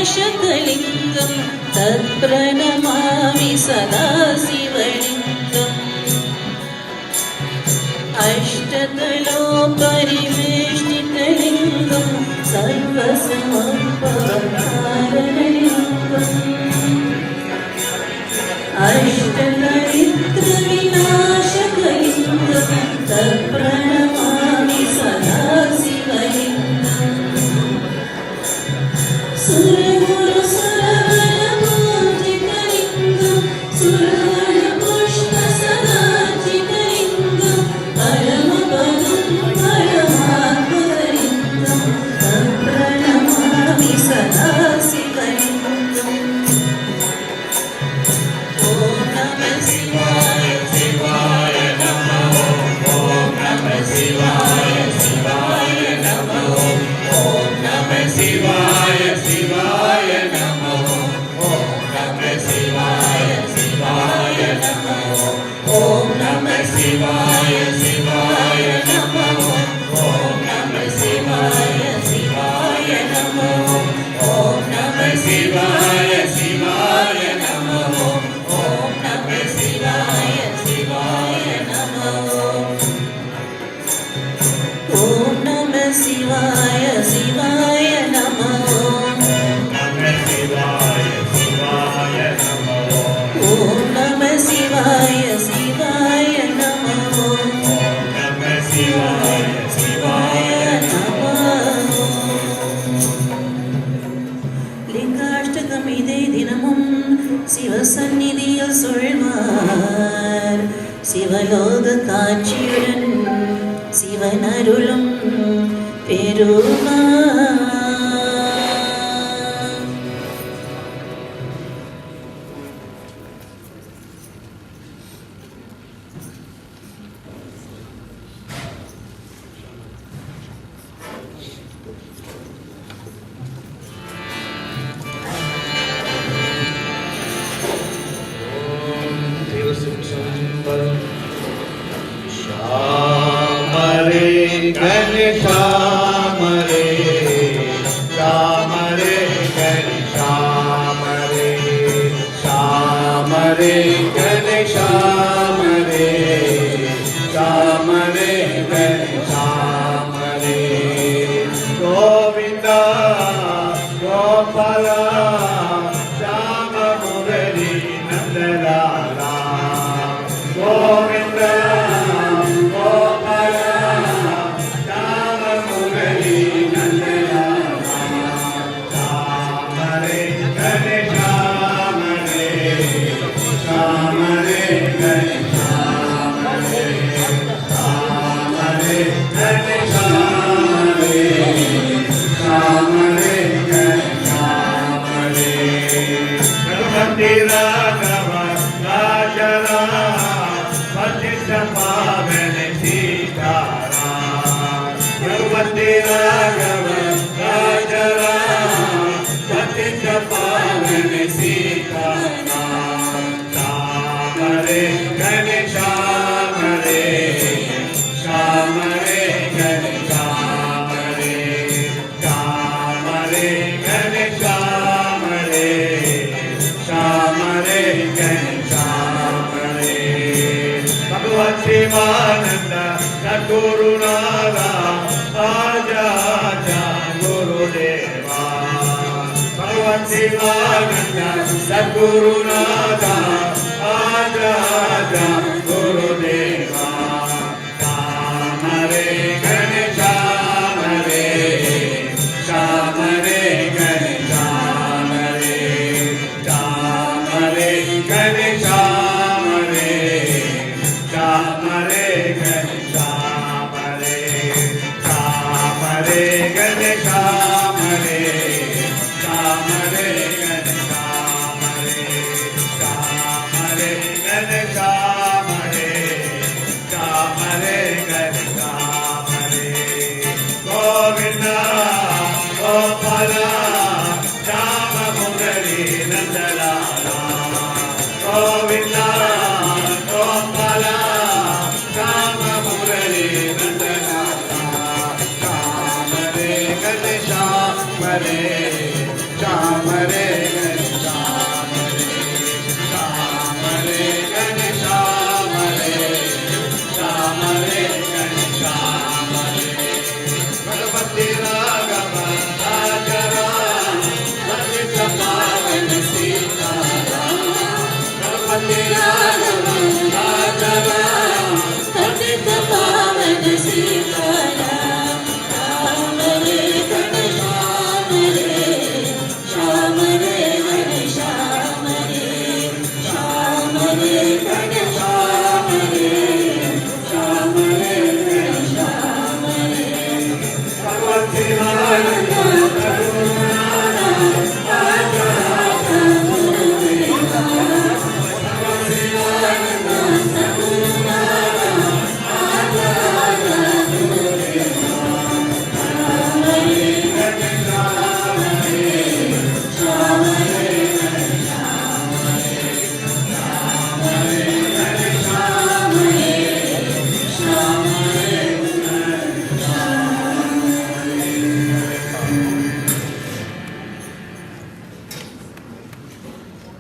अष्टदरिद्रविनाशकलिङ्गं तत्प्रणमामि सदा शिवलिङ्गम् अष्टदलोपरिवेष्टितलिङ्गं सर्वसमुद्भवकारणलिङ्गम् अष्टदरिद्रविनाशकलिङ्गं तत्प्रणमामि सदा शिवलिङ्गम् सुरगुरुसुरवरपूजितलिङ्गं सुरवरपुष्पसदार्चितलिङ्गं परमपदं परमात्मलिङ्गं तत्प्रणमामि सदा शिवलिङ्गम् ॐ नमः शिवाय शिवाय नमः ॐ नमः शिवाय शिवाय नमः ॐ नमः शिवाय शिवाय नमः ॐ नमः शिवाय शिवाय नमः ॐ नमः शिवाय शिवाय नमः ॐ नमः शिवाय शिवाय नमः ॐ नमः शिवाय शिवाय नमः ॐ नमः शिवाय शिवाय नमः ॐ नमः शिवाय शिवाय नमः ॐ नमः शिवाय शिवाय नमः शिवाय नमः लिङ्गाष्टकमिदे दिनमुं சிவசந்நிதியில் சொல்வார் சிவலோக காட்சியுடன் சிவன் அருளும் Perumal Govinda, Gopala,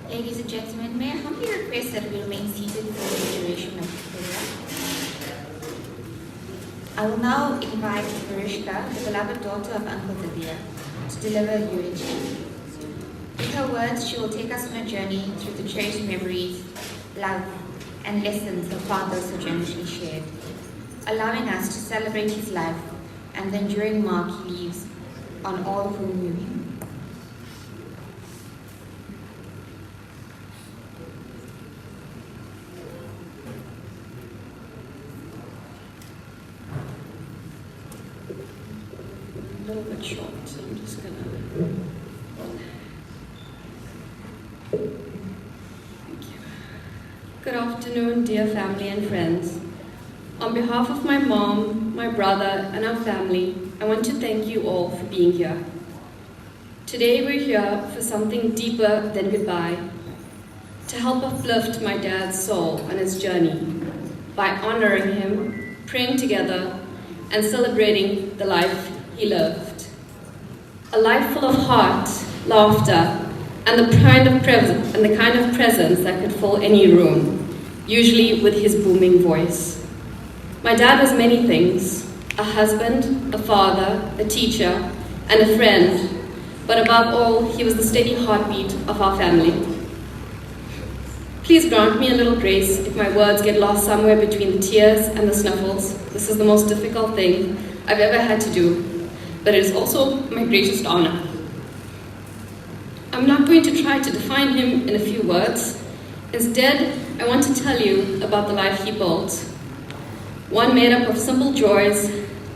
Ladies and gentlemen, may I humbly request that we remain seated for the duration of the prayer. I will now invite Varishka, the beloved daughter of Uncle Divya, to deliver eulogy. With her words, she will take us on a journey through the cherished memories, love, and lessons her father so generously shared, allowing us to celebrate his life and the enduring mark he leaves on all who knew him. A little bit short, so I'm just gonna. Thank you. Good afternoon, dear family and friends. On behalf of my mom, my brother, and our family, I want to thank you all for being here. Today we're here for something deeper than goodbye, to help uplift my dad's soul on his journey by honoring him, praying together, and celebrating the life he lived. A life full of heart, laughter, and the kind of presence that could fill any room, usually with his booming voice. My dad was many things: a husband, a father, a teacher, and a friend, but above all, he was the steady heartbeat of our family. Please grant me a little grace if my words get lost somewhere between the tears and the snuffles. This is the most difficult thing I've ever had to do, but it is also my greatest honor. I'm not going to try to define him in a few words. Instead, I want to tell you about the life he built. One made up of simple joys,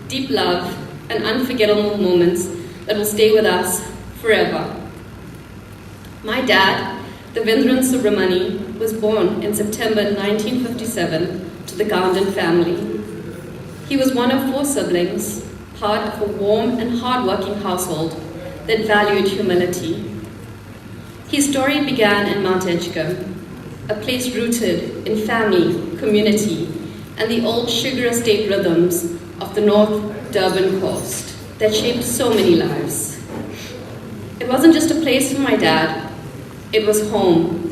deep love, and unforgettable moments that will stay with us forever. My dad, Dhavanthiran Soobramaney, was born in September 1957 to the Gandhan family. He was one of 4 siblings, part of a warm and hard-working household that valued humility. His story began in Mount Edgecombe, a place rooted in family, community, and the old sugar estate rhythms of the North Durban coast that shaped so many lives. It wasn't just a place for my dad, it was home,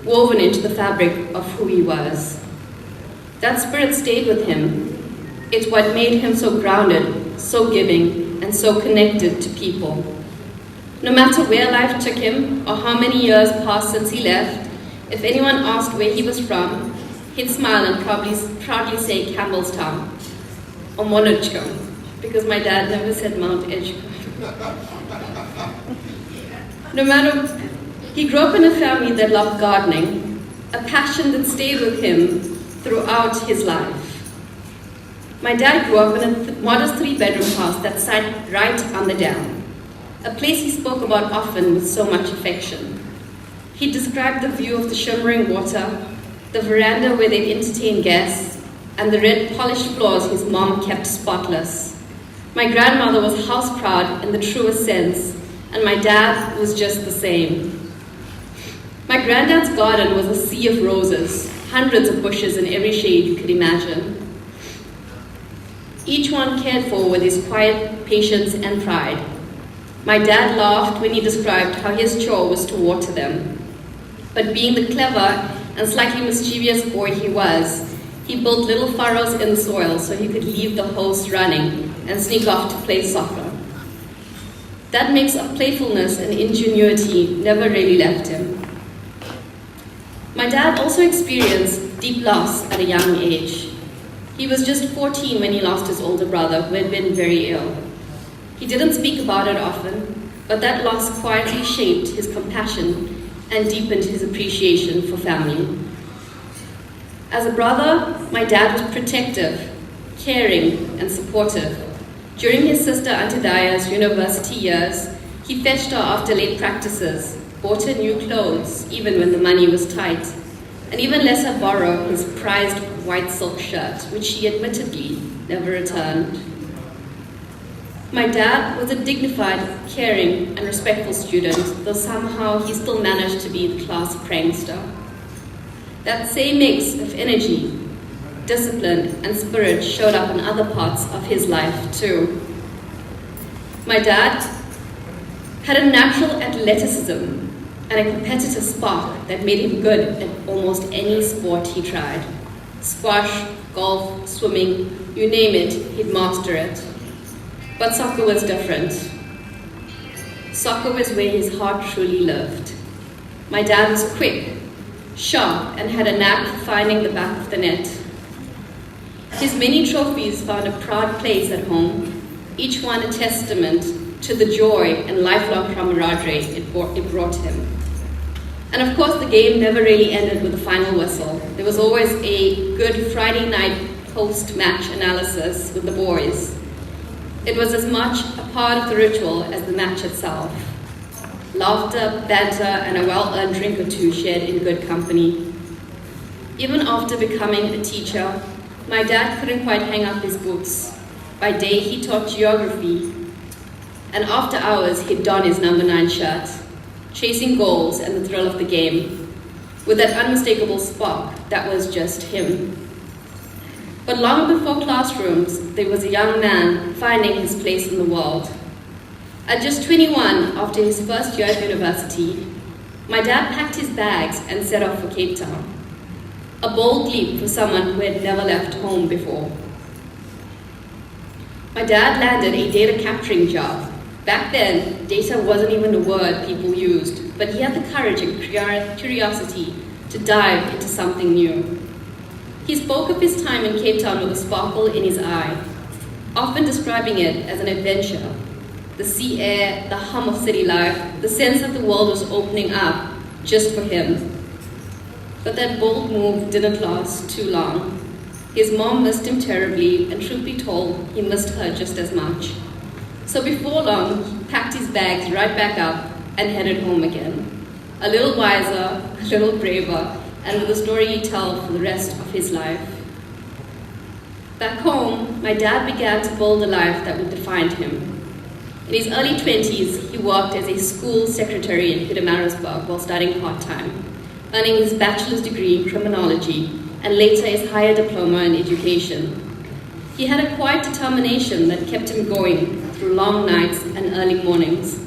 woven into the fabric of who he was. That spirit stayed with him. It's what made him so grounded, so giving, and so connected to people. No matter where life took him or how many years passed since he left, if anyone asked where he was from, he'd smile and proudly say Campbellstown or Monotchcombe, because my dad never said Mount Edgecombe. He grew up in a family that loved gardening, a passion that stayed with him throughout his life. My dad grew up in a modest 3-bedroom house that sat right on the dam, a place he spoke about often with so much affection. He described the view of the shimmering water, the veranda where they'd entertain guests, and the red polished floors his mom kept spotless. My grandmother was house proud in the truest sense, and my dad was just the same. My granddad's garden was a sea of roses, hundreds of bushes in every shade you could imagine. Each one cared for with his quiet patience and pride. My dad laughed when he described how his chore was to water them. But being the clever and slightly mischievous boy he was, he built little furrows in the soil so he could leave the hose running and sneak off to play soccer. That mix of playfulness and ingenuity never really left him. My dad also experienced deep loss at a young age. He was just 14 when he lost his older brother, who had been very ill. He didn't speak about it often, but that loss quietly shaped his compassion and deepened his appreciation for family. As a brother, my dad was protective, caring, and supportive. During his sister Auntie Daya's university years, he fetched her after late practices, bought her new clothes, even when the money was tight, and even let her borrow his prized white silk shirt, which she admittedly never returned. My dad was a dignified, caring, and respectful student, though somehow he still managed to be the class prankster. That same mix of energy, discipline, and spirit showed up in other parts of his life too. My dad had a natural athleticism and a competitive spark that made him good at almost any sport he tried. Squash, golf, swimming, you name it, he'd master it. But soccer was different. Soccer was where his heart truly lived. My dad was quick, sharp, and had a knack for finding the back of the net. His many trophies found a proud place at home, each one a testament to the joy and lifelong camaraderie it brought him. And of course, the game never really ended with a final whistle. There was always a good Friday night post-match analysis with the boys. It was as much a part of the ritual as the match itself. Laughter, banter, and a well-earned drink or two shared in good company. Even after becoming a teacher, my dad couldn't quite hang up his boots. By day, he taught geography, and after hours, he'd don his number 9 shirt, chasing goals and the thrill of the game, with that unmistakable spark that was just him. But long before classrooms, there was a young man finding his place in the world. At just 21, after his first year at university, my dad packed his bags and set off for Cape Town. A bold leap for someone who had never left home before. My dad landed a data capturing job. Back then, data wasn't even a word people used, but he had the courage and curiosity to dive into something new. He spoke of his time in Cape Town with a sparkle in his eye, often describing it as an adventure. The sea air, the hum of city life, the sense that the world was opening up just for him. But that bold move didn't last too long. His mom missed him terribly, and truth be told, he missed her just as much. So before long, he packed his bags right back up and headed home again. A little wiser, a little braver, and with a story he'd tell for the rest of his life. Back home, my dad began to build a life that would define him. In his early 20s, he worked as a school secretary in Pietermaritzburg while studying part-time, earning his bachelor's degree in criminology and later his higher diploma in education. He had a quiet determination that kept him going through long nights and early mornings,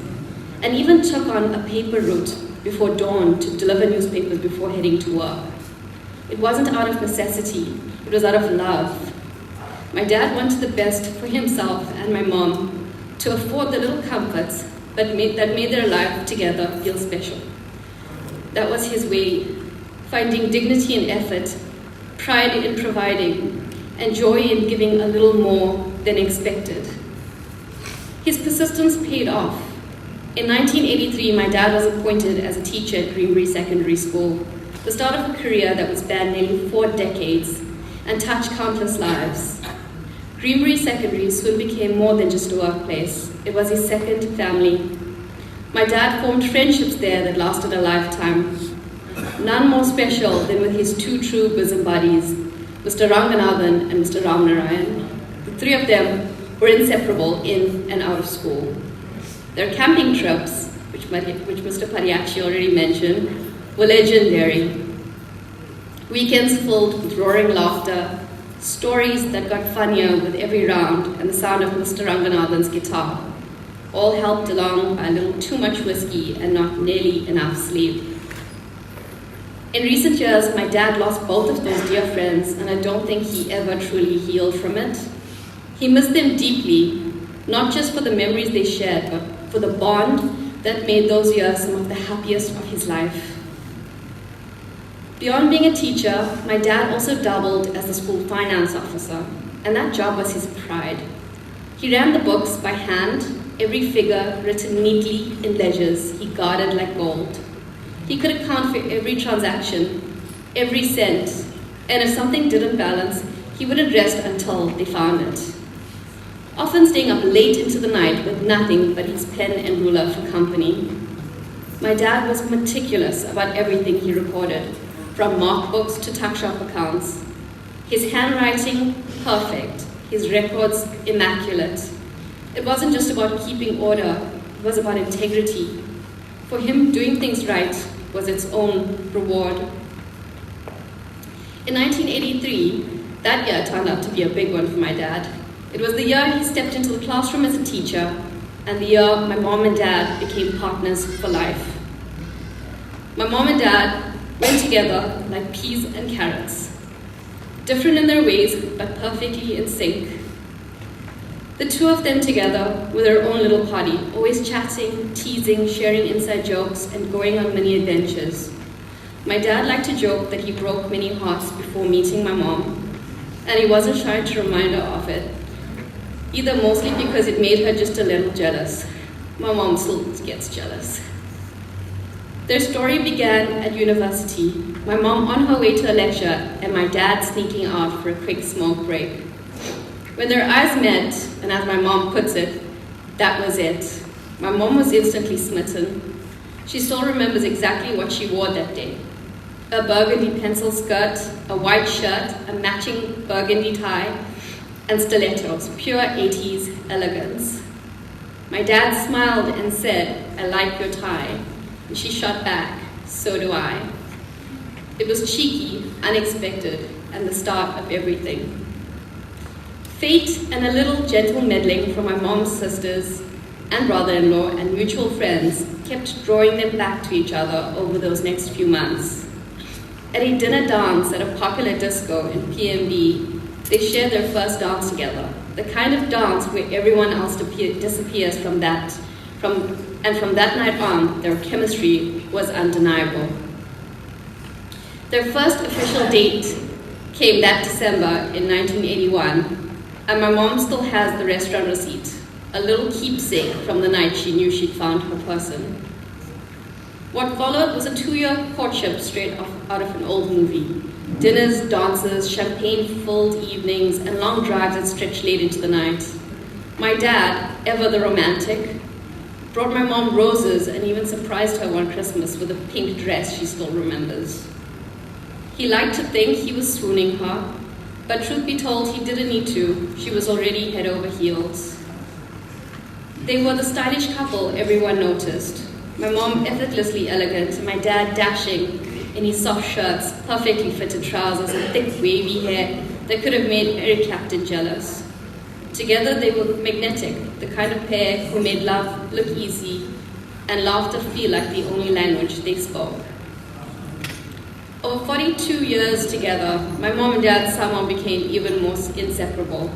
and even took on a paper route before dawn to deliver newspapers before heading to work. It wasn't out of necessity, it was out of love. My dad wanted the best for himself and my mom, to afford the little comforts that made their life together feel special. That was his way, finding dignity in effort, pride in providing, and joy in giving a little more than expected. His persistence paid off. In 1983, my dad was appointed as a teacher at Greenbury Secondary School, the start of a career that would span nearly 4 decades and touched countless lives. Greenbury Secondary soon became more than just a workplace. It was his second family. My dad formed friendships there that lasted a lifetime. None more special than with his 2 true bosom buddies, Mr. Ranganathan and Mr. Ramnarayan. The 3 of them were inseparable in and out of school. Their camping trips, which Mr. Pariachi already mentioned, were legendary. Weekends filled with roaring laughter, stories that got funnier with every round, and the sound of Mr. Ranganathan's guitar, all helped along by a little too much whiskey and not nearly enough sleep. In recent years, my dad lost both of those dear friends, and I don't think he ever truly healed from it. He missed them deeply, not just for the memories they shared, but for the bond that made those years some of the happiest of his life. Beyond being a teacher, my dad also doubled as the school finance officer, and that job was his pride. He ran the books by hand, every figure written neatly in ledgers he guarded like gold. He could account for every transaction, every cent, and if something didn't balance, he wouldn't rest until they found it. Often staying up late into the night with nothing but his pen and ruler for company. My dad was meticulous about everything he recorded, from mark books to tuck shop accounts. His handwriting, perfect. His records, immaculate. It wasn't just about keeping order, it was about integrity. For him, doing things right was its own reward. In 1983, that year turned out to be a big one for my dad. It was the year he stepped into the classroom as a teacher, and the year my mom and dad became partners for life. My mom and dad went together like peas and carrots, different in their ways, but perfectly in sync. The two of them together were their own little party, always chatting, teasing, sharing inside jokes, and going on many adventures. My dad liked to joke that he broke many hearts before meeting my mom, and he wasn't shy to remind her of it, either mostly because it made her just a little jealous. My mom still gets jealous. Their story began at university, my mom on her way to a lecture and my dad sneaking out for a quick smoke break. When their eyes met, and as my mom puts it, that was it. My mom was instantly smitten. She still remembers exactly what she wore that day. A burgundy pencil skirt, a white shirt, a matching burgundy tie, and stilettos, pure 80s elegance. My dad smiled and said, "I like your tie." And she shot back, "So do I." It was cheeky, unexpected, and the start of everything. Fate and a little gentle meddling from my mom's sisters and brother-in-law and mutual friends kept drawing them back to each other over those next few months. At a dinner dance at a popular disco in PMB, they shared their first dance together, the kind of dance where everyone else disappears from that night on, their chemistry was undeniable. Their first official date came that December in 1981, and my mom still has the restaurant receipt, a little keepsake from the night she knew she'd found her person. What followed was a 2-year courtship straight out of an old movie. Dinners, dances, champagne-filled evenings, and long drives that stretched late into the night. My dad, ever the romantic, brought my mom roses and even surprised her one Christmas with a pink dress she still remembers. He liked to think he was swooning her, but truth be told, he didn't need to. She was already head over heels. They were the stylish couple everyone noticed. My mom effortlessly elegant, and my dad dashing in his soft shirts, perfectly fitted trousers, and thick wavy hair that could have made Eric Clapton jealous. Together they were magnetic, the kind of pair who made love look easy and laughter feel like the only language they spoke. Over 42 years together, my mom and dad somehow became even more inseparable.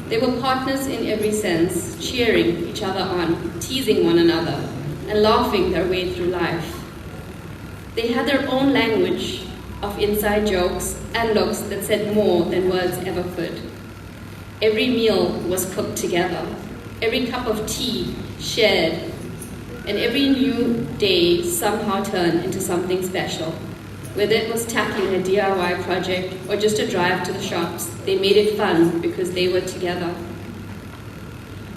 They were partners in every sense, cheering each other on, teasing one another, and laughing their way through life. They had their own language of inside jokes and looks that said more than words ever could. Every meal was cooked together, every cup of tea shared, and every new day somehow turned into something special. Whether it was tackling a DIY project or just a drive to the shops, they made it fun because they were together.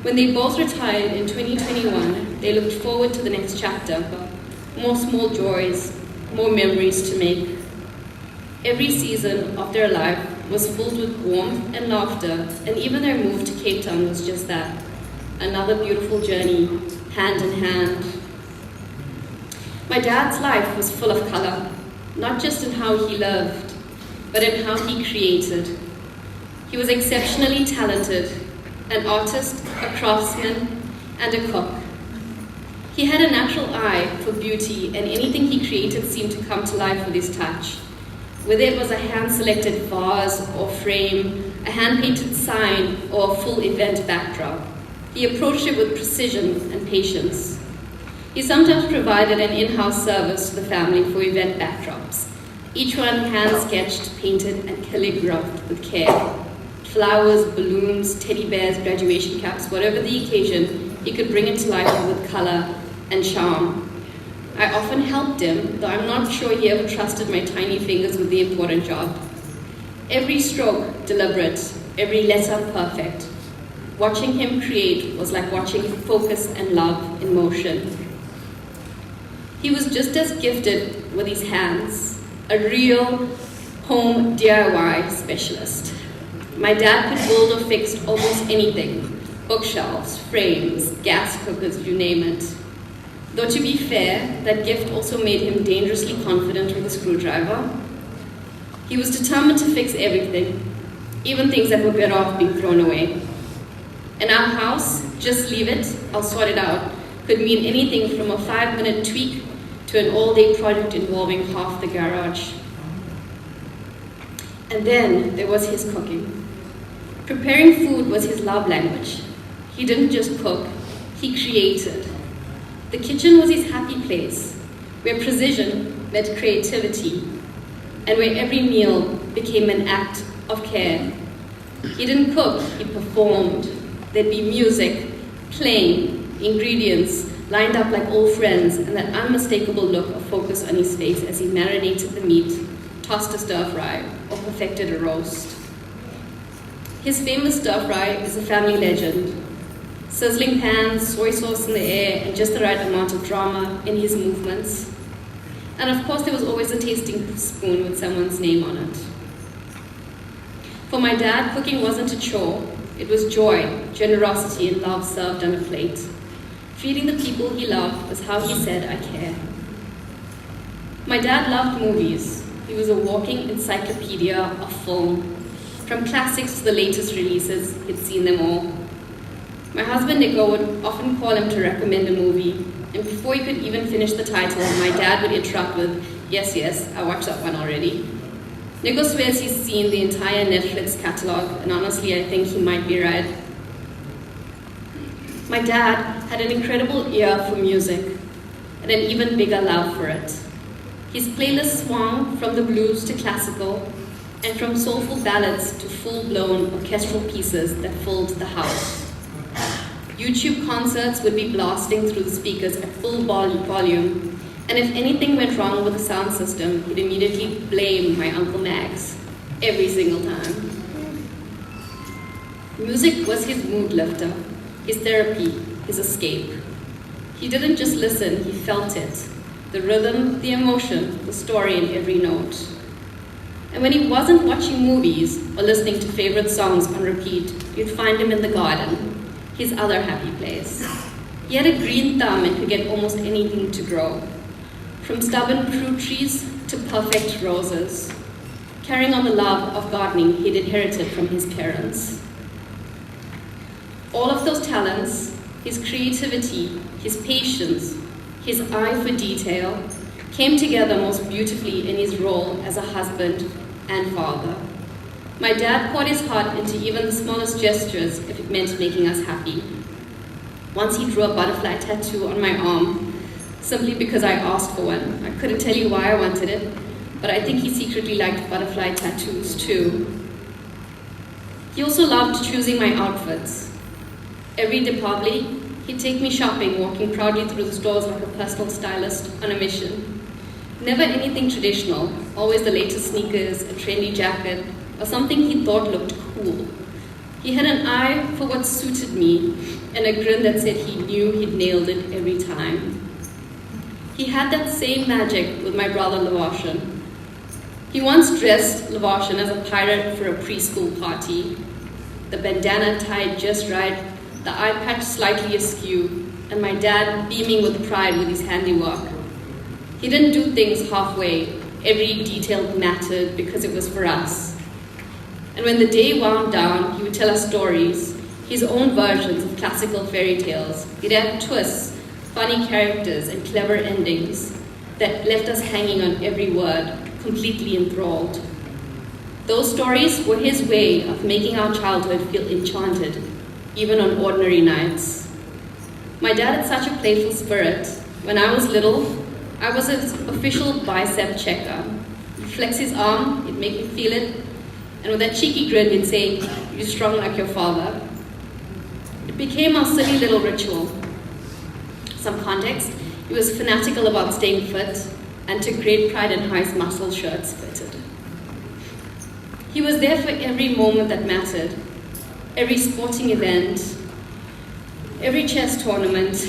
When they both retired in 2021, they looked forward to the next chapter, more small joys, more memories to make. Every season of their life was filled with warmth and laughter, and even their move to Cape Town was just that, another beautiful journey, hand in hand. My dad's life was full of color, not just in how he loved, but in how he created. He was exceptionally talented, an artist, a craftsman, and a cook. He had a natural eye for beauty, and anything he created seemed to come to life with his touch. Whether it was a hand-selected vase or frame, a hand-painted sign, or a full event backdrop, he approached it with precision and patience. He sometimes provided an in-house service to the family for event backdrops, Each one hand-sketched, painted, and calligraphed with care. Flowers, balloons, teddy bears, graduation caps, whatever the occasion, he could bring it to life with color and charm. I often helped him, though I'm not sure he ever trusted my tiny fingers with the important job. Every stroke deliberate, every letter perfect. Watching him create was like watching focus and love in motion. He was just as gifted with his hands, a real home DIY specialist. My dad could build or fix almost anything, bookshelves, frames, gas cookers, you name it. Though to be fair, that gift also made him dangerously confident with a screwdriver. He was determined to fix everything, even things that were better off being thrown away. In our house, just leave it, I'll sort it out, could mean anything from a 5-minute tweak to an all-day project involving half the garage. And then there was his cooking. Preparing food was his love language. He didn't just cook, he created. The kitchen was his happy place, where precision met creativity, and where every meal became an act of care. He didn't cook, he performed. There'd be music, playing, ingredients lined up like old friends, and that unmistakable look of focus on his face as he marinated the meat, tossed a stir-fry, or perfected a roast. His famous stir-fry is a family legend. Sizzling pans, soy sauce in the air, and just the right amount of drama in his movements. And of course, there was always a tasting spoon with someone's name on it. For my dad, cooking wasn't a chore. It was joy, generosity, and love served on a plate. Feeding the people he loved was how he said, I care. My dad loved movies. He was a walking encyclopedia of film. From classics to the latest releases, he'd seen them all. My husband Nico would often call him to recommend a movie, and before he could even finish the title, my dad would interrupt with, yes, I watched that one already. Nico swears he's seen the entire Netflix catalog, and honestly, I think he might be right. My dad had an incredible ear for music, and an even bigger love for it. His playlist swung from the blues to classical, and from soulful ballads to full-blown orchestral pieces that filled the house. YouTube concerts would be blasting through the speakers at full volume, and if anything went wrong with the sound system, he'd immediately blame my Uncle Max, every single time. Music was his mood lifter, his therapy, his escape. He didn't just listen, he felt it. The rhythm, the emotion, the story in every note. And when he wasn't watching movies or listening to favorite songs on repeat, you'd find him in the garden, his other happy place. He had a green thumb and could get almost anything to grow, from stubborn fruit trees to perfect roses, carrying on the love of gardening he'd inherited from his parents. All of those talents, his creativity, his patience, his eye for detail, came together most beautifully in his role as a husband and father. My dad poured his heart into even the smallest gestures if it meant making us happy. Once he drew a butterfly tattoo on my arm, simply because I asked for one. I couldn't tell you why I wanted it, but I think he secretly liked butterfly tattoos too. He also loved choosing my outfits. Every Deepavali, he'd take me shopping, walking proudly through the stores like a personal stylist on a mission. Never anything traditional, always the latest sneakers, a trendy jacket, or something he thought looked cool. He had an eye for what suited me, and a grin that said he knew he'd nailed it every time. He had that same magic with my brother Lavashan. He once dressed Lavashan as a pirate for a preschool party. The bandana tied just right, the eye patch slightly askew, and my dad beaming with pride with his handiwork. He didn't do things halfway. Every detail mattered because it was for us. And when the day wound down, he would tell us stories, his own versions of classical fairy tales. He'd add twists, funny characters, and clever endings that left us hanging on every word, completely enthralled. Those stories were his way of making our childhood feel enchanted, even on ordinary nights. My dad had such a playful spirit. When I was little, I was his official bicep checker. flex his arm, he'd make me feel it, and with that cheeky grin, he'd say, "You're strong like your father." It became our silly little ritual. Some context, he was fanatical about staying fit and took great pride in how his muscle shirts fitted. He was there for every moment that mattered, every sporting event, every chess tournament,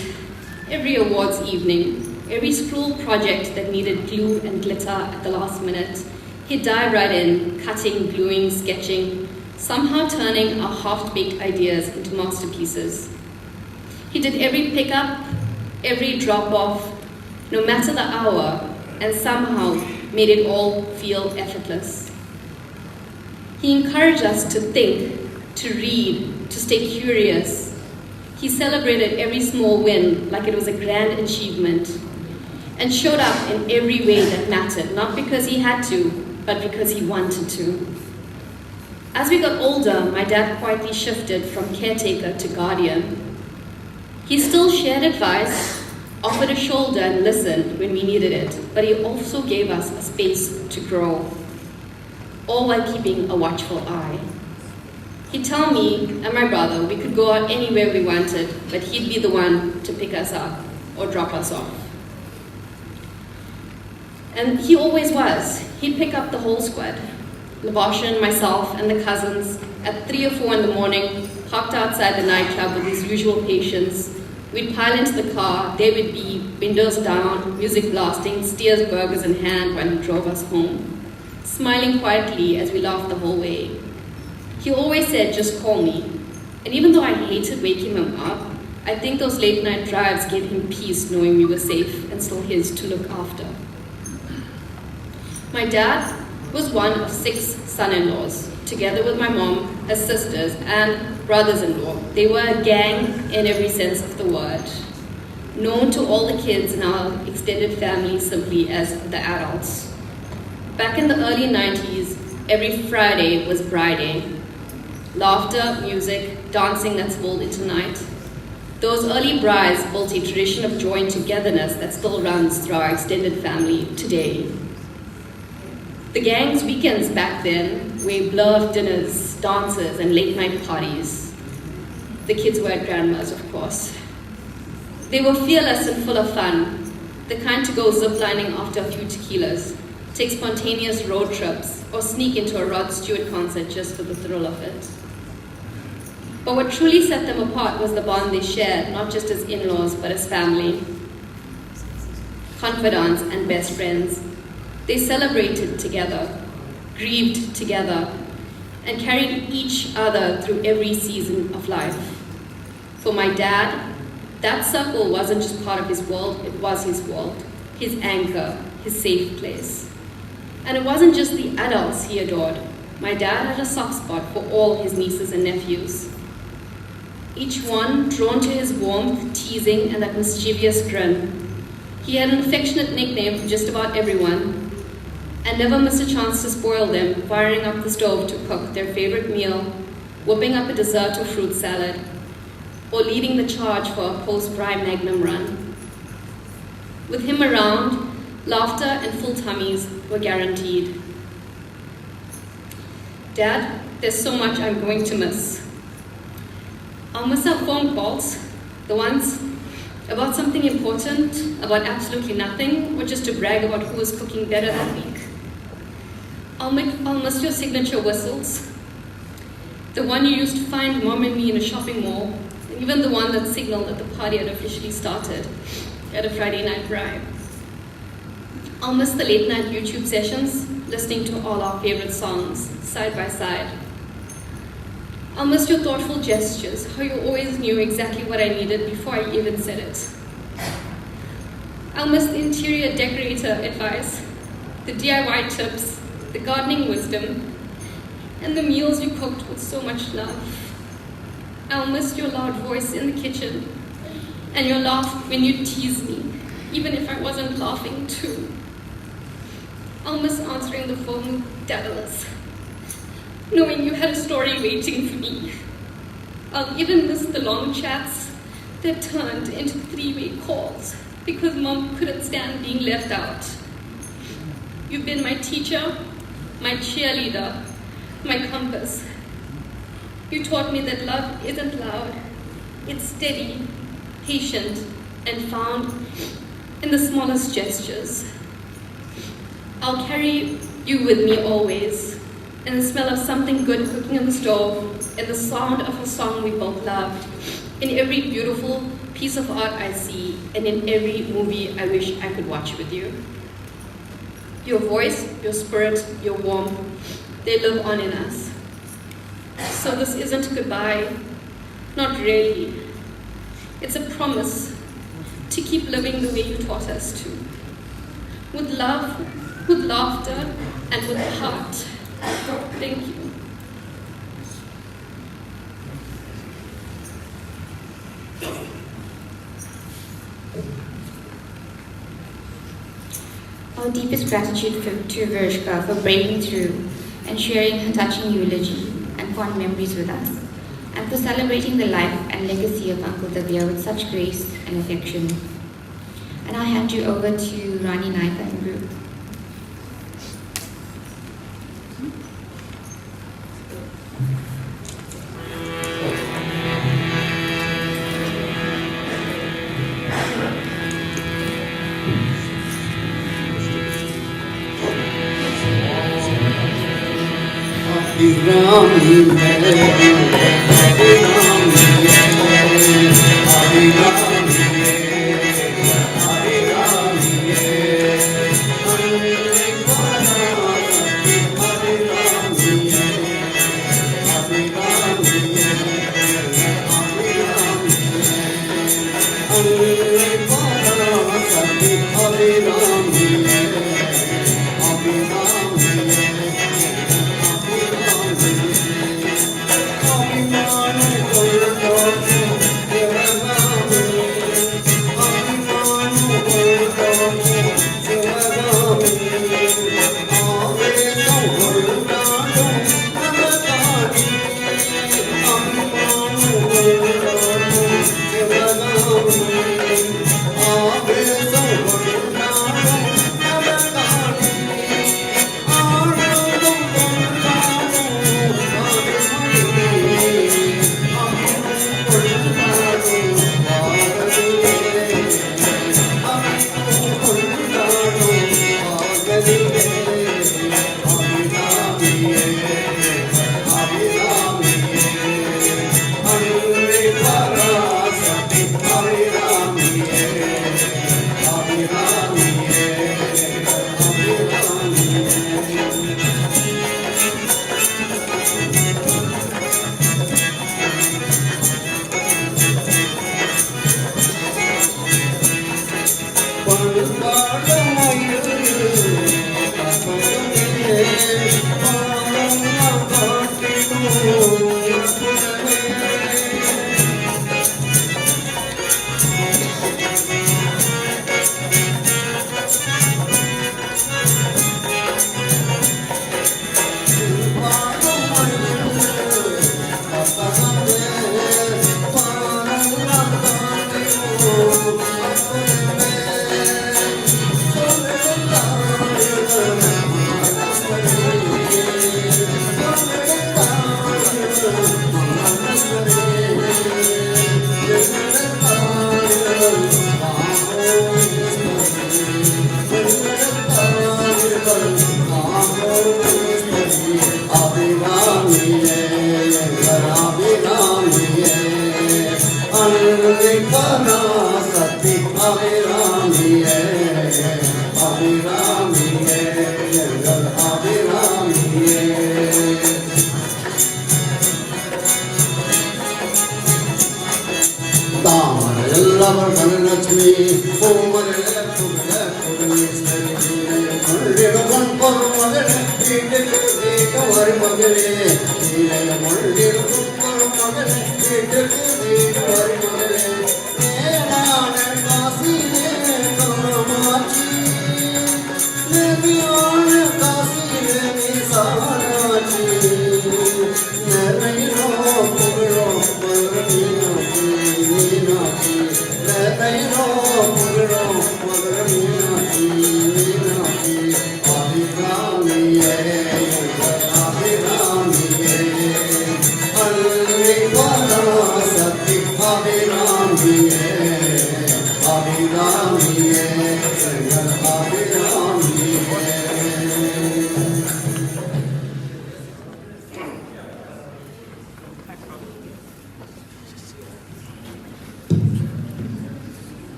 every awards evening, every school project that needed glue and glitter at the last minute. He'd dive right in, cutting, gluing, sketching, somehow turning our half-baked ideas into masterpieces. He did every pickup, every drop-off, no matter the hour, and somehow made it all feel effortless. He encouraged us to think, to read, to stay curious. He celebrated every small win like it was a grand achievement, and showed up in every way that mattered, not because he had to, but because he wanted to. As we got older, my dad quietly shifted from caretaker to guardian. He still shared advice, offered a shoulder and listened when we needed it, but he also gave us a space to grow, all while keeping a watchful eye. He'd tell me and my brother we could go out anywhere we wanted, but he'd be the one to pick us up or drop us off. And he always was. He'd pick up the whole squad, Lavashan, myself, and the cousins, at 3 or 4 in the morning, parked outside the nightclub with his usual patience. We'd pile into the car, there would be, windows down, music blasting, Steers burgers in hand while he drove us home, smiling quietly as we laughed the whole way. He always said, "Just call me." And even though I hated waking him up, I think those late night drives gave him peace knowing we were safe and still his to look after. My dad was one of 6 son-in-laws, together with my mom, her sisters, and brothers-in-law. They were a gang in every sense of the word, known to all the kids in our extended family simply as the adults. Back in the early 90s, every Friday was Bride Day. Laughter, music, dancing that spilled into night. Those early brides built a tradition of joy and togetherness that still runs through our extended family today. The gang's weekends back then were blur of dinners, dances, and late-night parties. The kids were at grandma's, of course. They were fearless and full of fun, the kind to go ziplining after a few tequilas, take spontaneous road trips, or sneak into a Rod Stewart concert just for the thrill of it. But what truly set them apart was the bond they shared, not just as in-laws, but as family, confidants, and best friends. They celebrated together, grieved together, and carried each other through every season of life. For my dad, that circle wasn't just part of his world, it was his world, his anchor, his safe place. And it wasn't just the adults he adored. My dad had a soft spot for all his nieces and nephews. Each one drawn to his warmth, teasing, and that mischievous grin. He had an affectionate nickname for just about everyone, and never missed a chance to spoil them, firing up the stove to cook their favorite meal, whipping up a dessert or fruit salad, or leading the charge for a post-bride magnum run. With him around, laughter and full tummies were guaranteed. Dad, there's so much I'm going to miss. I'll miss our phone calls, the ones about something important, about absolutely nothing, or just to brag about who was cooking better that week. I'll miss your signature whistles, the one you used to find Mom and me in a shopping mall, and even the one that signaled that the party had officially started at a Friday night drive. I'll miss the late night YouTube sessions, listening to all our favorite songs, side by side. I'll miss your thoughtful gestures, how you always knew exactly what I needed before I even said it. I'll miss the interior decorator advice, the DIY tips, the gardening wisdom, and the meals you cooked with so much love. I'll miss your loud voice in the kitchen, and your laugh when you teased me, even if I wasn't laughing too. I'll miss answering the phone with Dallas, knowing you had a story waiting for me. I'll even miss the long chats that turned into 3-way calls because Mom couldn't stand being left out. You've been my teacher, my cheerleader, my compass. You taught me that love isn't loud. It's steady, patient, and found in the smallest gestures. I'll carry you with me always, in the smell of something good cooking on the stove, in the sound of a song we both loved, in every beautiful piece of art I see, and in every movie I wish I could watch with you. Your voice, your spirit, your warmth, they live on in us. So this isn't goodbye, not really. It's a promise to keep living the way you taught us to. With love, with laughter, and with heart. Thank you. Our deepest gratitude to Vershka for breaking through and sharing her touching eulogy and fond memories with us, and for celebrating the life and legacy of Uncle Divya with such grace and affection. And I'll hand you over to Rani Naika and group.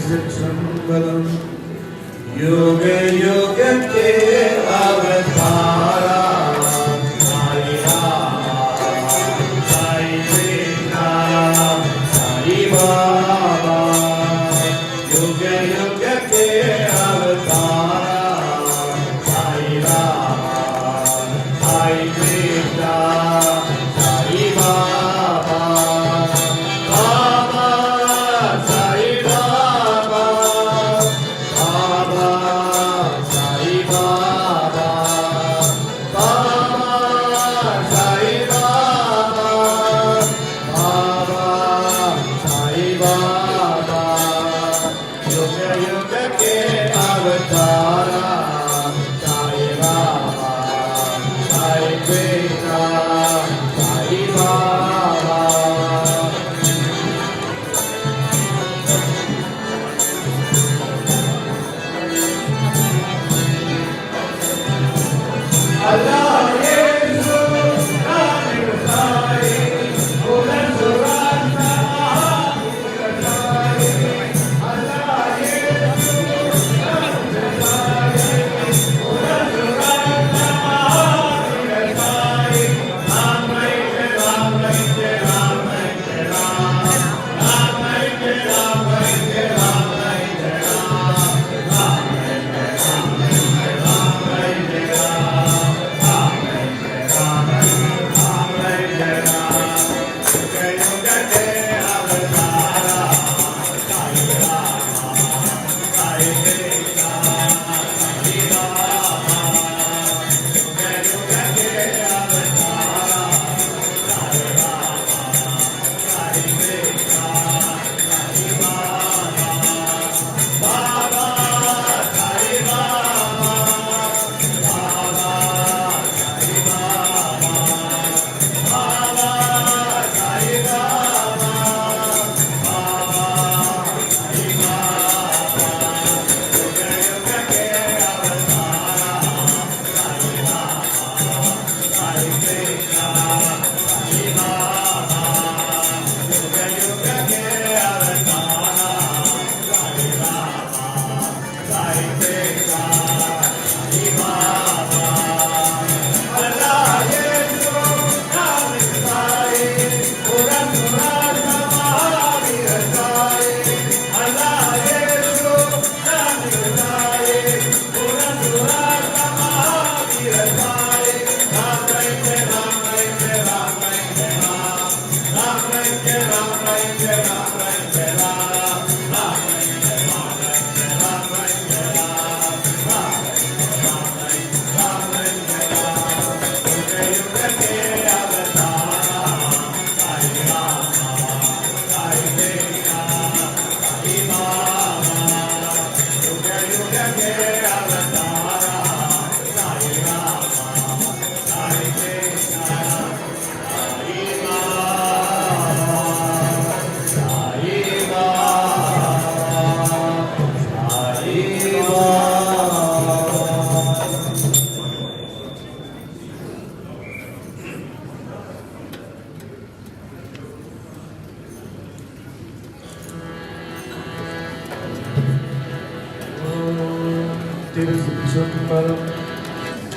Sambhalam Yoga Yoga Ke Avatara Sai Rama Sai Krishna Sai Baba Yoga Yoga Ke Avatara Sai Rama Sai Krishna Sai Baba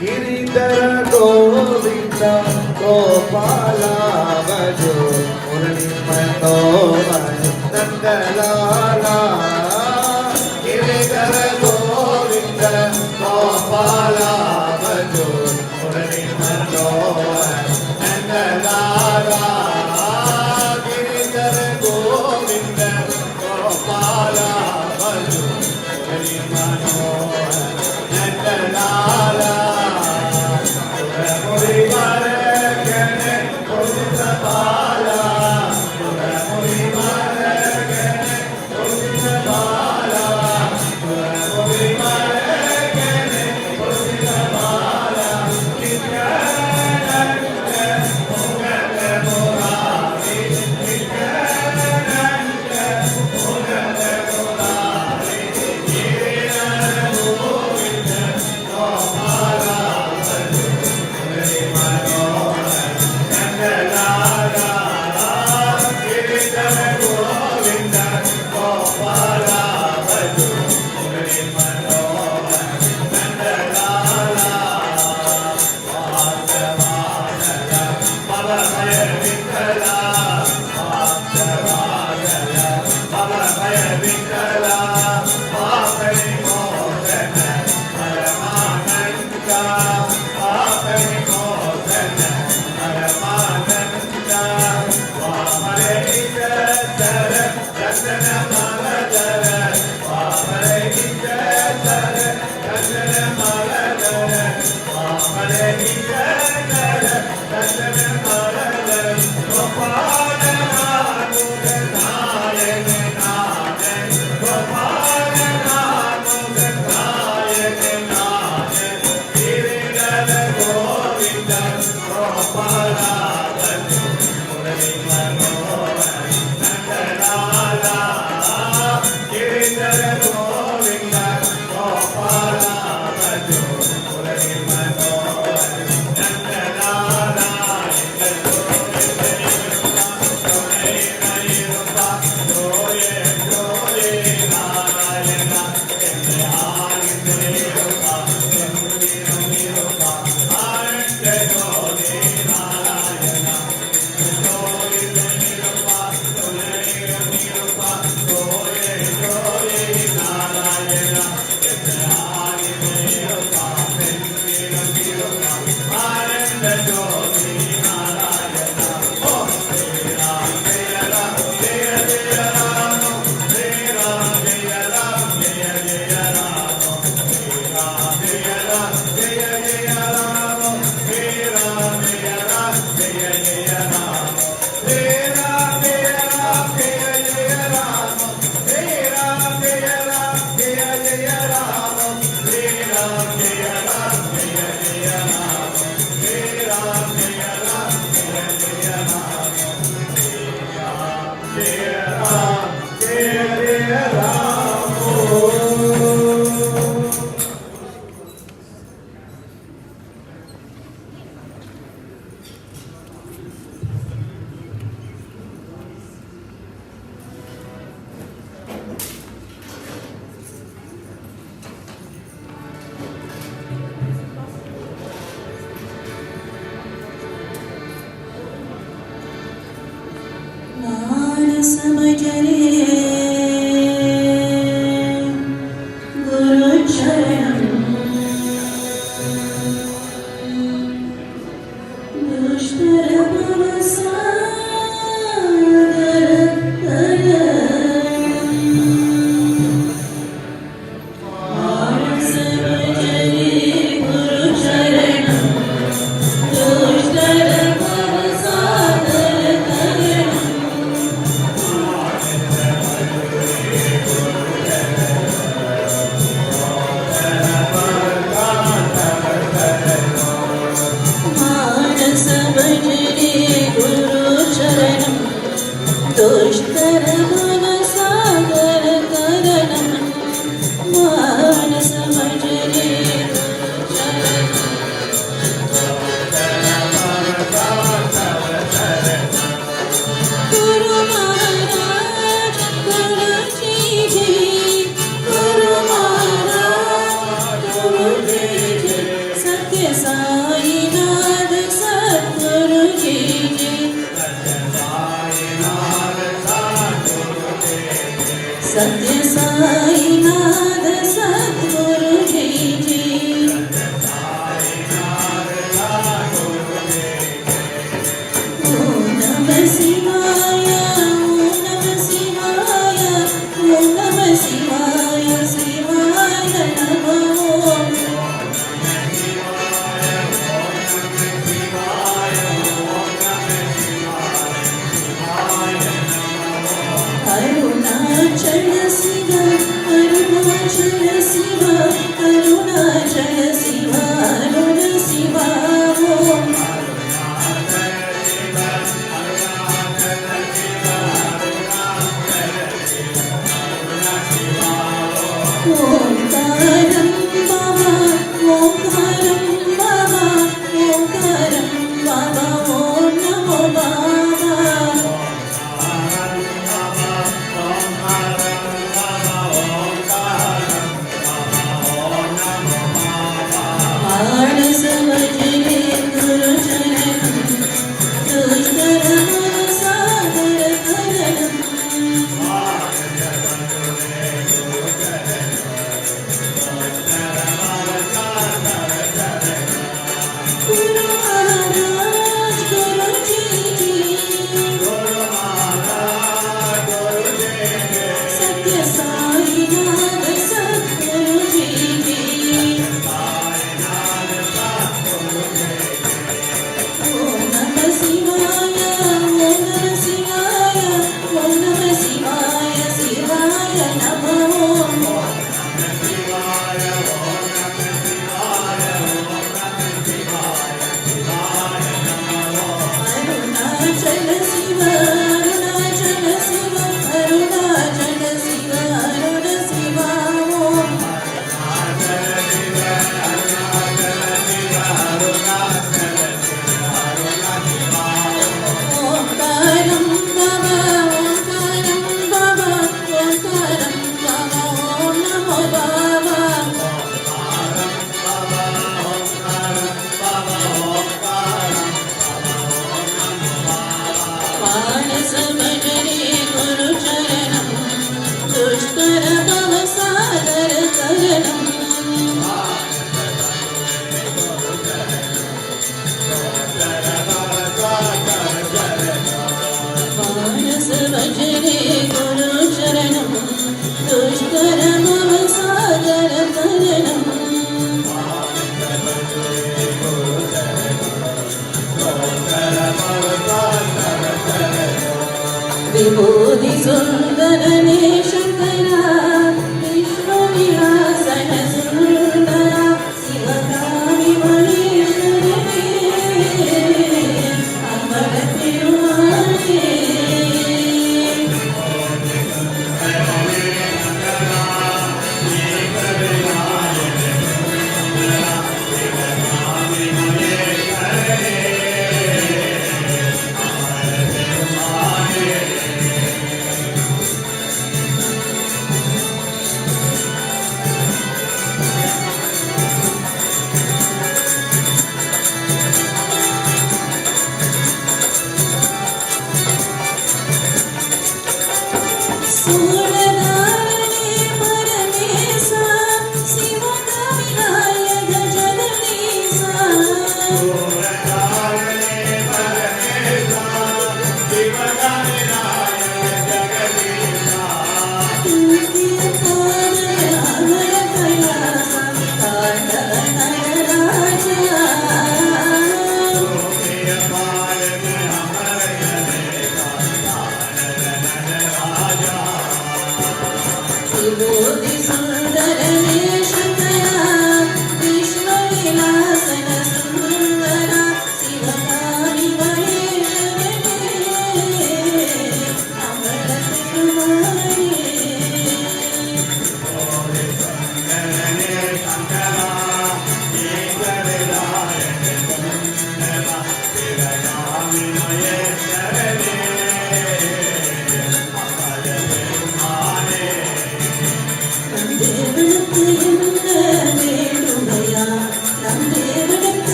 Giridhara Govinda Gopala Vajo Murali Manohar Nandalala Giridhara Govinda Gopala Vajo Murali Manohar Nandalala Giridhara Govinda Gopala Vajo Murali Manohar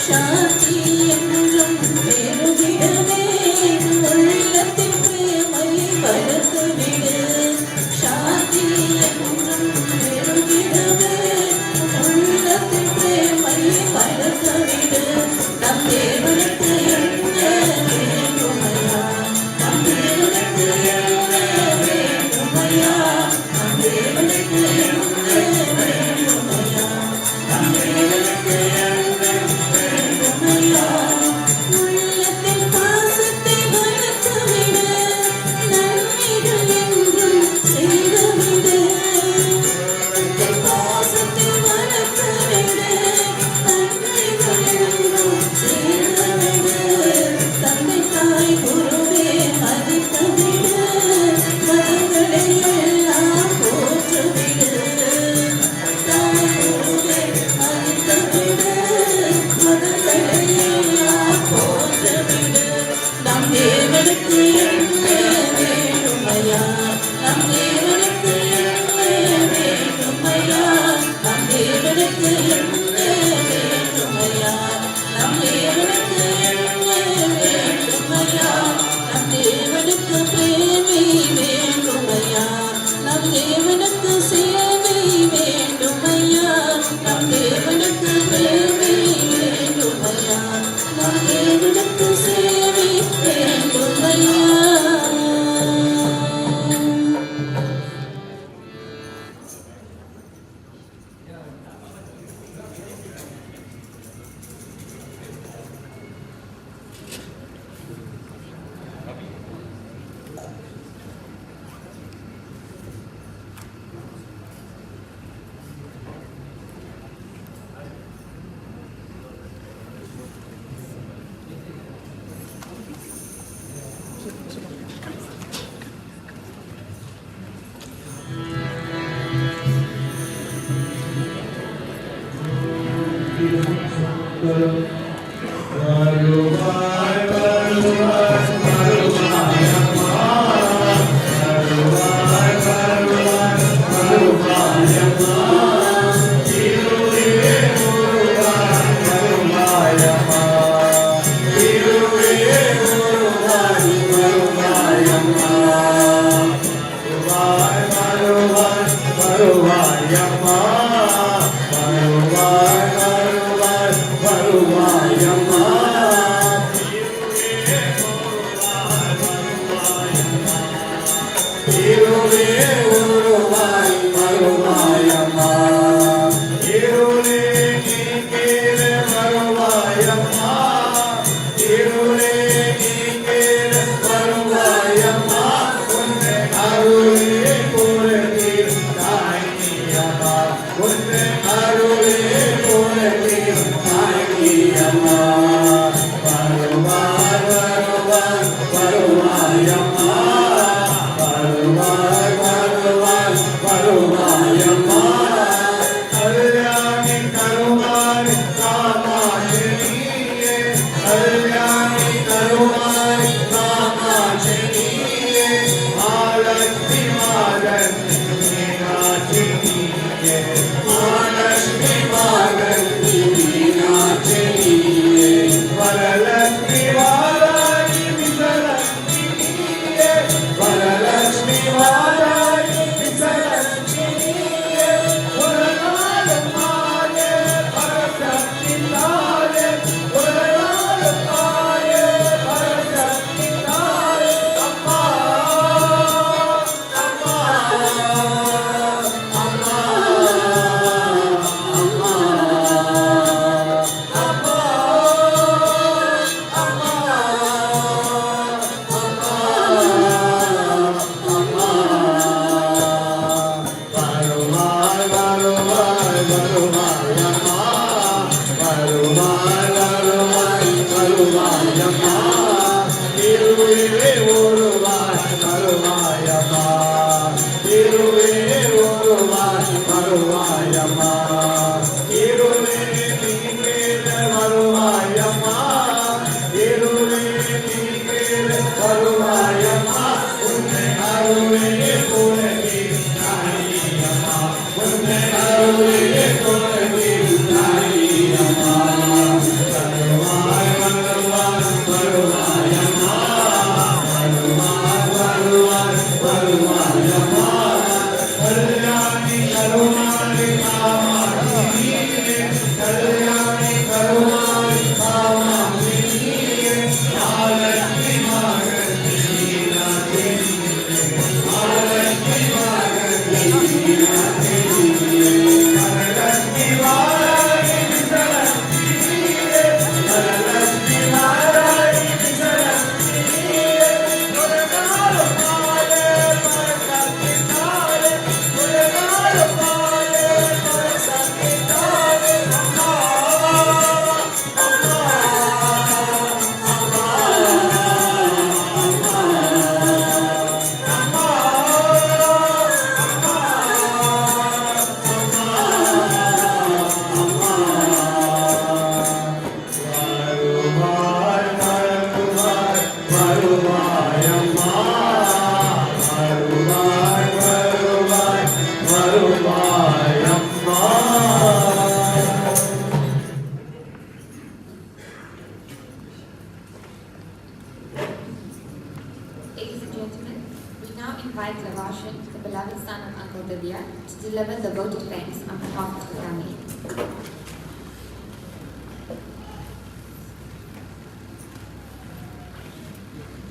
Shanti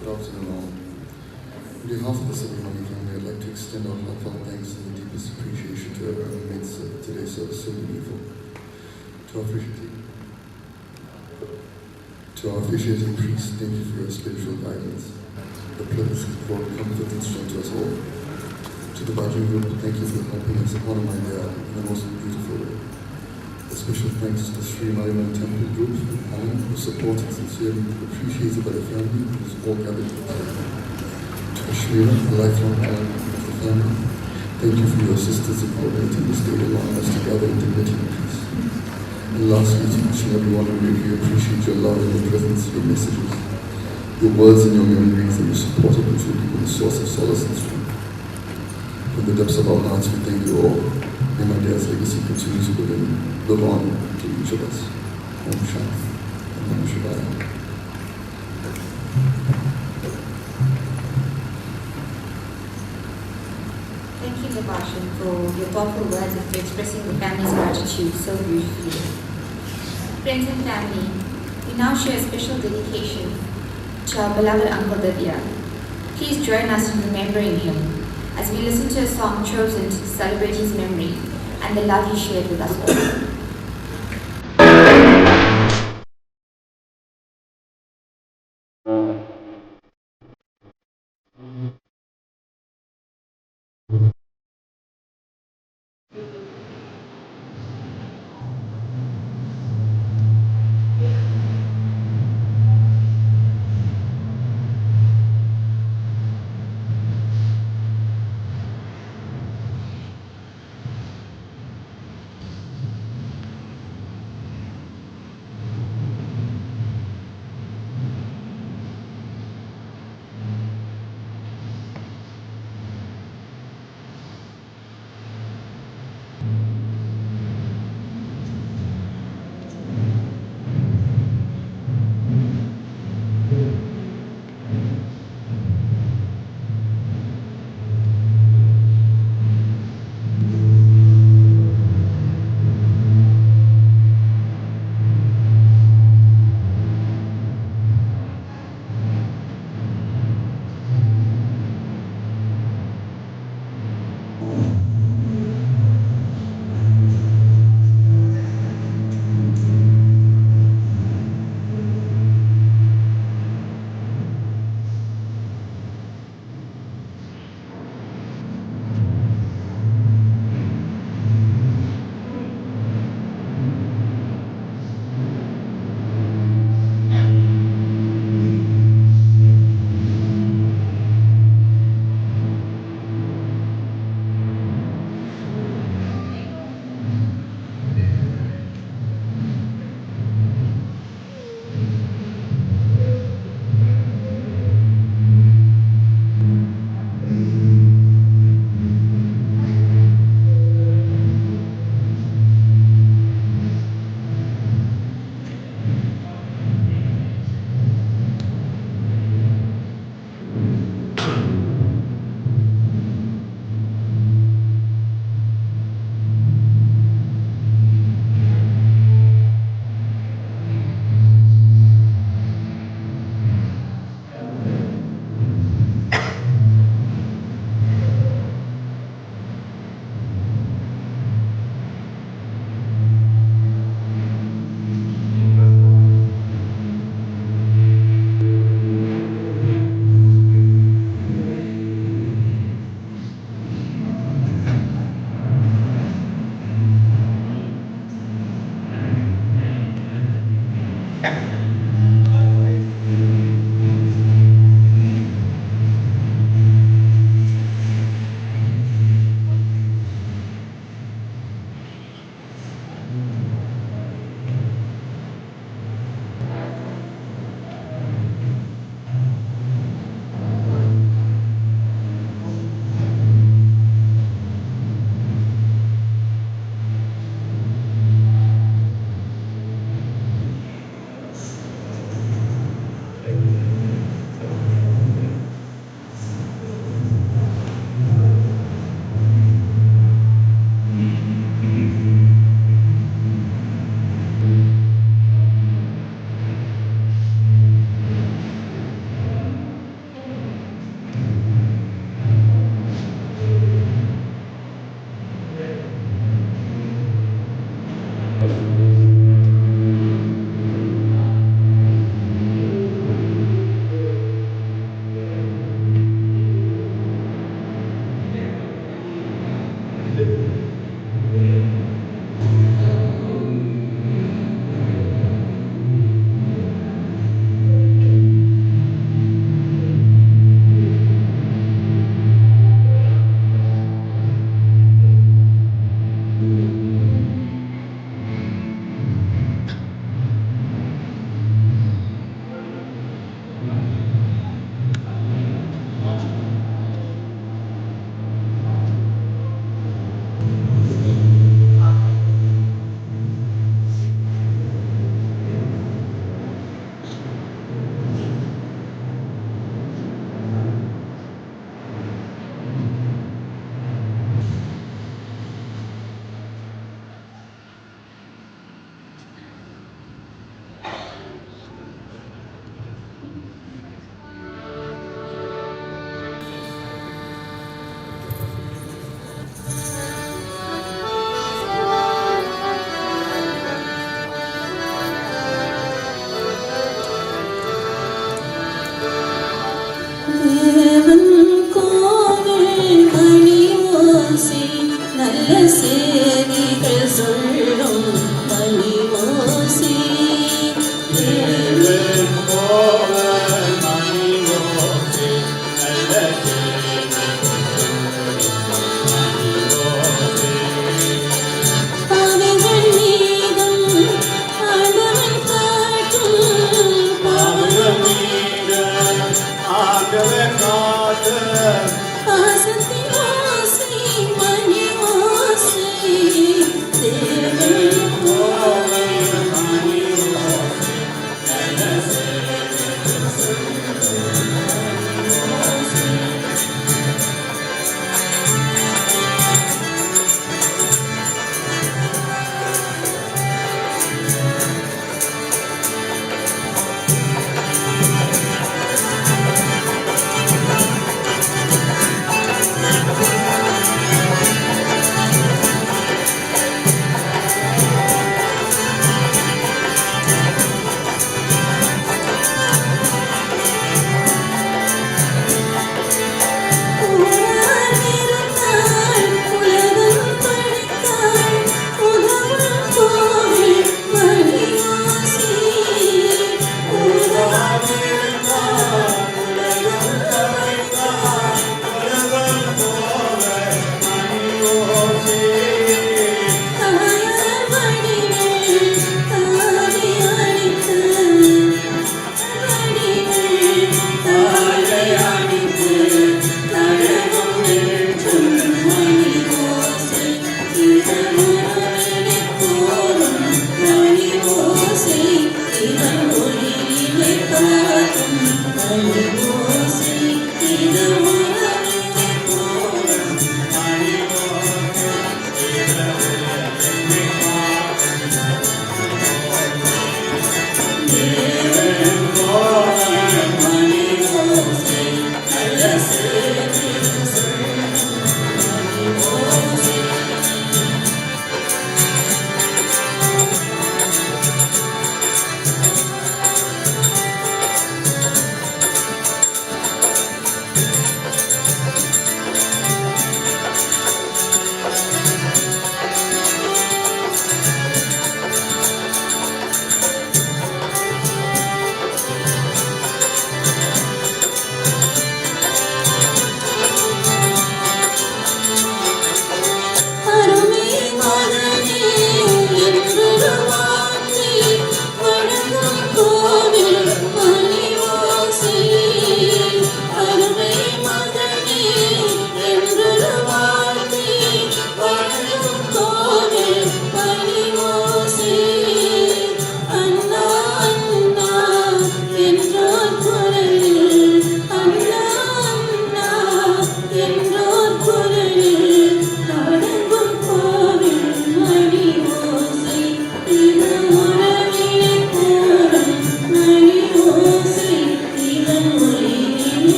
Good afternoon all. On behalf of the Soobramaney family, I'd like to extend our heartfelt thanks and the deepest appreciation to everyone who made today's service so meaningful. To our officiating priest, thank you for your spiritual guidance. The presence has brought comfort and strength to us all. To the Bajin group, thank you for helping us honor my dad in the most beautiful way. A special thanks to the Sri Mariman Temple group and who supported sincerely, appreciated by the family who's all gathered together. To Ashmira, a lifelong ally of the family, thank you for your assistance in coordinating this day, allowing us to gather in dignity and peace. And lastly, to each and everyone, I really appreciate your love and your presence, your messages, your words and your memories and your support of mutual people, a source of solace and strength. From the depths of our hearts, we thank you all. May my dad's legacy continue to live on to each of us. Om Shanti. And Om Shivaya. Thank you, Devashan, for your thoughtful words and for expressing the family's gratitude so beautifully. Friends and family, we now share a special dedication to our beloved Uncle Divya. Please join us in remembering him as we listen to a song chosen to celebrate his memory and the love he shared with us all.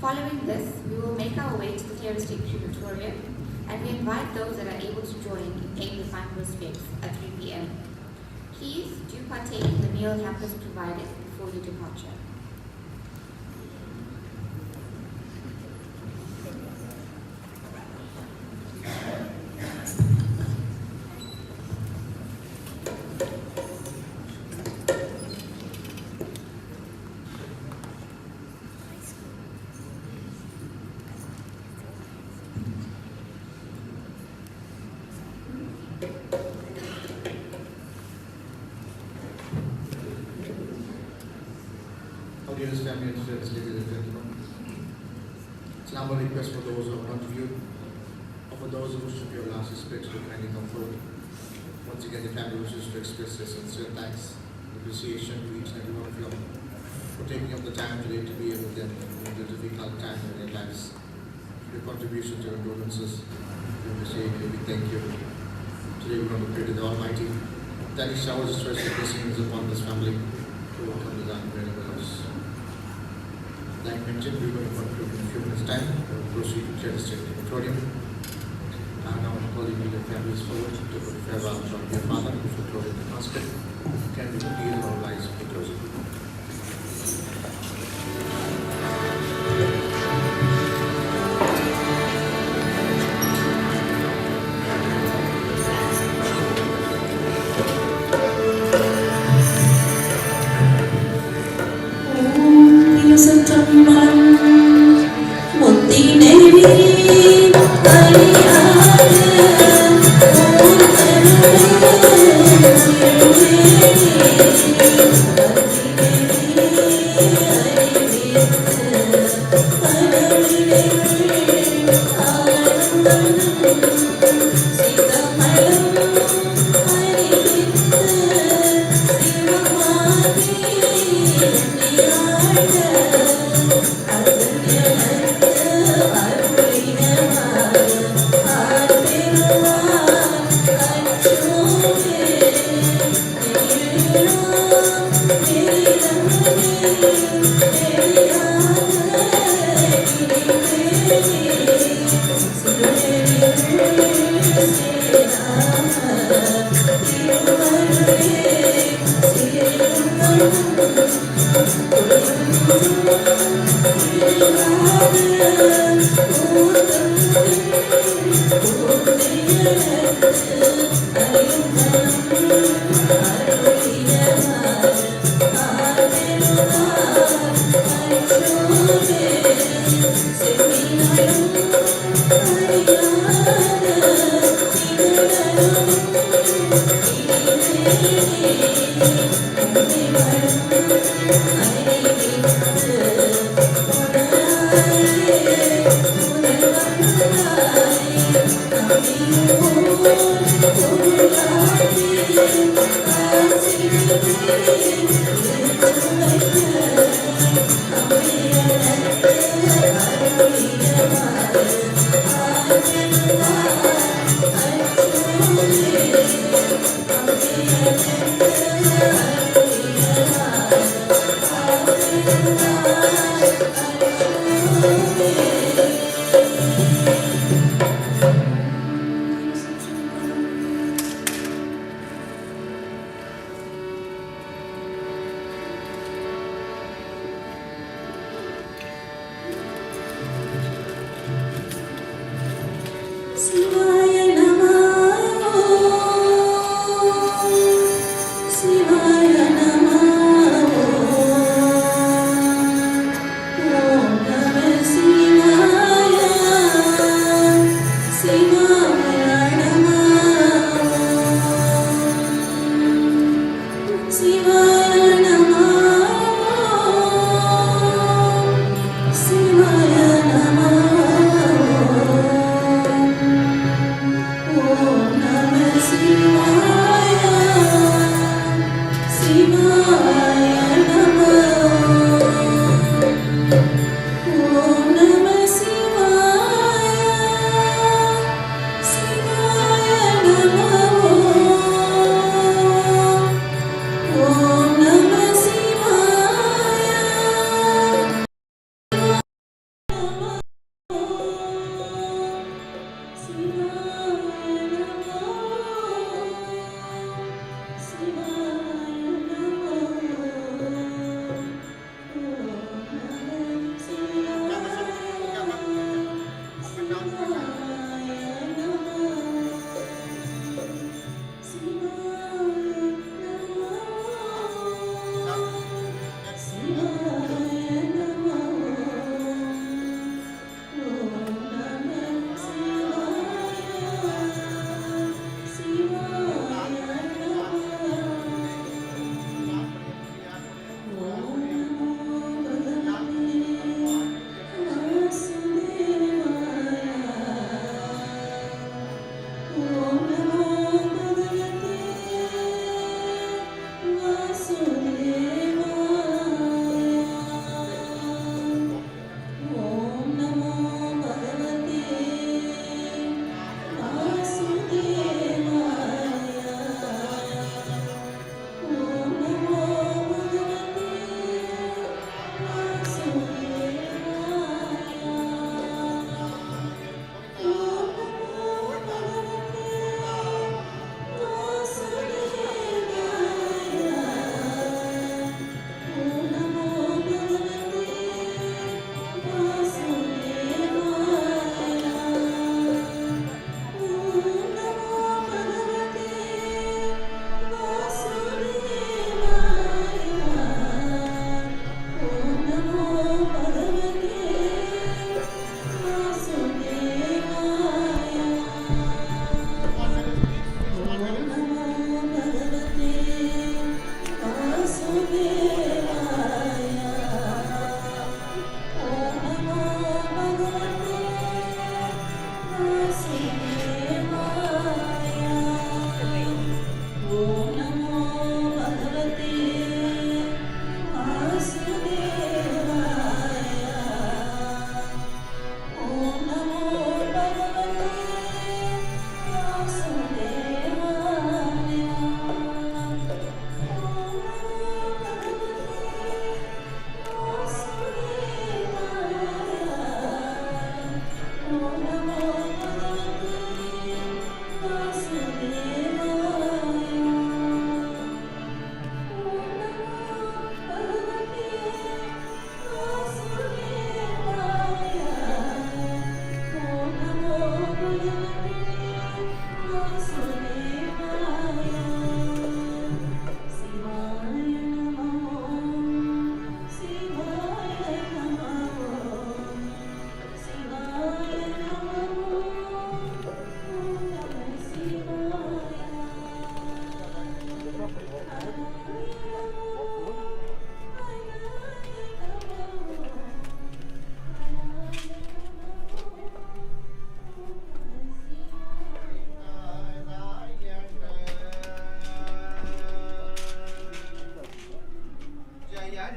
Following this, we will make our way to the Heuristic Crematorium, and we invite those that are able to join in paying the final respects at 3 p.m. Please do partake in the meal hampers provided before your departure. dearest family and friends, ladies and gentlemen, it's an humble request for those who have come to you, or for those who wish to be your last respects to kindly come forward. Once again, the family wishes to express their sincere thanks and appreciation to each and every one of you for taking up the time today to be here with them in the difficult time in their lives. Your contribution to your condolences, we want to say a big thank you. Today we want to pray to the Almighty that He showers His special blessings upon this family to overcome the dark and house. Like mentioned, we are going to conclude in a few minutes' time. We will proceed to chair the state of the podium. I now call the immediate families forward to put farewell to our dear father before closing the casket. Can we please all rise for closing? Oh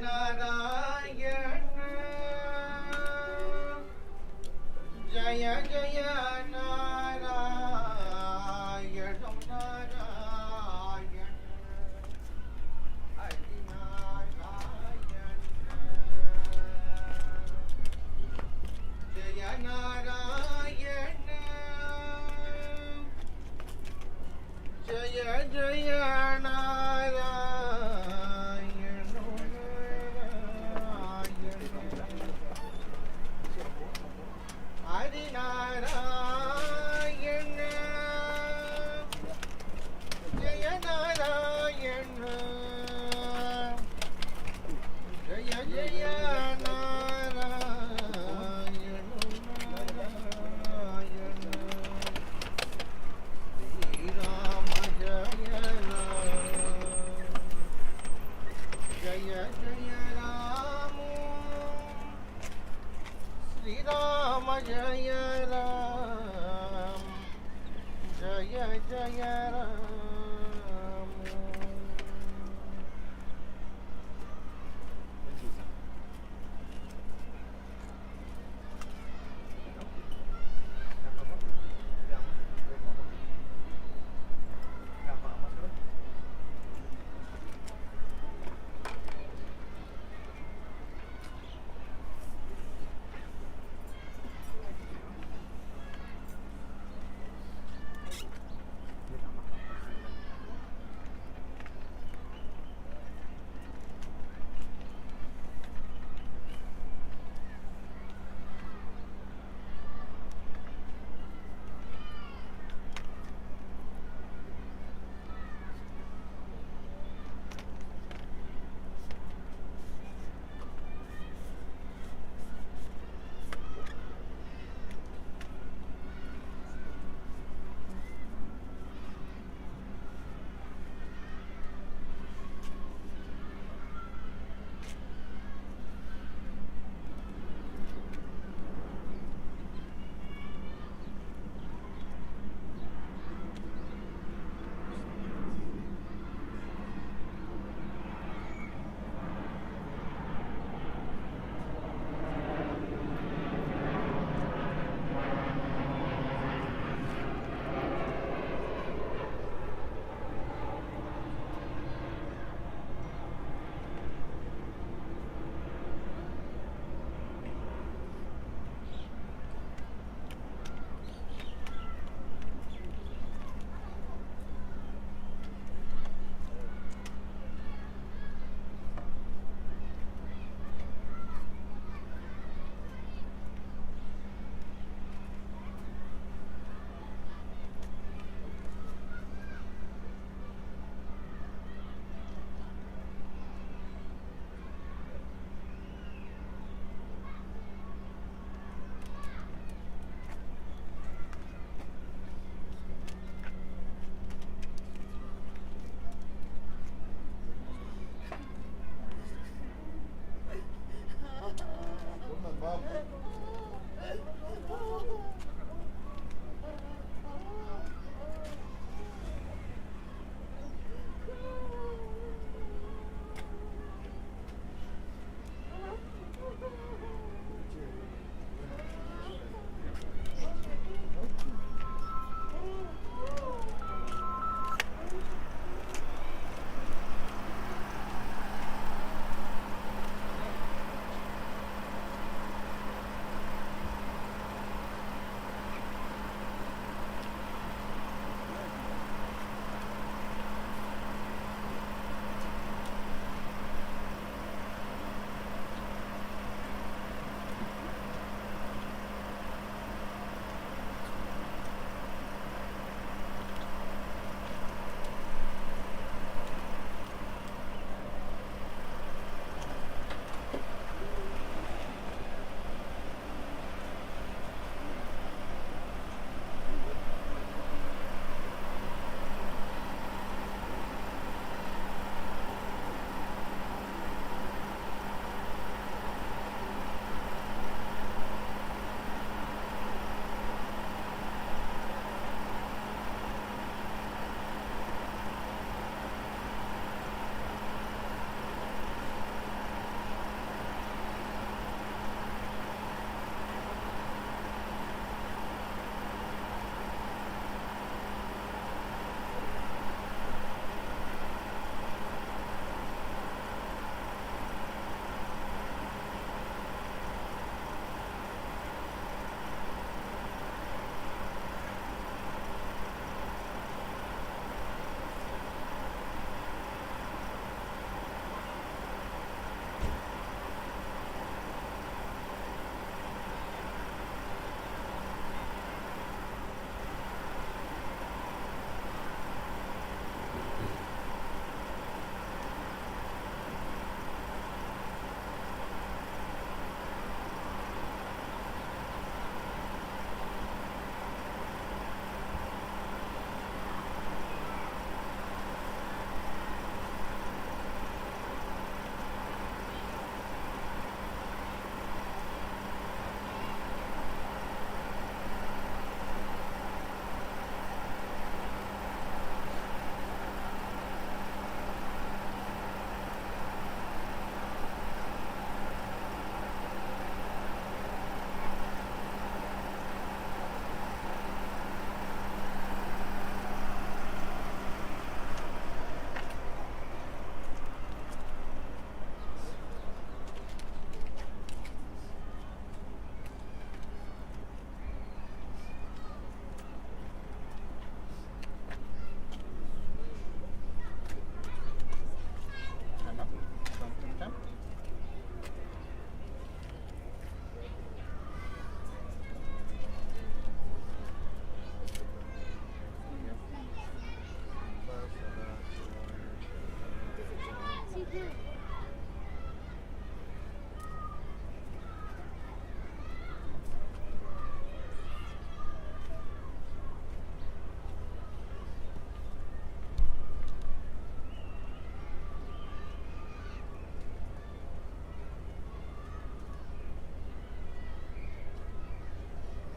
Narayana Jaya Jaya Narayana Narayana Adi Narayana Jaya Narayana Jaya Jaya Narayana Hari Narayana Jaya Narayana Jaya Jaya Narayana Narayana Shri Rama Jaya Ram Jaya Jaya Ram Shri Rama Jaya Ram Jaya Jaya Ram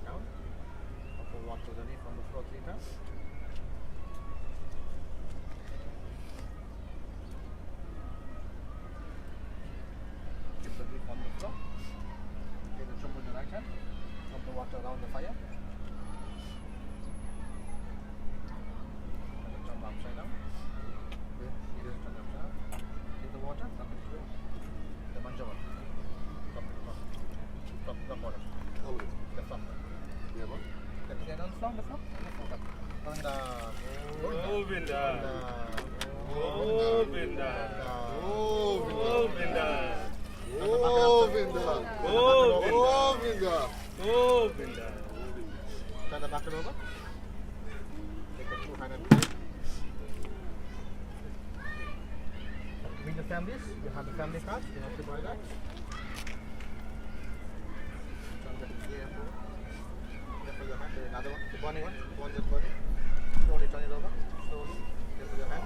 Down. Upper water underneath from the floor 3 times. Keep the grip on the floor. Take the chum with the right hand. Pump the water around the fire. And the chum upside down. Then either turn upside down. Take the water, dump it through. The manja water. Drop water. All of it. The floor. Yeah, what? The floor. On the floor. Govinda. Govinda. Govinda. Govinda. Govinda. Govinda. Govinda. Turn the bucket over. Take the 200. Meet the families. You have the family card. You have to buy that. Turn the here. There for your hand. There another one. The burning one. The one that's burning. Slowly turn it over. Slowly. There for your hand.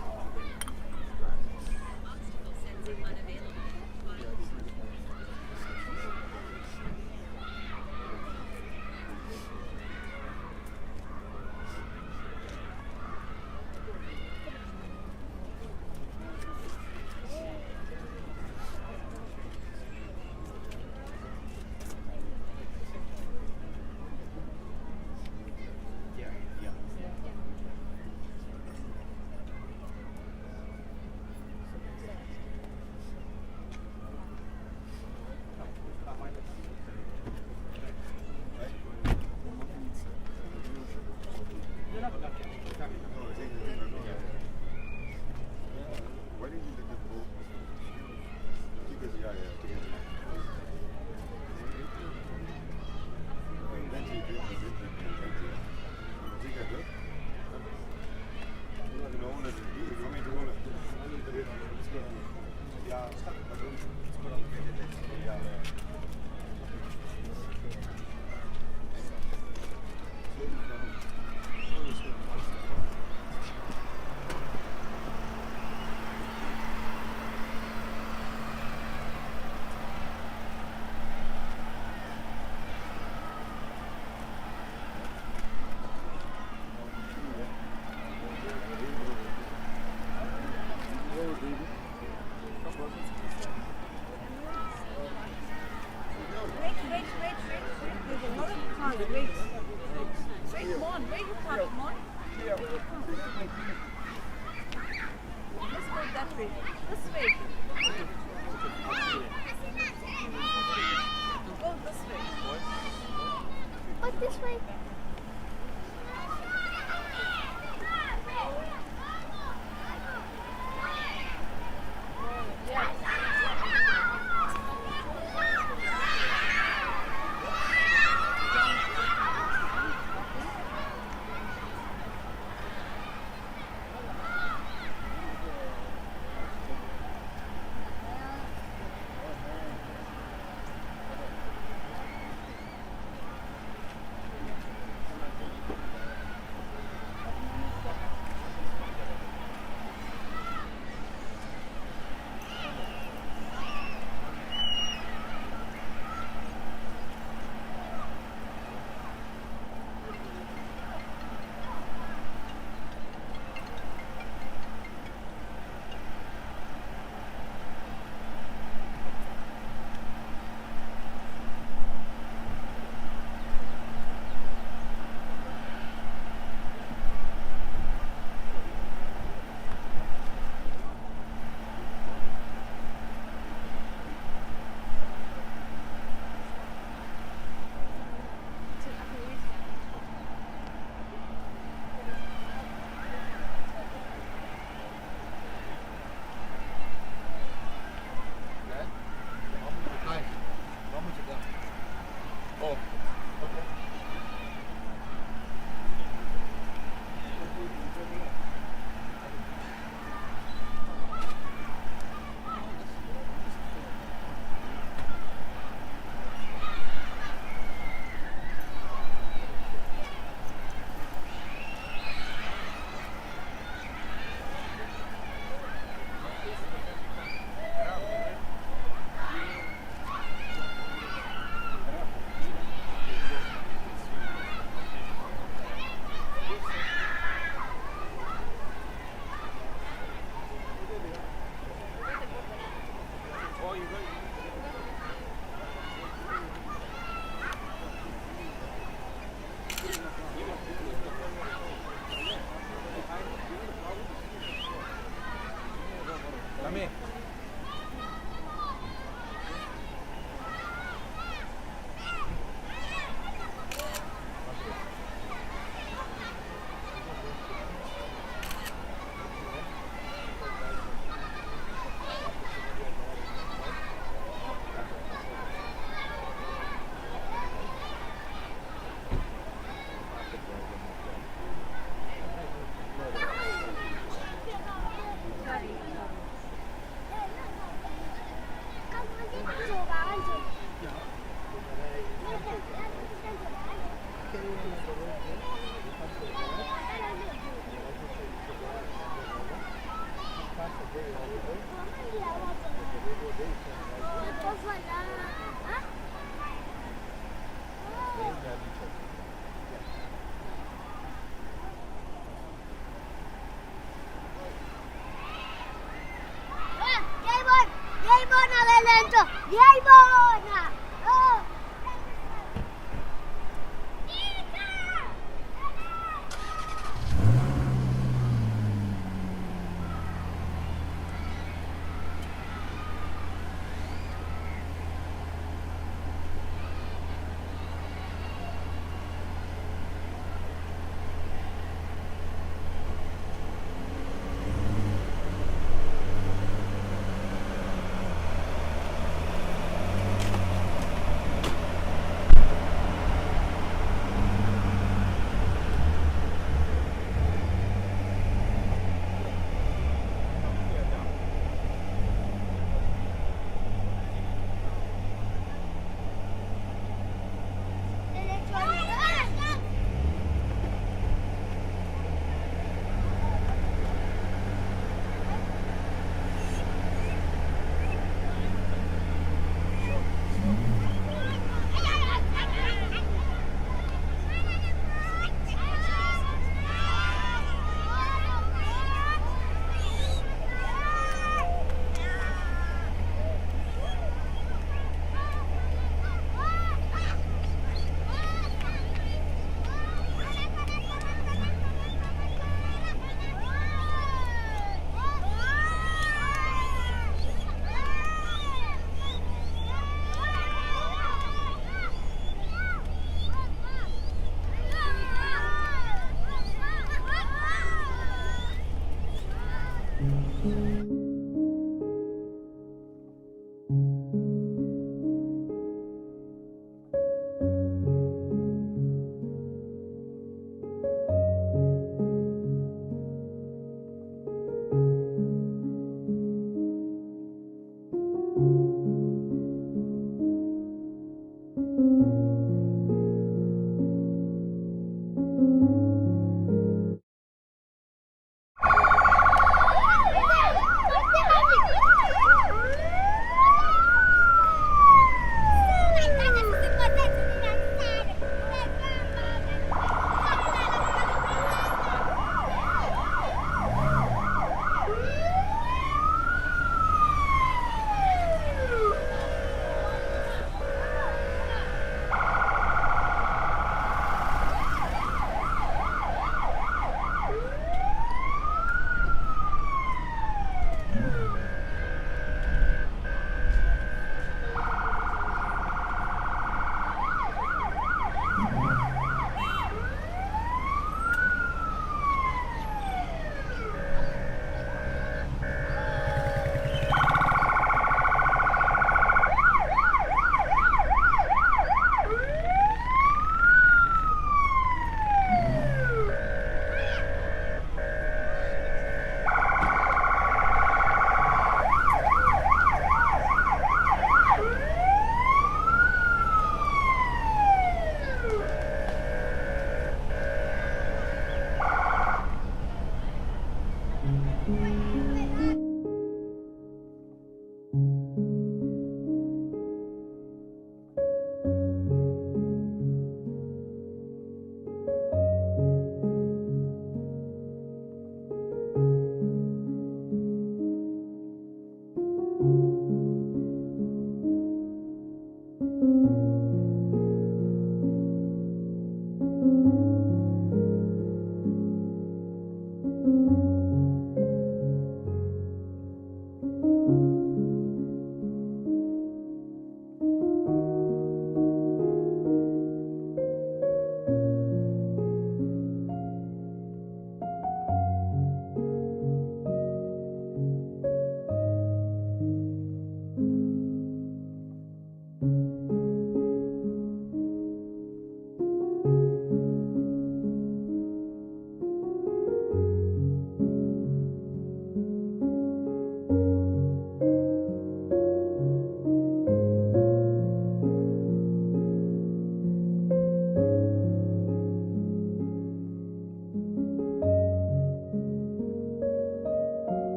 Why didn't you let them go? Because yeah, together. Eventually, you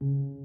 you.